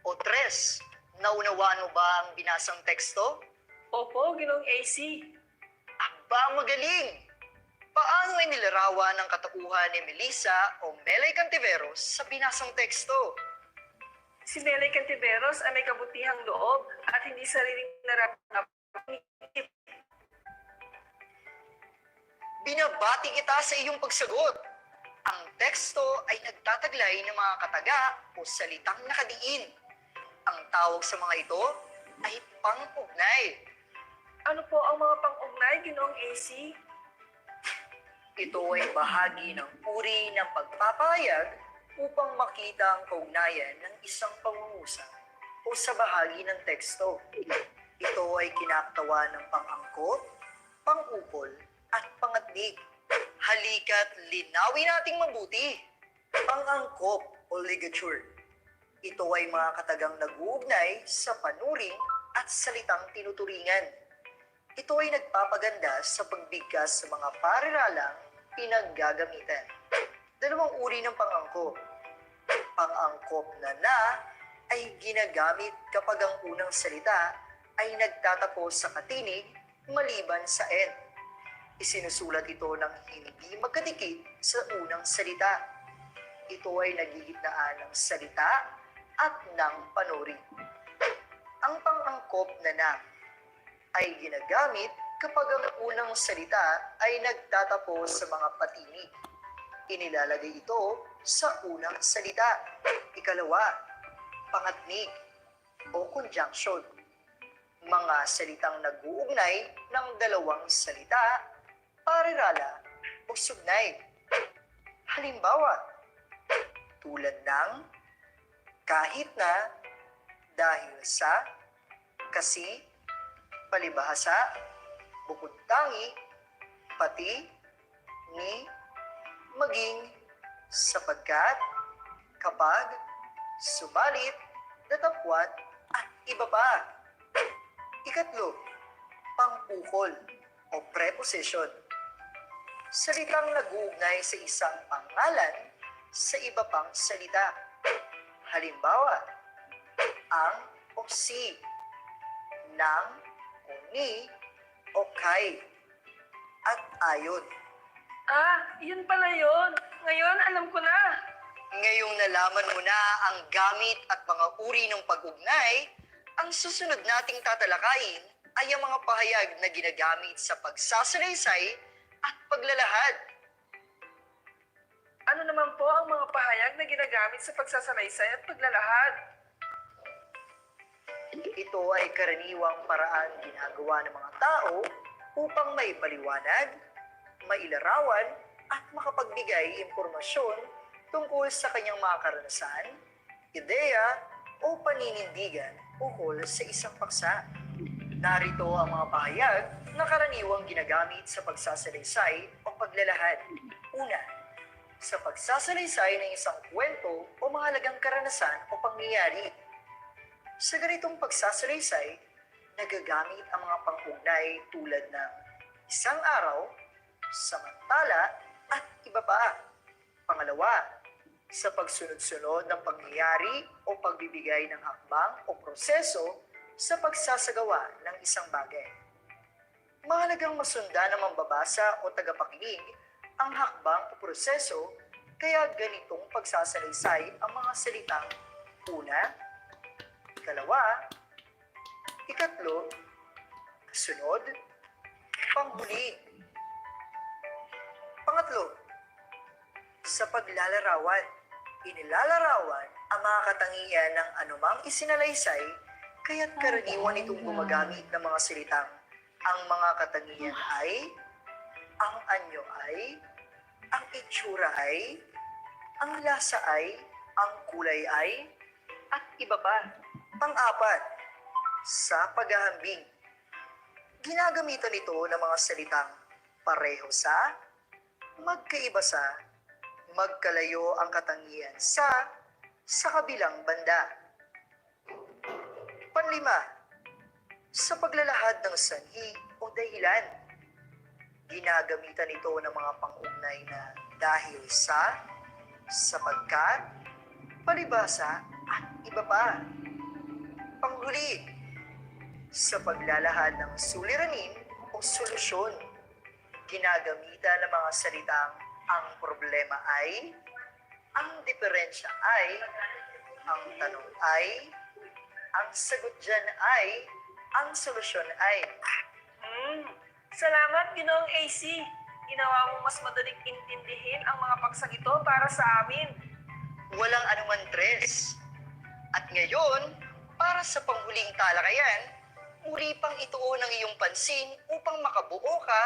Speaker 12: O tres, naunawaan mo ba ang binasang teksto?
Speaker 5: Opo, Ginoong AC.
Speaker 12: Aba, magaling! Paano ay nilarawan ng katauhan ni Melissa o Melay Cantiveros sa binasang teksto?
Speaker 5: Si Melay Cantiveros ay may kabutihang loob at hindi sariling nararamdaman.
Speaker 12: Binabati kita sa iyong pagsagot. Ang teksto ay nagtataglay ng mga kataga o salitang nakadiin. Ang tawag sa mga ito ay pang-ugnay.
Speaker 5: Ano po ang mga pang-ugnay, Ginoong AC?
Speaker 12: Ito ay bahagi ng uri ng pagpapahayag upang makita ang kaugnayan ng isang pangungusap o sa bahagi ng teksto. Ito ay kinaktawan ng pang-angkop, pang-ukol, at pangatnig. Halika't linawin nating mabuti. Pang-angkop o ligature. Ito ay mga katagang nag-uugnay sa panuring at salitang tinuturingan. Ito ay nagpapaganda sa pagbigkas sa mga pariralang pinaggagamitan. Dalawang uri ng pang-angkop. Pang-angkop na ay ginagamit kapag ang unang salita ay nagtatapos sa katinig maliban sa n. Isinusulat ito ng hindi magkadikit sa unang salita. Ito ay nagigitnaan ng salita at ng panuring. Ang pang-angkop na ay ginagamit kapag ang unang salita ay nagtatapos sa mga patinig. Inilalagay ito sa unang salita. Ikalawa, pangatnig o conjunction. Mga salitang nag-uugnay ng dalawang salita, parirala o sugnay. Halimbawa, tulad ng kahit na, dahil sa, kasi, palibhasa, bukod tangi, pati, ni, maging, sapagkat, kapag, subalit, datapwat, at iba pa. Ikatlo, pang-ukol o preposition. Salitang nag-uugnay sa isang pangalan sa iba pang salita. Halimbawa, ang o si, ng o ni o kay, at ayon.
Speaker 5: Yun pala yun. Ngayon, alam ko na.
Speaker 12: Ngayong nalaman mo na ang gamit at mga uri ng pag-ugnay, ang susunod nating tatalakayin ay ang mga pahayag na ginagamit sa pagsasalaysay at paglalahad.
Speaker 5: Ano naman po ang mga pahayag na ginagamit sa pagsasalaysay at paglalahad?
Speaker 12: Ito ay karaniwang paraan ginagawa ng mga tao upang maipaliwanag, mailarawan, at makapagbigay impormasyon tungkol sa kanyang mga karanasan, ideya, o paninindigan ukol sa isang paksa. Narito ang mga pahayag na karaniwang ginagamit sa pagsasalaysay o paglalahad. Una, sa pagsasalaysay ng isang kwento o mahalagang karanasan o pangyayari. Sa ganitong pagsasalaysay, nagagamit ang mga pang-ugnay tulad ng isang araw, samantala, at iba pa. Pangalawa, sa pagsunod-sunod ng pangyayari o pagbibigay ng hakbang o proseso sa pagsasagawa ng isang bagay. Mahalagang masundan ng mambabasa o tagapakinig ang hakbang o proseso, kaya ganitong pagsasalaysay ang mga salitang una, ikalawa, ikatlo, kasunod, panghuli. Pangatlo, sa paglalarawan. Inilalarawan ang mga katangian ng anumang isinalaysay, kaya't karaniwan itong gumagamit ng mga salitang ang mga katangian ay, ang anyo ay, ang itsura ay, ang lasa ay, ang kulay ay, at iba pa. Pang-apat, sa paghahambing. Ginagamitan ito ng mga salitang pareho sa, magkaiba sa, magkalayo ang katangian sa kabilang banda. Panlima, sa paglalahad ng sanhi o dahilan. Ginagamitan ito ng mga pangugnay na dahil sa, sapagkat, palibasa, at iba pa. Panghuli, sa paglalahad ng suliranin o solusyon. Ginagamitan ng mga salitang ang problema ay, ang diferensya ay, ang tanong ay, ang sagot dyan ay, ang solusyon ay.
Speaker 11: Salamat, Ginoong AC. Ginawa mo mas madaling intindihin ang mga paksang ito para sa amin.
Speaker 12: Walang anuman, Tres. At ngayon, para sa panghuling talakayan, muli pang ituon ang iyong pansin upang makabuo ka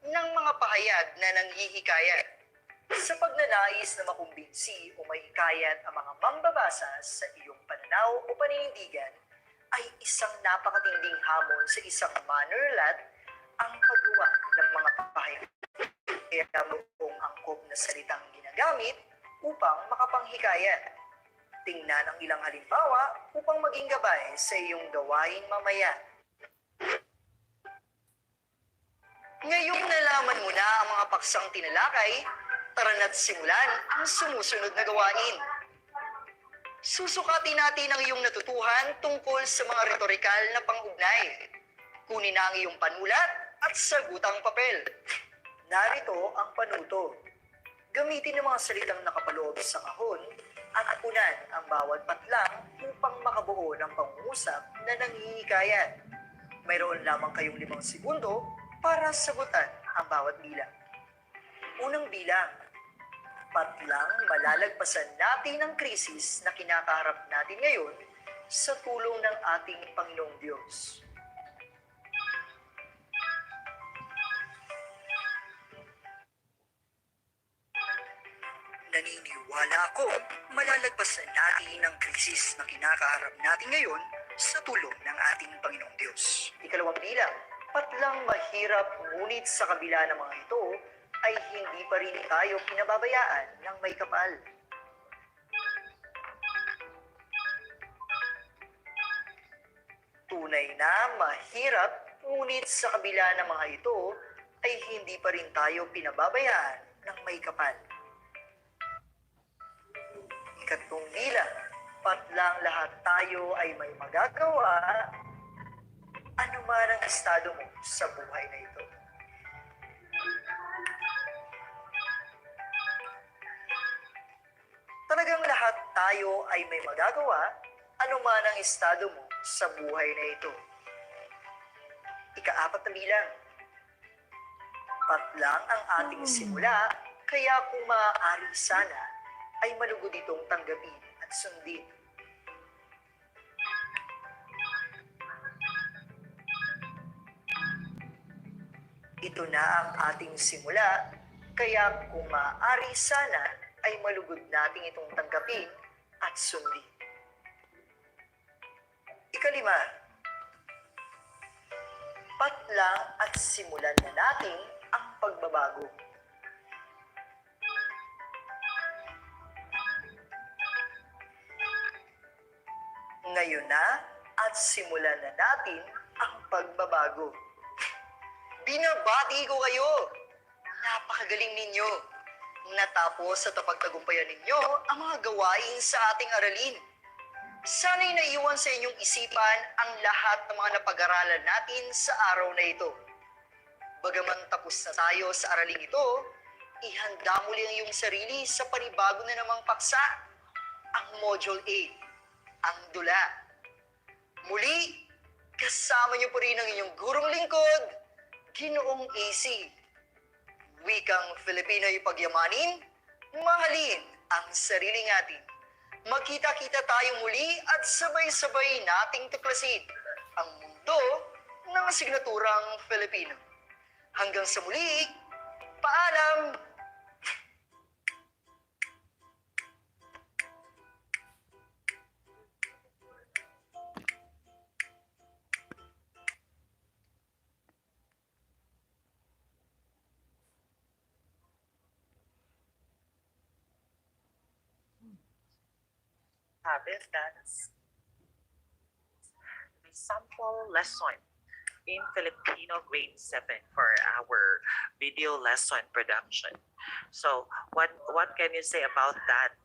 Speaker 12: ng mga pahayag na nanghihikayat. Sa pagnanais na makumbinsi o mahikayat ang mga mambabasa sa iyong pananaw o paninindigan, ay isang napakatinding hamon sa isang mannerlat ang paggawa ng mga pahayag. Kaya buong angkop na salitang ginagamit upang makapanghikayat. Tingnan ang ilang halimbawa upang maging gabay sa iyong gawain mamaya. Ngayong nalaman mo na ang mga paksang tinalakay, tara na't simulan ang sumusunod na gawain. Susukatin natin ang iyong natutuhan tungkol sa mga retorikal na pangugnay. Kunin na ang iyong panulat at sagutang papel. Narito ang panuto. Gamitin ang mga salitang nakapaloob sa kahon at unan ang bawat patlang upang makabuo ng pangungusap na nanghihikayat. Mayroon lamang kayong 5 segundo para sagutan ang bawat bilang. Unang bilang, patlang malalagpasan natin ang krisis na kinakaharap natin ngayon sa tulong ng ating Panginoong Diyos. Naniniwala ako, malalagpasan natin ang krisis na kinakaharap natin ngayon sa tulong ng ating Panginoong Diyos. Ikalawang bilang, patlang mahirap ngunit sa kabila ng mga ito ay hindi pa rin tayo pinababayaan ng may kapal. Tunay na mahirap ngunit sa kabila ng mga ito ay hindi pa rin tayo pinababayaan ng may kapal. Ikatlong bilang, patlang lahat tayo ay may magagawa, ano man ang estado mo sa buhay na ito. Talagang lahat tayo ay may magagawa, ano man ang estado mo sa buhay na ito. Ika-4 na bilang, patlang ang ating simula, kaya kung maaari sana, ay malugod itong tanggapin at sundin. Ito na ang ating simula, kaya kung maaari sana ay malugod nating itong tanggapin at sundin. Ika-5, patlang at simulan na natin ang pagbabago. Ngayon na at simulan na natin ang pagbabago. Binabati ko kayo! Napakagaling ninyo! Natapos at napagtagumpayan ninyo ang mga gawain sa ating aralin. Sana'y naiwan sa inyong isipan ang lahat ng mga napag-aralan natin sa araw na ito. Bagaman tapos na tayo sa araling ito, ihanda muli ang iyong sarili sa panibago na namang paksa, ang Module 8. Ang dula. Muli, kasama niyo po rin ang inyong gurong lingkod, Ginoong AC. Wikang Filipino'y pagyamanin, mahalin ang sarili natin. Magkita-kita tayo muli at sabay-sabay nating tuklasin ang mundo ng asignaturang Filipino. Hanggang sa muli, paalam!
Speaker 2: have it. That's the sample lesson in Filipino grade 7 for our video lesson production. So what can you say about that,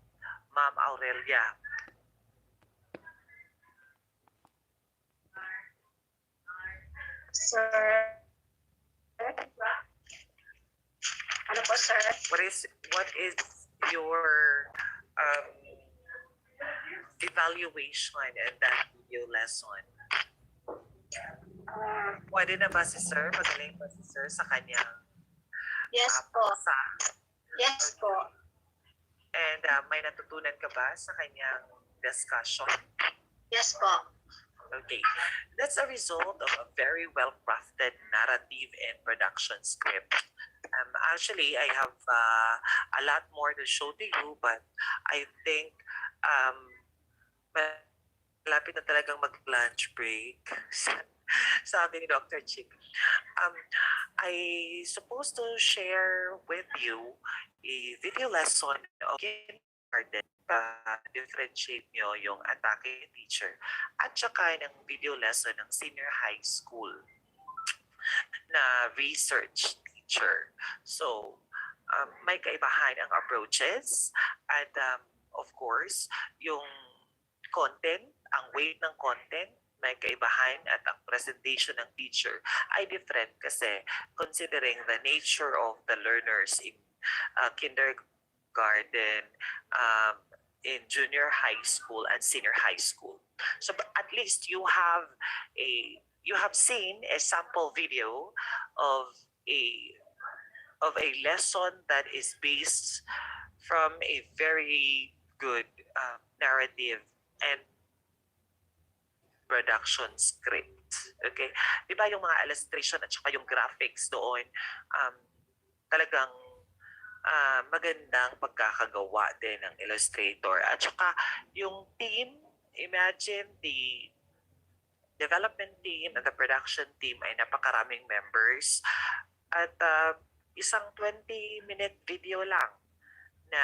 Speaker 2: Ma'am Aurelia?
Speaker 9: Sir? Ano po, sir?
Speaker 2: What is your evaluation in that video lesson? Pwede na ba si Sir? Magaling ba si Sir sa kanyang
Speaker 9: Yes po.
Speaker 2: sa
Speaker 9: Yes po.
Speaker 2: and may natutunan ka ba sa kanyang discussion?
Speaker 9: Yes po.
Speaker 2: Okay. That's a result of a very well-crafted narrative and production script. Actually, I have a lot more to show to you, but I think malapit na talagang mag-lunch break. Sabi ni Dr. Chick. I supposed to share with you a video lesson of kindergarten para differentiate nyo yung atake teacher at saka ng video lesson ng senior high school na research teacher. So, may kaibahan ang approaches at of course, yung content, ang weight ng content, may kaibahan at ang presentation ng teacher ay different kasi considering the nature of the learners in kindergarten, in junior high school and senior high school. So at least you have seen a sample video of a lesson that is based from a very good narrative and production script. Okay? Di ba yung mga illustration at saka yung graphics doon, talagang magandang pagkakagawa din ng illustrator. At saka yung team, imagine the development team and the production team ay napakaraming members. At isang 20-minute video lang na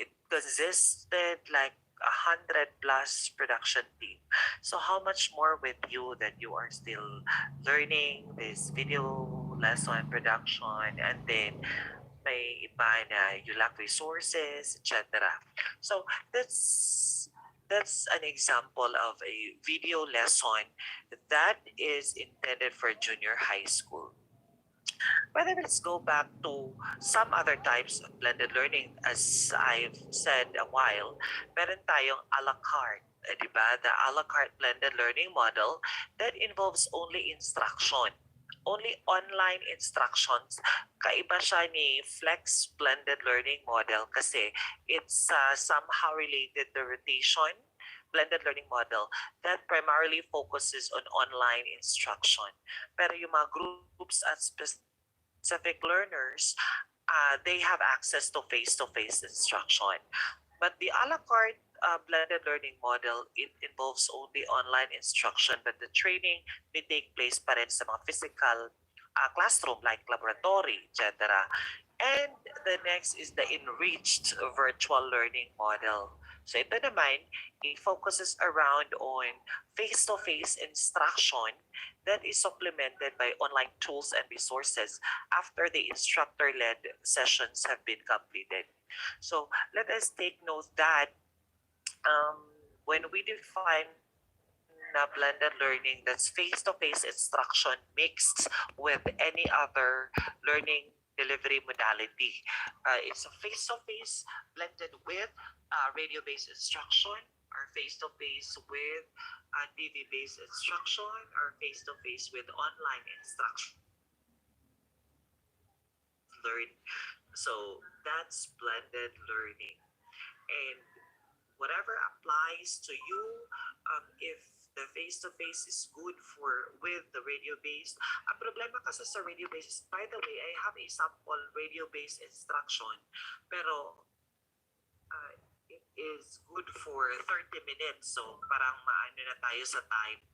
Speaker 2: it consisted like 100 plus production team. So how much more with you that you are still learning this video lesson production and then may iba na you lack resources, etc. So that's an example of a video lesson that is intended for junior high school. But then let's go back to some other types of blended learning. As I've said a while, meron tayong a la carte. Diba? The a la carte blended learning model that involves only instruction. Only online instructions. Kaiba siya ni Flex blended learning model kasi it's somehow related to rotation blended learning model that primarily focuses on online instruction. Pero yung mga groups at specific learners, they have access to face-to-face instruction. But the a la carte blended learning model, it involves only online instruction, but the training may take place pa rin sa mga physical classroom like laboratory, etc. And the next is the enriched virtual learning model. So ito naman, it focuses around on face-to-face instruction that is supplemented by online tools and resources after the instructor-led sessions have been completed. So let us take note that when we define blended learning, that's face-to-face instruction mixed with any other learning delivery modality. It's a face-to-face blended with radio-based instruction, or face-to-face with TV-based instruction, or face-to-face with online instruction. So that's blended learning. And whatever applies to you, if the face-to-face is good with the radio-based. Ang problema kasi sa radio-based, by the way, I have a sample radio-based instruction, pero it is good for 30 minutes, so parang maano na tayo sa time.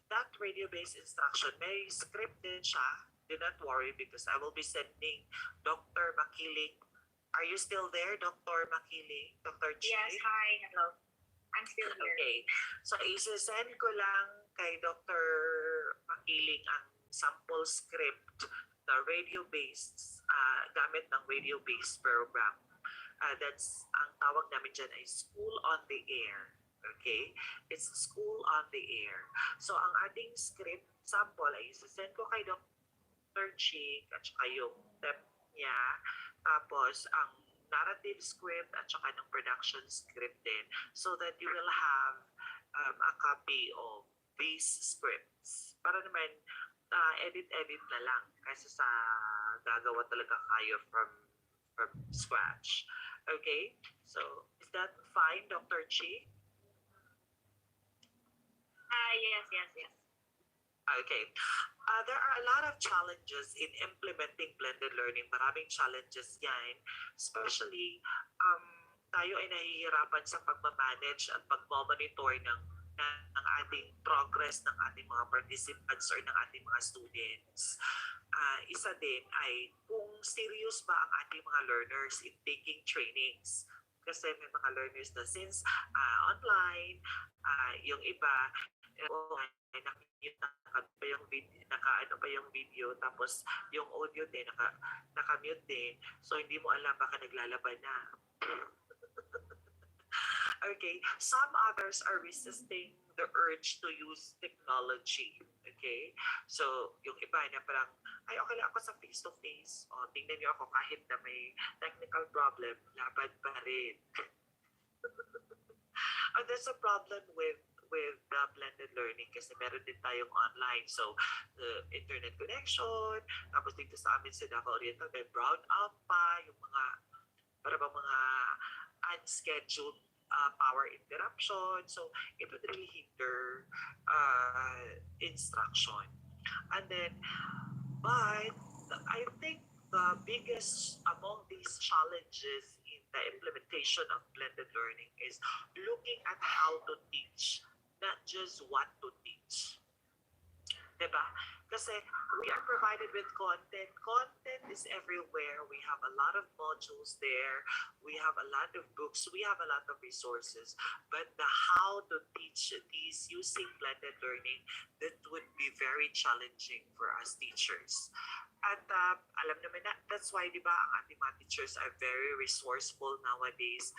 Speaker 2: That radio-based instruction, may script din siya. Do not worry because I will be sending Dr. Makiling. Are you still there, Dr. Makiling? Dr. G?
Speaker 3: Yes, hi, hello. I'm still here.
Speaker 2: Okay. So, isi-send ko lang kay Dr. Makiling ang sample script na radio-based, gamit ng radio-based program. That's, ang tawag namin dyan ay School on the Air. Okay? It's School on the Air. So, ang ating script sample ay isi-send ko kay Dr. Chik at saka yung step niya. Tapos, ang narrative script at saka ng production script din, so that you will have a copy of these scripts para naman edit-edit na lang kasi sa gagawa talaga kayo from scratch. Okay? So, is that fine, Dr. Chi?
Speaker 3: Yes.
Speaker 2: Okay. There are a lot of challenges in implementing blended learning. Maraming challenges yan. Especially, tayo ay nahihirapan sa pagmamanage at pagmamonitor ng ating progress ng ating mga participants or ng ating mga students. Isa din ay kung serious ba ang ating mga learners in taking trainings. Kasi may mga learners na since online, yung iba, naka yung video tapos yung audio din naka-mute din, so hindi mo alam baka naglalaban na. Okay, some others are resisting the urge to use technology. Okay, so yung iba na parang ay okay lang ako sa face-to-face, o tingnan niyo ako kahit na may technical problem, laban pa rin. There's a problem with blended learning kasi meron din tayong online. So, internet connection, tapos dito sa amin sa Davao Oriental, may brown out pa, yung mga, para ba mga unscheduled power interruption. So, it would really hinder instruction. And then, but I think the biggest among these challenges in the implementation of blended learning is looking at how to teach, not just what to teach. Diba? Kasi we are provided with content. Content is everywhere. We have a lot of modules there. We have a lot of books. We have a lot of resources. But the how to teach these using blended learning, that would be very challenging for us teachers. At alam naman na, that's why, di ba, ang ating mga teachers are very resourceful nowadays.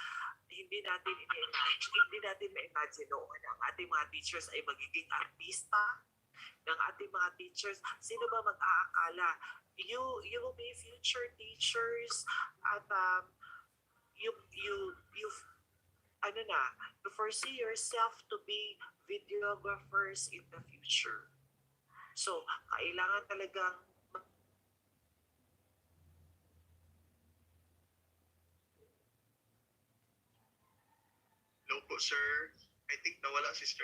Speaker 2: Hindi natin ma-imagine noon ang ating mga teachers ay magiging artista ng ating mga teachers. Sino ba mag-aakala? You will be future teachers at you foresee yourself to be videographers in the future. So, kailangan talagang
Speaker 1: Hello po, sir. I think nawala, sister.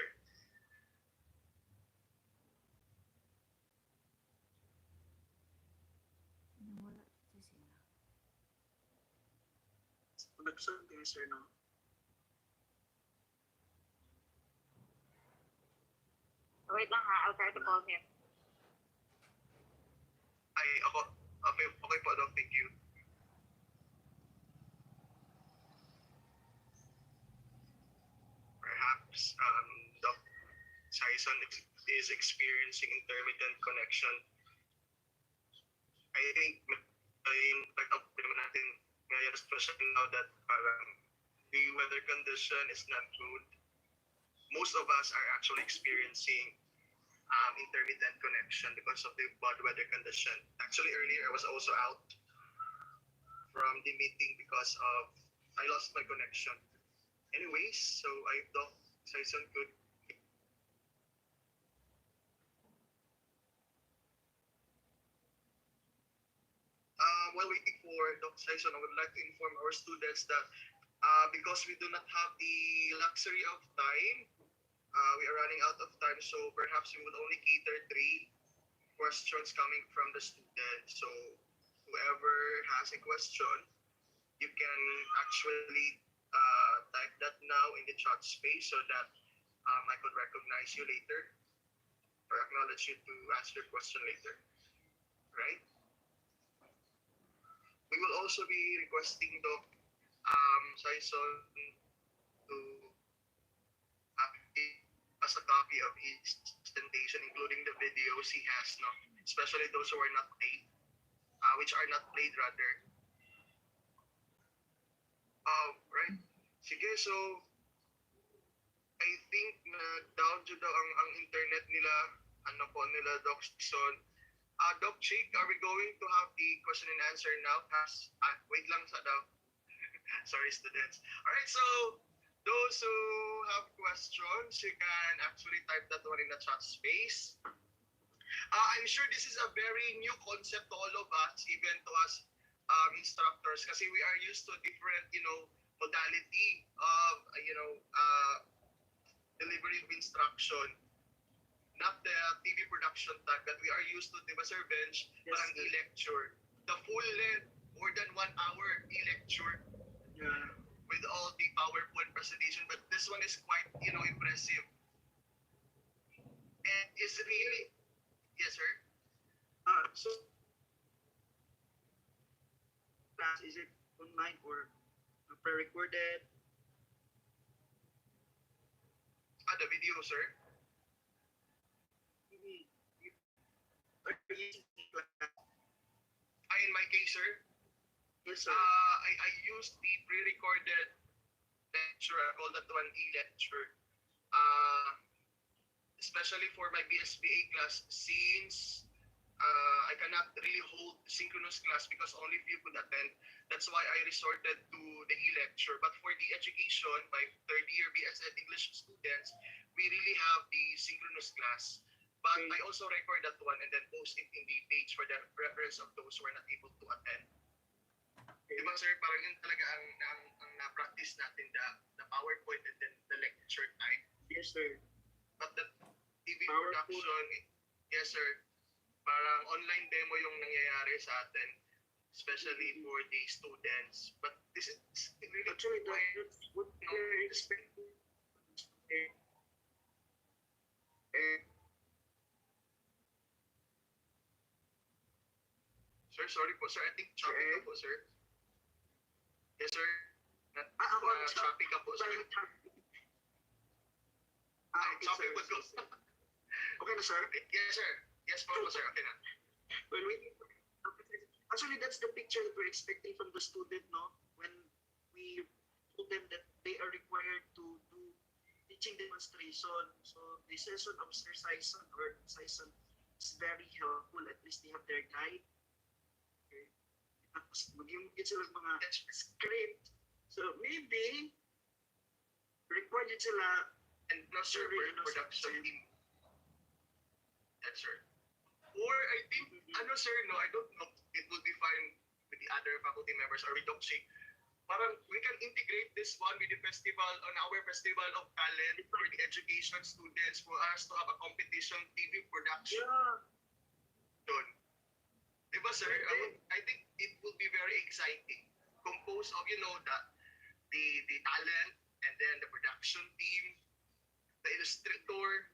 Speaker 6: Nawala si sila.
Speaker 4: Nagsunod kayo, sir, no?
Speaker 3: Wait lang ha, I'll try to call him.
Speaker 1: Ay, ako. Okay po, Doc. Thank you. Perhaps Doc Saison is experiencing intermittent connection. I think nag-up naman natin ngayon, especially now that the weather condition is not good. Most of us are actually experiencing intermittent connection because of the bad weather condition. Actually, earlier I was also out from the meeting because of I lost my connection. Anyways, so I Doc Saison could while waiting for Doc Saison, I would like to inform our students that because we do not have the luxury of time, we are running out of time, so perhaps we will only cater 3 questions coming from the students. So whoever has a question, you can actually type that now in the chat space so that I could recognize you later or acknowledge you to ask your question later. Right? We will also be requesting Doc Saison to us a copy of each presentation, including the videos he has, no? Especially those who are not played, which are not played rather. Right. Sige, so I think na down dyan daw ang internet nila, ano po nila, Doc Son. Doc Chick, are we going to have the question and answer now? Wait lang sa daw. Sorry, students. Alright, so those who have questions, you can actually type that one in the chat space. I'm sure this is a very new concept to all of us, even to us instructors, kasi we are used to different, modality of, delivery of instruction. Not the TV production type that we are used to, diba Sir Bench,
Speaker 4: Yes,
Speaker 1: parang
Speaker 4: sir.
Speaker 1: e-lecture. The full length, more than 1 hour e-lecture with all the PowerPoint presentation. But this one is quite, impressive. And is really, yes sir?
Speaker 4: So, class, is it online or pre-recorded?
Speaker 1: The video, sir? In my case, sir?
Speaker 4: Yes, sir.
Speaker 1: I used the pre-recorded lecture. I call that one e-lecture. Especially for my BSBA class, since I cannot really hold synchronous class because only few could attend. That's why I resorted to the e-lecture. But for the education, my third year BSN English students, we really have the synchronous class. But I also record that one and then post it in the page for the reference of those who are not able to attend. Diba sir, parang yun talaga ang na-practice natin, the PowerPoint and then the lecture time.
Speaker 4: Yes, sir.
Speaker 1: But the TV
Speaker 4: PowerPoint.
Speaker 1: production, yes sir, parang online demo yung nangyayari sa atin, especially for the students. But this is really
Speaker 4: Actually, that's what we're expecting.
Speaker 1: Sir, sorry po sir, I think choppy ka po sir. Yes sir, choppy ka po sir. Choppy po ko.
Speaker 4: Okay na, sir?
Speaker 1: Yes sir, yes po sir, okay na.
Speaker 4: When we actually, that's the picture that we're expecting from the student, no? When we told them that they are required to do teaching demonstration. So the session of Sir Sison or Sison is very helpful. At least they have their guide. Okay. Tapos mag-imagine sila ng mga script. So maybe required yun sila
Speaker 1: And no sir, production team. Yes sir. Or I think, sir, no, I don't know, it would be fine with the other faculty members or with Doc Shake. Parang we can integrate this one with the festival, on our festival of talent for the education students, for us to have a competition TV production. Done. Diba sir, I think it will be very exciting. Composed of, the talent and then the production team, the illustrator.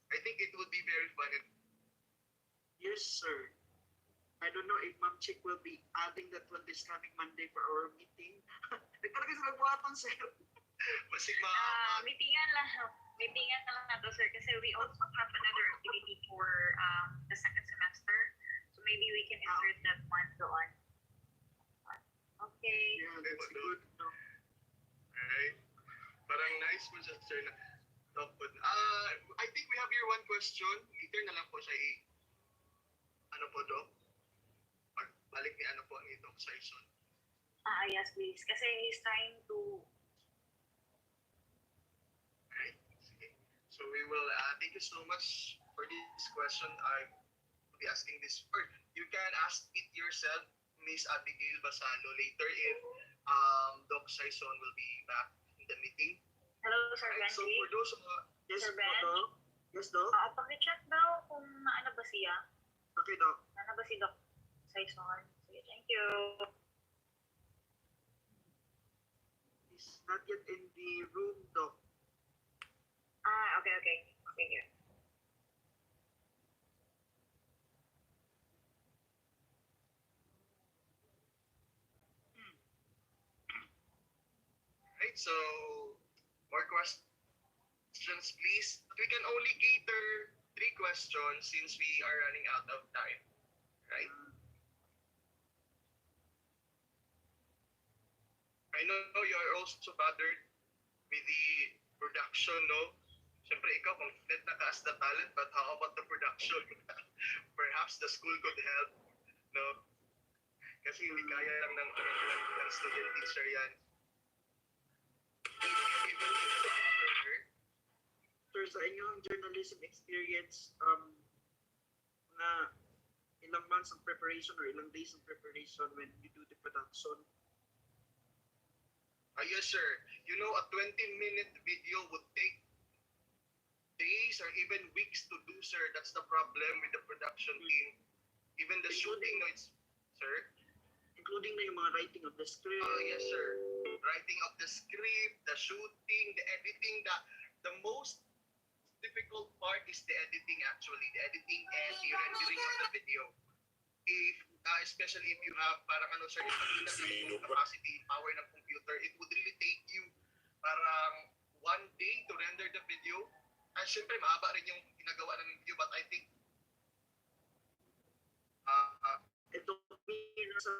Speaker 1: I think it would be very fun.
Speaker 4: Yes, sir. I don't know if Ma'am Chick will be adding that one this coming Monday for our meeting. Nagkalagay sila buhaton, sir.
Speaker 3: Meetingan na lang nato, sir, kasi we also have another activity for the second semester. So maybe we can insert that one doon. Okay.
Speaker 4: Yeah, that's good. No?
Speaker 1: Alright. Parang nice po siya, sir. I think we have here one question. Later na lang po siya po, Doc? Balik ni Doc Sison.
Speaker 3: Yes, please. Kasi he's trying to...
Speaker 1: Alright. Sige. So we will, thank you so much for this question. I will be asking this first. You can ask it yourself, Miss Abigail Basalo, later if Doc Sison will be back in the meeting.
Speaker 3: Hello, Sir
Speaker 1: Alright, so for those of
Speaker 4: Yes,
Speaker 3: Sir
Speaker 4: po,
Speaker 3: Ben?
Speaker 4: Doc. Yes, Doc.
Speaker 3: Pakicheck daw kung naano ba siya.
Speaker 4: Okay, Doc.
Speaker 3: Naano ba si Doc Sison? Sige, thank you.
Speaker 4: He's not yet in the room, Doc.
Speaker 3: Okay. Okay, here.
Speaker 1: Right, so more questions. Questions, please. We can only cater 3 questions since we are running out of time. Right? I know you are also bothered with the production, no? Siyempre, ikaw, confident na ka as the talent, but how about the production? Perhaps the school could help, no? Kasi hindi kaya lang ng student teacher yan.
Speaker 4: Sir, sa inyong journalism experience, na ilang months of preparation or ilang days of preparation when you do the production?
Speaker 1: Yes, sir. You know, a 20-minute video would take days or even weeks to do, sir. That's the problem with the production team. Even the shooting, no, it's, sir?
Speaker 4: Including na yung mga writing of the script?
Speaker 1: Yes, sir. Writing of the script, the shooting, the editing, the most difficult part is the editing actually. The editing and the rendering of the video. Especially if you have parang ano sir, yung capacity, power ng computer, it would really take you parang 1 day to render the video. And syempre, mahaba rin yung ginagawa ng video, but I think
Speaker 4: ito nasa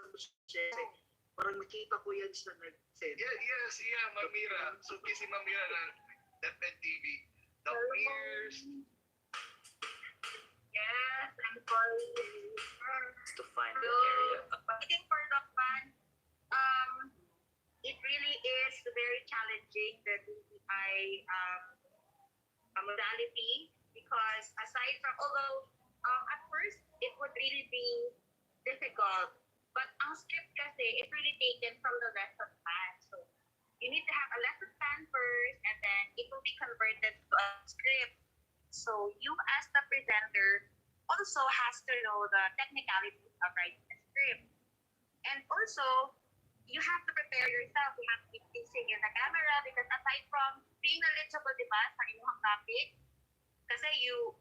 Speaker 4: parang nakita ko yan sa nag-send.
Speaker 1: Yes, Ma'am Mira. So, si Ma'am Mira ng DepEd TV. The peers.
Speaker 3: Yes, I'm sorry.
Speaker 2: To find the area.
Speaker 3: Waiting for Dokban, it really is very challenging, the DTI modality, because aside from, although at first it would really be difficult, but ang script kasi is really taken from the lesson plan. So you need to have a lesson plan first, and then it will be converted to a script. So you as the presenter also has to know the technicalities of writing a script. And also, you have to prepare yourself. You have to be facing in the camera, because aside from being knowledgeable, diba, sa inyong topic, kasi you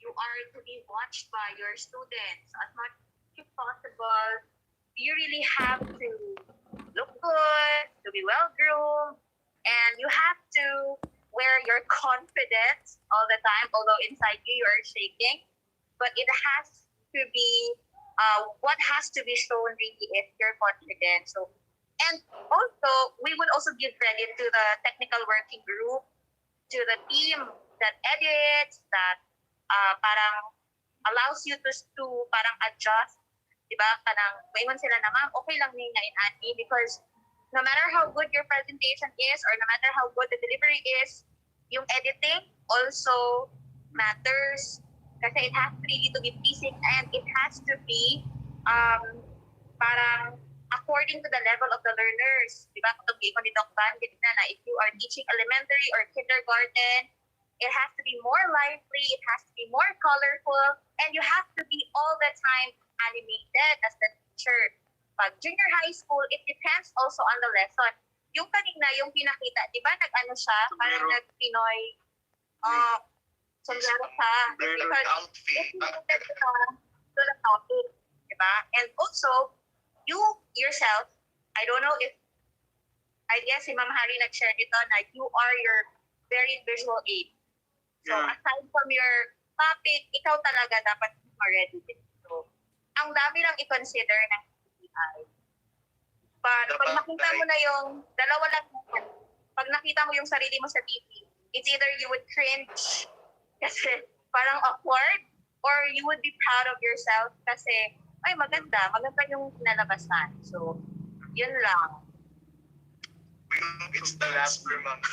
Speaker 3: are to be watched by your students as much as possible. You really have to look good, to be well-groomed, and you have to wear your confidence all the time, although inside you are shaking. But it has to be, what has to be shown really is your confidence. So, and also, we would also give credit to the technical working group, to the team that edits, that parang allows you to parang adjust, diba? Parang, maingon sila na, ma'am, okay lang yun na in-ani, because no matter how good your presentation is, or no matter how good the delivery is, yung editing also matters. Kasi it has really to be pleasing, and it has to be parang according to the level of the learners. Diba? Kung ikaw ni Doc Van, na if you are teaching elementary or kindergarten, it has to be more lively, it has to be more colorful, and you have to be all the time animated as the teacher. Pag junior high school, it depends also on the lesson. Yung kanina, yung pinakita, diba nag-ano siya, parang nag-Pinoy, sombrero siya. Because it's related to the topic, diba? And also, you yourself, I don't know if, I guess si Ma'am Harry nag-share dito na you are your very visual aid. So, aside from your topic, ikaw talaga dapat ready din. So, ang dami lang i-consider ng TTI. But pag nakita mo na yung, dalawa lang, pag nakita mo yung sarili mo sa TV, it's either you would cringe kasi parang awkward, or you would be proud of yourself kasi, ay maganda yung nalabasan. So, yun lang.
Speaker 1: It's the last per month.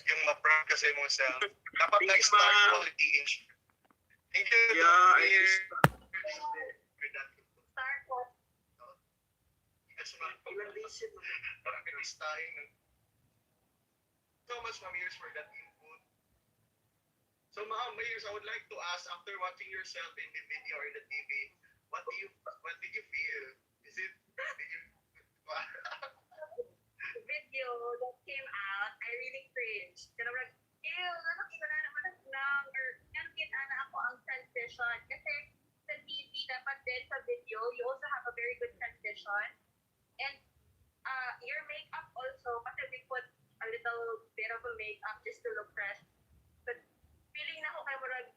Speaker 1: Yung ma-proud kasi mo self. Dapat na-start quality issue. Thank you.
Speaker 3: Start po.
Speaker 4: Ilang days yun?
Speaker 1: Parang pinistaying. So much, Ma'am Ears, for that input. So, Ma'am Ears, I would like to ask, after watching yourself in the video or in the TV, what did you feel? Did you
Speaker 3: The video that came out, I really cringed. Kaya like, ew, nakita na naman lang, or nakita na ako ang transition. Kasi sa TV, dapat din sa video, you also have a very good transition. And your makeup also, kasi we put a
Speaker 7: little bit of a makeup just to look fresh. But feeling na ko kay murag,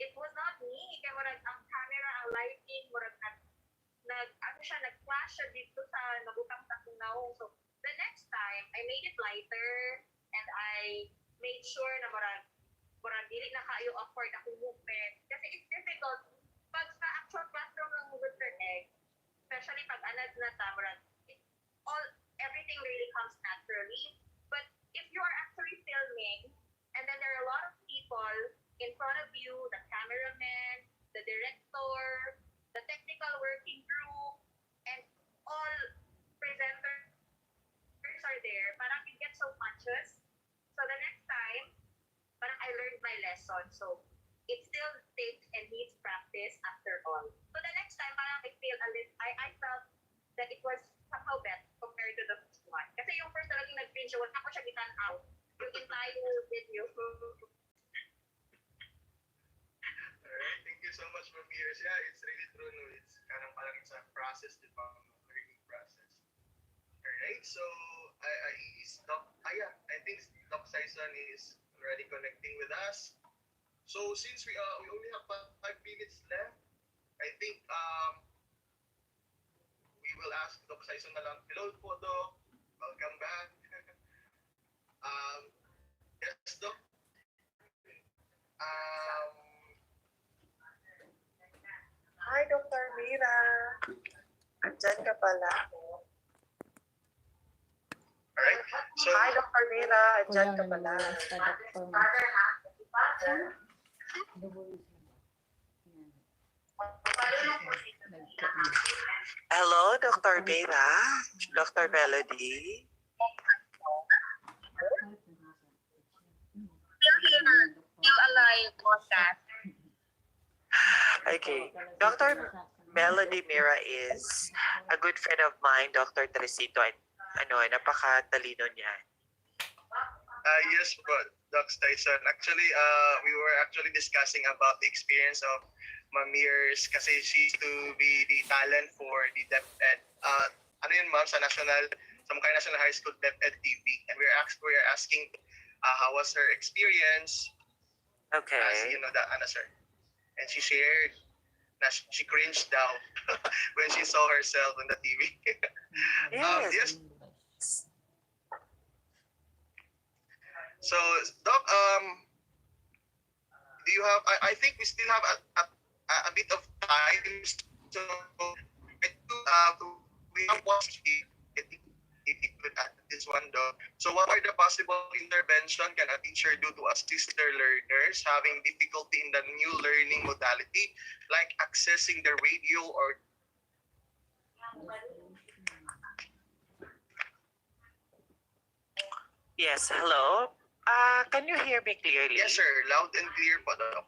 Speaker 7: it was not me. Kay murag ang camera, ang lighting, murag nag-flash siya dito sa nabutang sa akong naong. So the next time, I made it lighter and I made sure na murag dili na kayo awkward akong movement. Kasi it's difficult pag sa actual classroom ng movement egg, especially pag anad na ta, murag everything really comes naturally. But if you are actually filming and then there are a lot of people in front of you, the cameraman, the director, the technical working group, and all presenters are there, parang you get so conscious. So the next time, parang I learned my lesson. So it still takes and needs practice after all. So the next time, parang I felt that it was somehow better compared to the first one. Kasi yung first talagang nag-cringe, wala ako siya gitan out. Yung entire video.
Speaker 1: Alright, thank you so much, Ma'am Beers. Yeah, it's really true. No? It's parang it's a process, di ba? Learning process. Alright, so I think Doc Saison is already connecting with us. So since we only have 5 minutes left, I think we will ask Doc Saison na lang. Hello po, Doc. Welcome back. Yes, Doc.
Speaker 2: Hi, Dr. Mira. Andyan ka pala.
Speaker 1: Alright, so
Speaker 2: Hi, Dr. Mira. Andyan ka
Speaker 6: Kulang
Speaker 2: pala.
Speaker 6: sa doktor.
Speaker 2: Hello, Dr. Mira. Dr. Melody.
Speaker 3: Still here. Still alive, moncast.
Speaker 2: Okay. Dr. Melody Mira is a good friend of mine, Dr. Teresito. Napakatalino niya.
Speaker 1: yes, but Doc Tyson. Actually, we were actually discussing about the experience of Mamir's kasi she used to be the talent for the DepEd. Ano yun, ma'am, sa Mukha National High School DepEd TV. And we're asking how was her experience
Speaker 2: Okay.
Speaker 1: as, sir. And she shared na she cringed down when she saw herself on the TV.
Speaker 2: Yes.
Speaker 1: Yes. So, Doc, do you have? I think we still have a bit of time. So, we have one if you could add this one, Doc. So, what are the possible intervention can a teacher do to assist their learners having difficulty in the new learning modality, like accessing the radio or?
Speaker 2: Yes, hello. Can you hear me clearly?
Speaker 1: Yes, sir. Loud and clear po, Doc.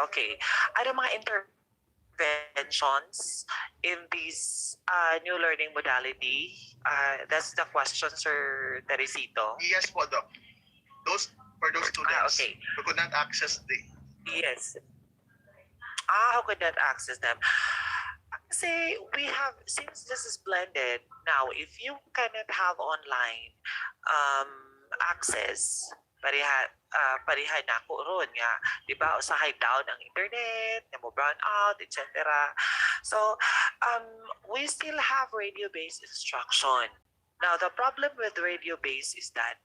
Speaker 2: Okay. Ano mga interventions in this new learning modality? That's the question, Sir Teresito.
Speaker 1: Yes po, Doc. For those students
Speaker 2: Okay.
Speaker 1: who could not access the.
Speaker 2: Yes. Who could not access them? Kasi since this is blended, now if you cannot have online access, parihan na ko ron nga, di ba, usahay down ang internet, na mo brown out, etc. So, we still have radio-based instruction. Now, the problem with radio-based is that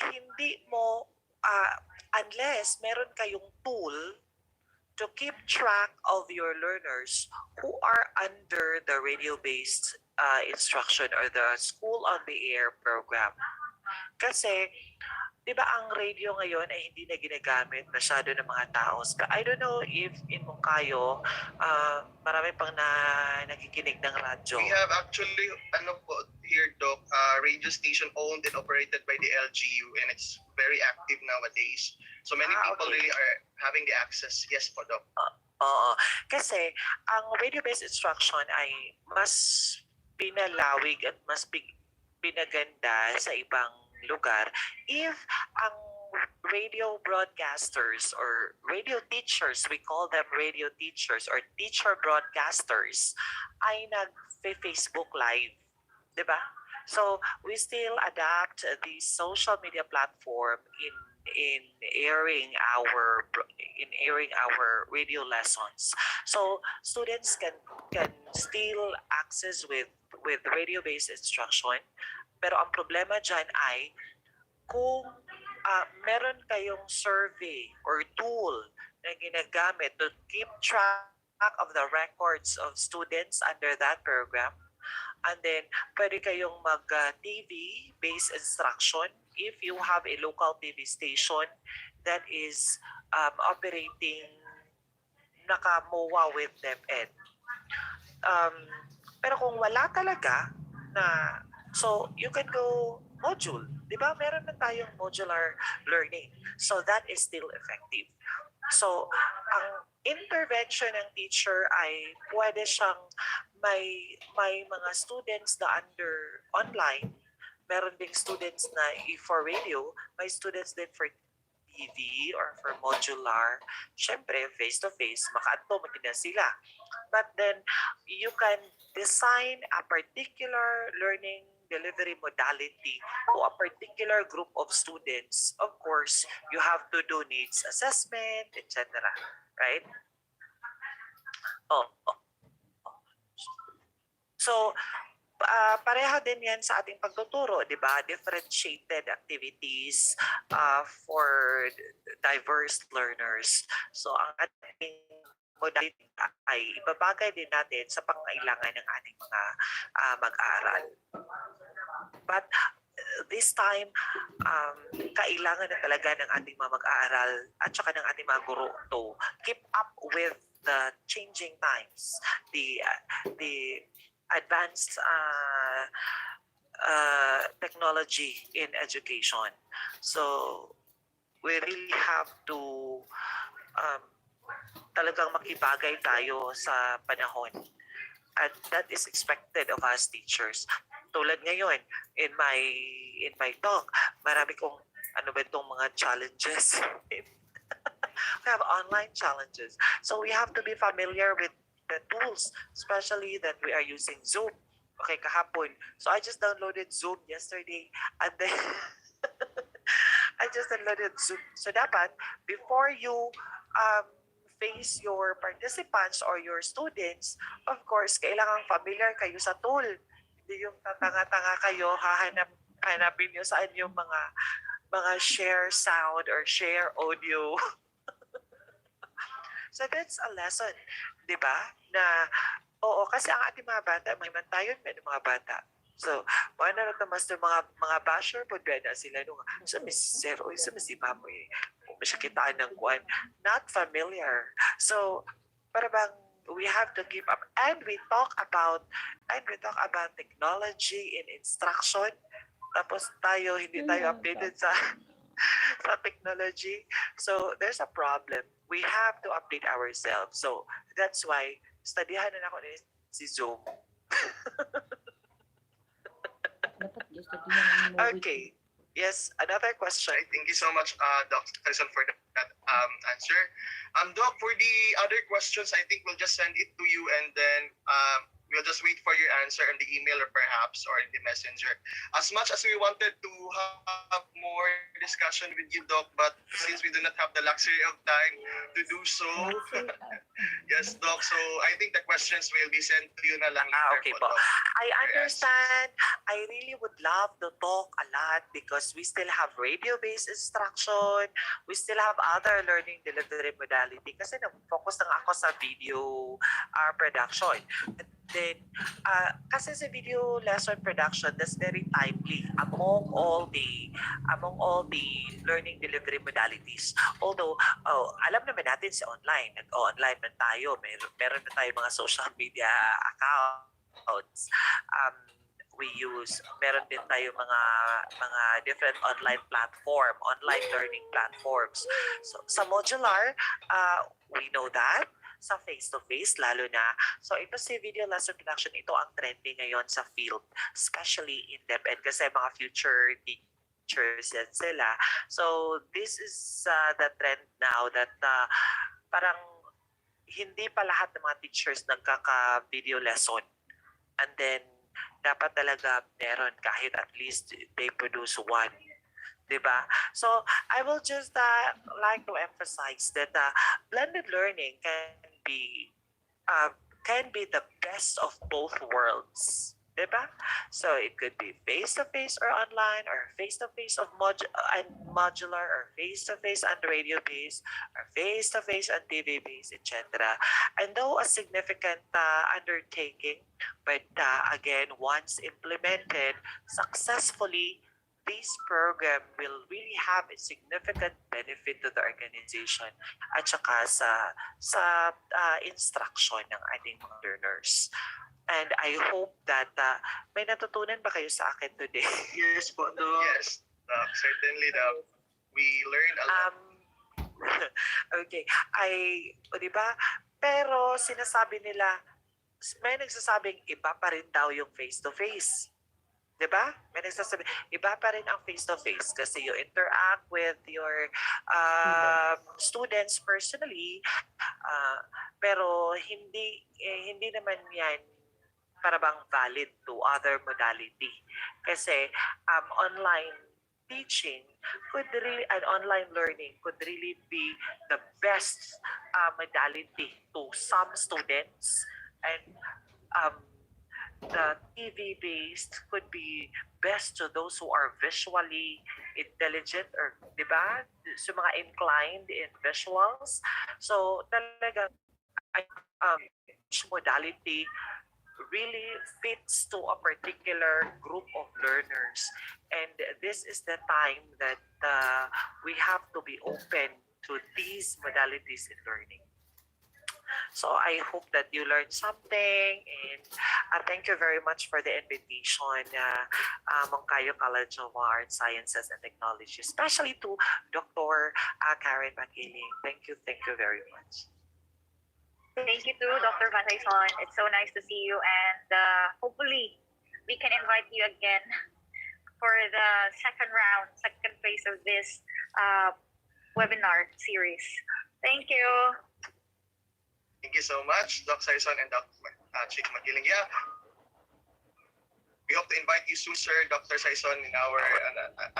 Speaker 2: hindi mo, unless meron kayong tool to keep track of your learners who are under the radio-based instruction or the School on the Air program. Kasi, di ba ang radio ngayon ay hindi na ginagamit masyado ng mga tao. I don't know if in Moncayo, marami pang nakikinig ng radyo.
Speaker 1: We have actually, here, Doc, radio station owned and operated by the LGU, and it's very active nowadays. So many people
Speaker 2: Okay.
Speaker 1: really are having the access. Yes po, Doc.
Speaker 2: Oo. Kasi ang radio-based instruction ay mas pinalawig at mas pinaganda sa ibang lugar if ang radio broadcasters or radio teachers, we call them radio teachers or teacher broadcasters, ay nag-Facebook Live. Diba? So we still adapt the social media platform in airing our radio lessons. So students can still access with radio-based instruction. Pero ang problema dyan ay kung meron kayong survey or tool na ginagamit to keep track of the records of students under that program, and then pwede kayong mag-TV based instruction if you have a local TV station that is operating naka-MOA with DepEd. Pero kung wala talaga na, so you can go module. Di ba? Meron na tayong modular learning. So that is still effective. So ang intervention ng teacher ay pwede siyang may mga students na under online, meron ding students na for radio, may students din for TV or for modular. Siyempre, face-to-face, makaadto magina sila. But then, you can design a particular learning delivery modality to a particular group of students. Of course, you have to do needs assessment, etc. Right? So, pareha din yan sa ating pagtuturo, di ba? Differentiated activities for diverse learners. So, ang ating modality ay ibabagay din natin sa pangailangan ng ating mga mag-aaral. But this time, kailangan na talaga ng ating mga mag-aaral at saka ng ating mga guro to keep up with the changing times, the advanced technology in education. So we really have to talagang makibagay tayo sa panahon. And that is expected of us teachers. Tulad ngayon, in my talk, marami kong ano ba itong mga challenges. We have online challenges. So we have to be familiar with the tools, especially that we are using Zoom. Okay, kahapon. So I just downloaded Zoom yesterday and then I just downloaded Zoom. So dapat, before you face your participants or your students, of course, kailangan familiar kayo sa tool. Hindi yung tatanga-tanga kayo, hanapin nyo saan yung mga share sound or share audio. So that's a lesson, di ba? Na, oo, kasi ang ating mga bata, may mantayon may mga bata. So, wala na mas mga basher po na sila nung sa mister o sa masiba mo eh. Masyakitaan ng kuwan. Not familiar. So, para bang we have to keep up. And we talk about technology in instruction. Tapos tayo, hindi tayo updated sa technology. So, there's a problem. We have to update ourselves. So, that's why, studyhan na ako si Zoom. Okay. Yes, another question.
Speaker 1: Thank you so much, Dr. Carson, for that answer. Doc, for the other questions, I think we'll just send it to you and then we'll just wait for your answer in the email or perhaps or in the messenger. As much as we wanted to have more discussion with you, Doc, but since we do not have the luxury of time to do so, yes, Doc, so I think the questions will be sent to you na lang later.
Speaker 2: Okay po. I understand. I really would love to talk a lot because we still have radio-based instruction. We still have other learning delivery modality kasi nag-focus lang ako sa video production. Then, kasi sa video lesson production, that's very timely among all the learning delivery modalities. Although, alam naman natin sa online, nag-online man tayo, meron na tayo mga social media accounts. Meron din tayo mga different online learning platforms. So, sa modular, we know that. Sa face-to-face, lalo na. So, ito si video lesson production, ito ang trending ngayon sa field, especially in DepEd, kasi mga future teachers yan sila. So, this is the trend now that parang hindi pa lahat ng mga teachers nagkaka-video lesson. And then, dapat talaga meron kahit at least they produce one. Diba? So I will just like to emphasize that blended learning uh, can be the best of both worlds. Diba? So it could be face-to-face or online, or face-to-face and modular, or face-to-face and radio-based, or face-to-face and TV-based, etc. And though a significant undertaking, but again, once implemented successfully, this program will really have a significant benefit to the organization at saka sa instruction ng ating mga learners. And I hope that may natutunan ba kayo sa akin today?
Speaker 4: Yes po, Doc.
Speaker 1: Yes, certainly, Doc. We learned a lot.
Speaker 2: Okay. Di ba? Pero sinasabi nila, may nagsasabing iba pa rin daw yung face-to-face. Diba? May nagsasabi, iba pa rin ang face-to-face kasi you interact with your students personally, pero hindi naman yan para bang valid to other modality. Kasi online teaching and online learning could really be the best modality to some students, and the TV-based could be best to those who are visually intelligent, or, di ba? So, mga inclined in visuals. So, talaga, each modality really fits to a particular group of learners. And this is the time that we have to be open to these modalities in learning. So I hope that you learned something, and thank you very much for the invitation, Moncayo College of Arts, Sciences and Technology, especially to Dr. Karen Magiling. Thank you very much.
Speaker 3: Thank you too, Dr. Van Dyson. It's so nice to see you, and hopefully we can invite you again for the second phase of this webinar series. Thank you.
Speaker 1: Thank you so much, Doc Saison and Doc Chick Magiling. Yeah, we hope to invite you soon, sir, Dr. Saison, in our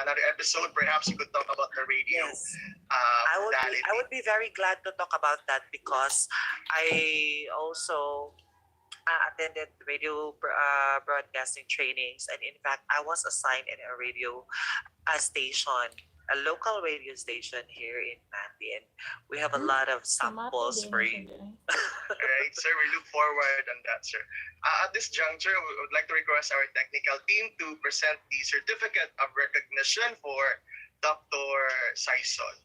Speaker 1: another episode. Perhaps you could talk about the radio.
Speaker 2: Yes. I would be very glad to talk about that, because I also attended radio broadcasting trainings, and in fact, I was assigned in a radio station, a local radio station here in Mandi, and we have a lot of samples for you.
Speaker 1: Alright, sir, we look forward on that, sir. At this juncture, we would like to request our technical team to present the certificate of recognition for Dr. Saison.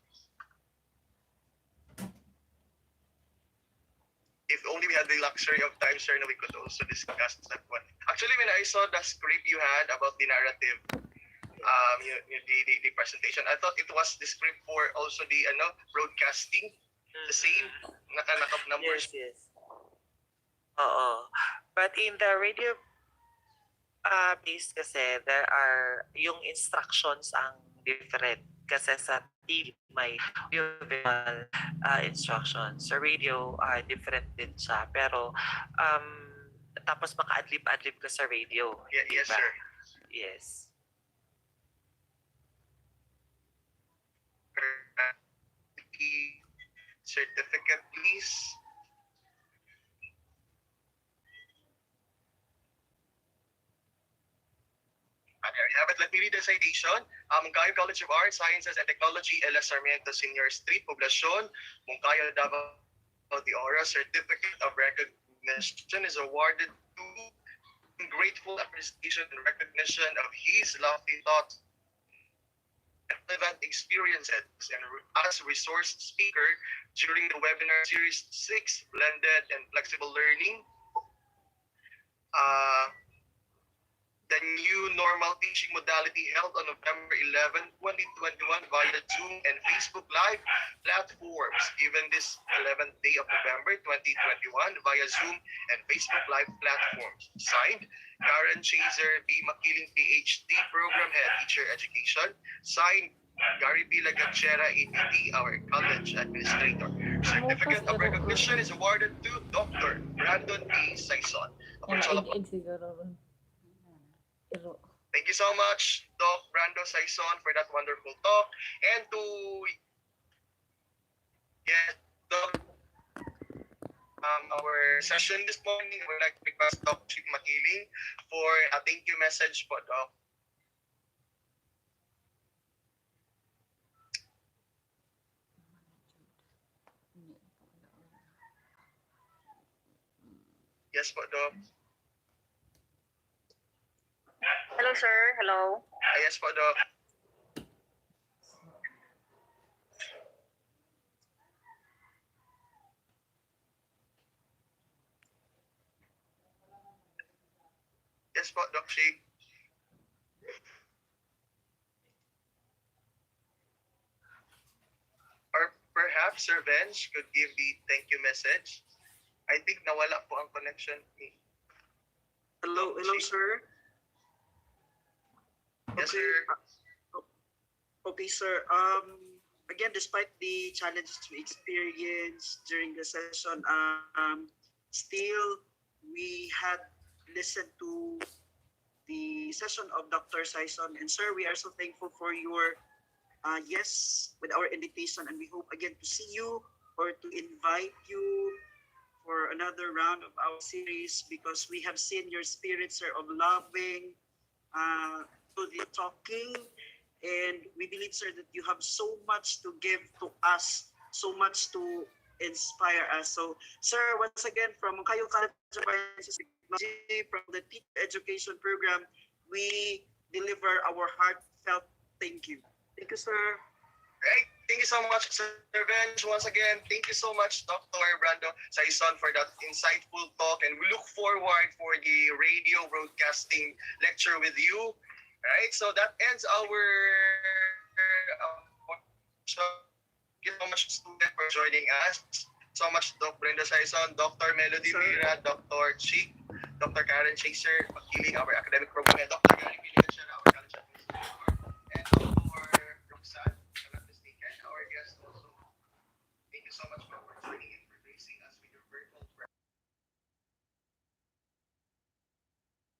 Speaker 1: If only we had the luxury of time, sir, we could also discuss that one. Actually, when I saw the script you had about the narrative, the presentation, I thought it was the script for also the broadcasting, the same naka numbers.
Speaker 2: Yes. But in the radio based kasi, there are yung instructions ang different. Kasi sa TV may visual instructions. Sa radio, different din siya. Pero tapos maka-adlib-adlib ka sa radio.
Speaker 1: Yes, sir.
Speaker 2: Yes.
Speaker 1: Certificate, please. There you have it. Let me read the citation. Moncayo College of Arts, Sciences and Technology, L. Sarmiento Senior Street, Poblacion, Moncayo, Davao de Oro. Certificate of recognition is awarded to grateful appreciation and recognition of his lofty thoughts, relevant experiences, and as resource speaker during the webinar series 6, Blended and Flexible Learning. The new normal teaching modality held on November 11, 2021 via Zoom and Facebook Live platforms, given this 11th day of November 2021 via Zoom and Facebook Live platforms. Signed, Karen Chaser B. Makiling, PhD, Program Head, Teacher Education. Signed, Gary P. Lagachera, APD, our College Administrator. Certificate of recognition is awarded to Dr. Brandon P. Saison.
Speaker 6: Pero,
Speaker 1: Thank you so much, Doc Brando Saison, for that wonderful talk. And to, yes, Doc, our session this morning, I would like to request Doc Chief Makiling for a thank you message po, Doc. Yes po, Doc.
Speaker 3: Hello, sir. Hello.
Speaker 1: Yes po, Doc. Yes po, Doc Chief. Or perhaps Sir Benj could give the thank you message. I think nawala po ang connection ni.
Speaker 4: Hello, sir.
Speaker 1: Yes,
Speaker 4: Okay.
Speaker 1: sir.
Speaker 4: Okay, sir. Again, despite the challenges we experienced during the session, still we had listened to the session of Dr. Saison. And sir, we are so thankful for your yes with our invitation, and we hope again to see you or to invite you for another round of our series, because we have seen your spirit, sir, of loving, to the talking, and we believe, sir, that you have so much to give to us, so much to inspire us. So, sir, once again, from Kayo College of Sciences and Technology, from the Teacher Education Program, we deliver our heartfelt thank you. Thank you, sir.
Speaker 1: Right. Thank you so much, Sir Benj. Once again, thank you so much, Dr. Brando Saison, for that insightful talk. And we look forward for the radio broadcasting lecture with you. Right. So that ends our show. Thank you so much, student, for joining us. So much, Dr. Brenda Saison, Dr. Melody Mira, Dr. Chick, Dr. Karen Chaser, Makiling, our academic program, and Dr. Gary Piligan, our college administrator, and Dr. Roxanne, if I'm not mistaken, our guest also. Thank you so much for joining and for gracing us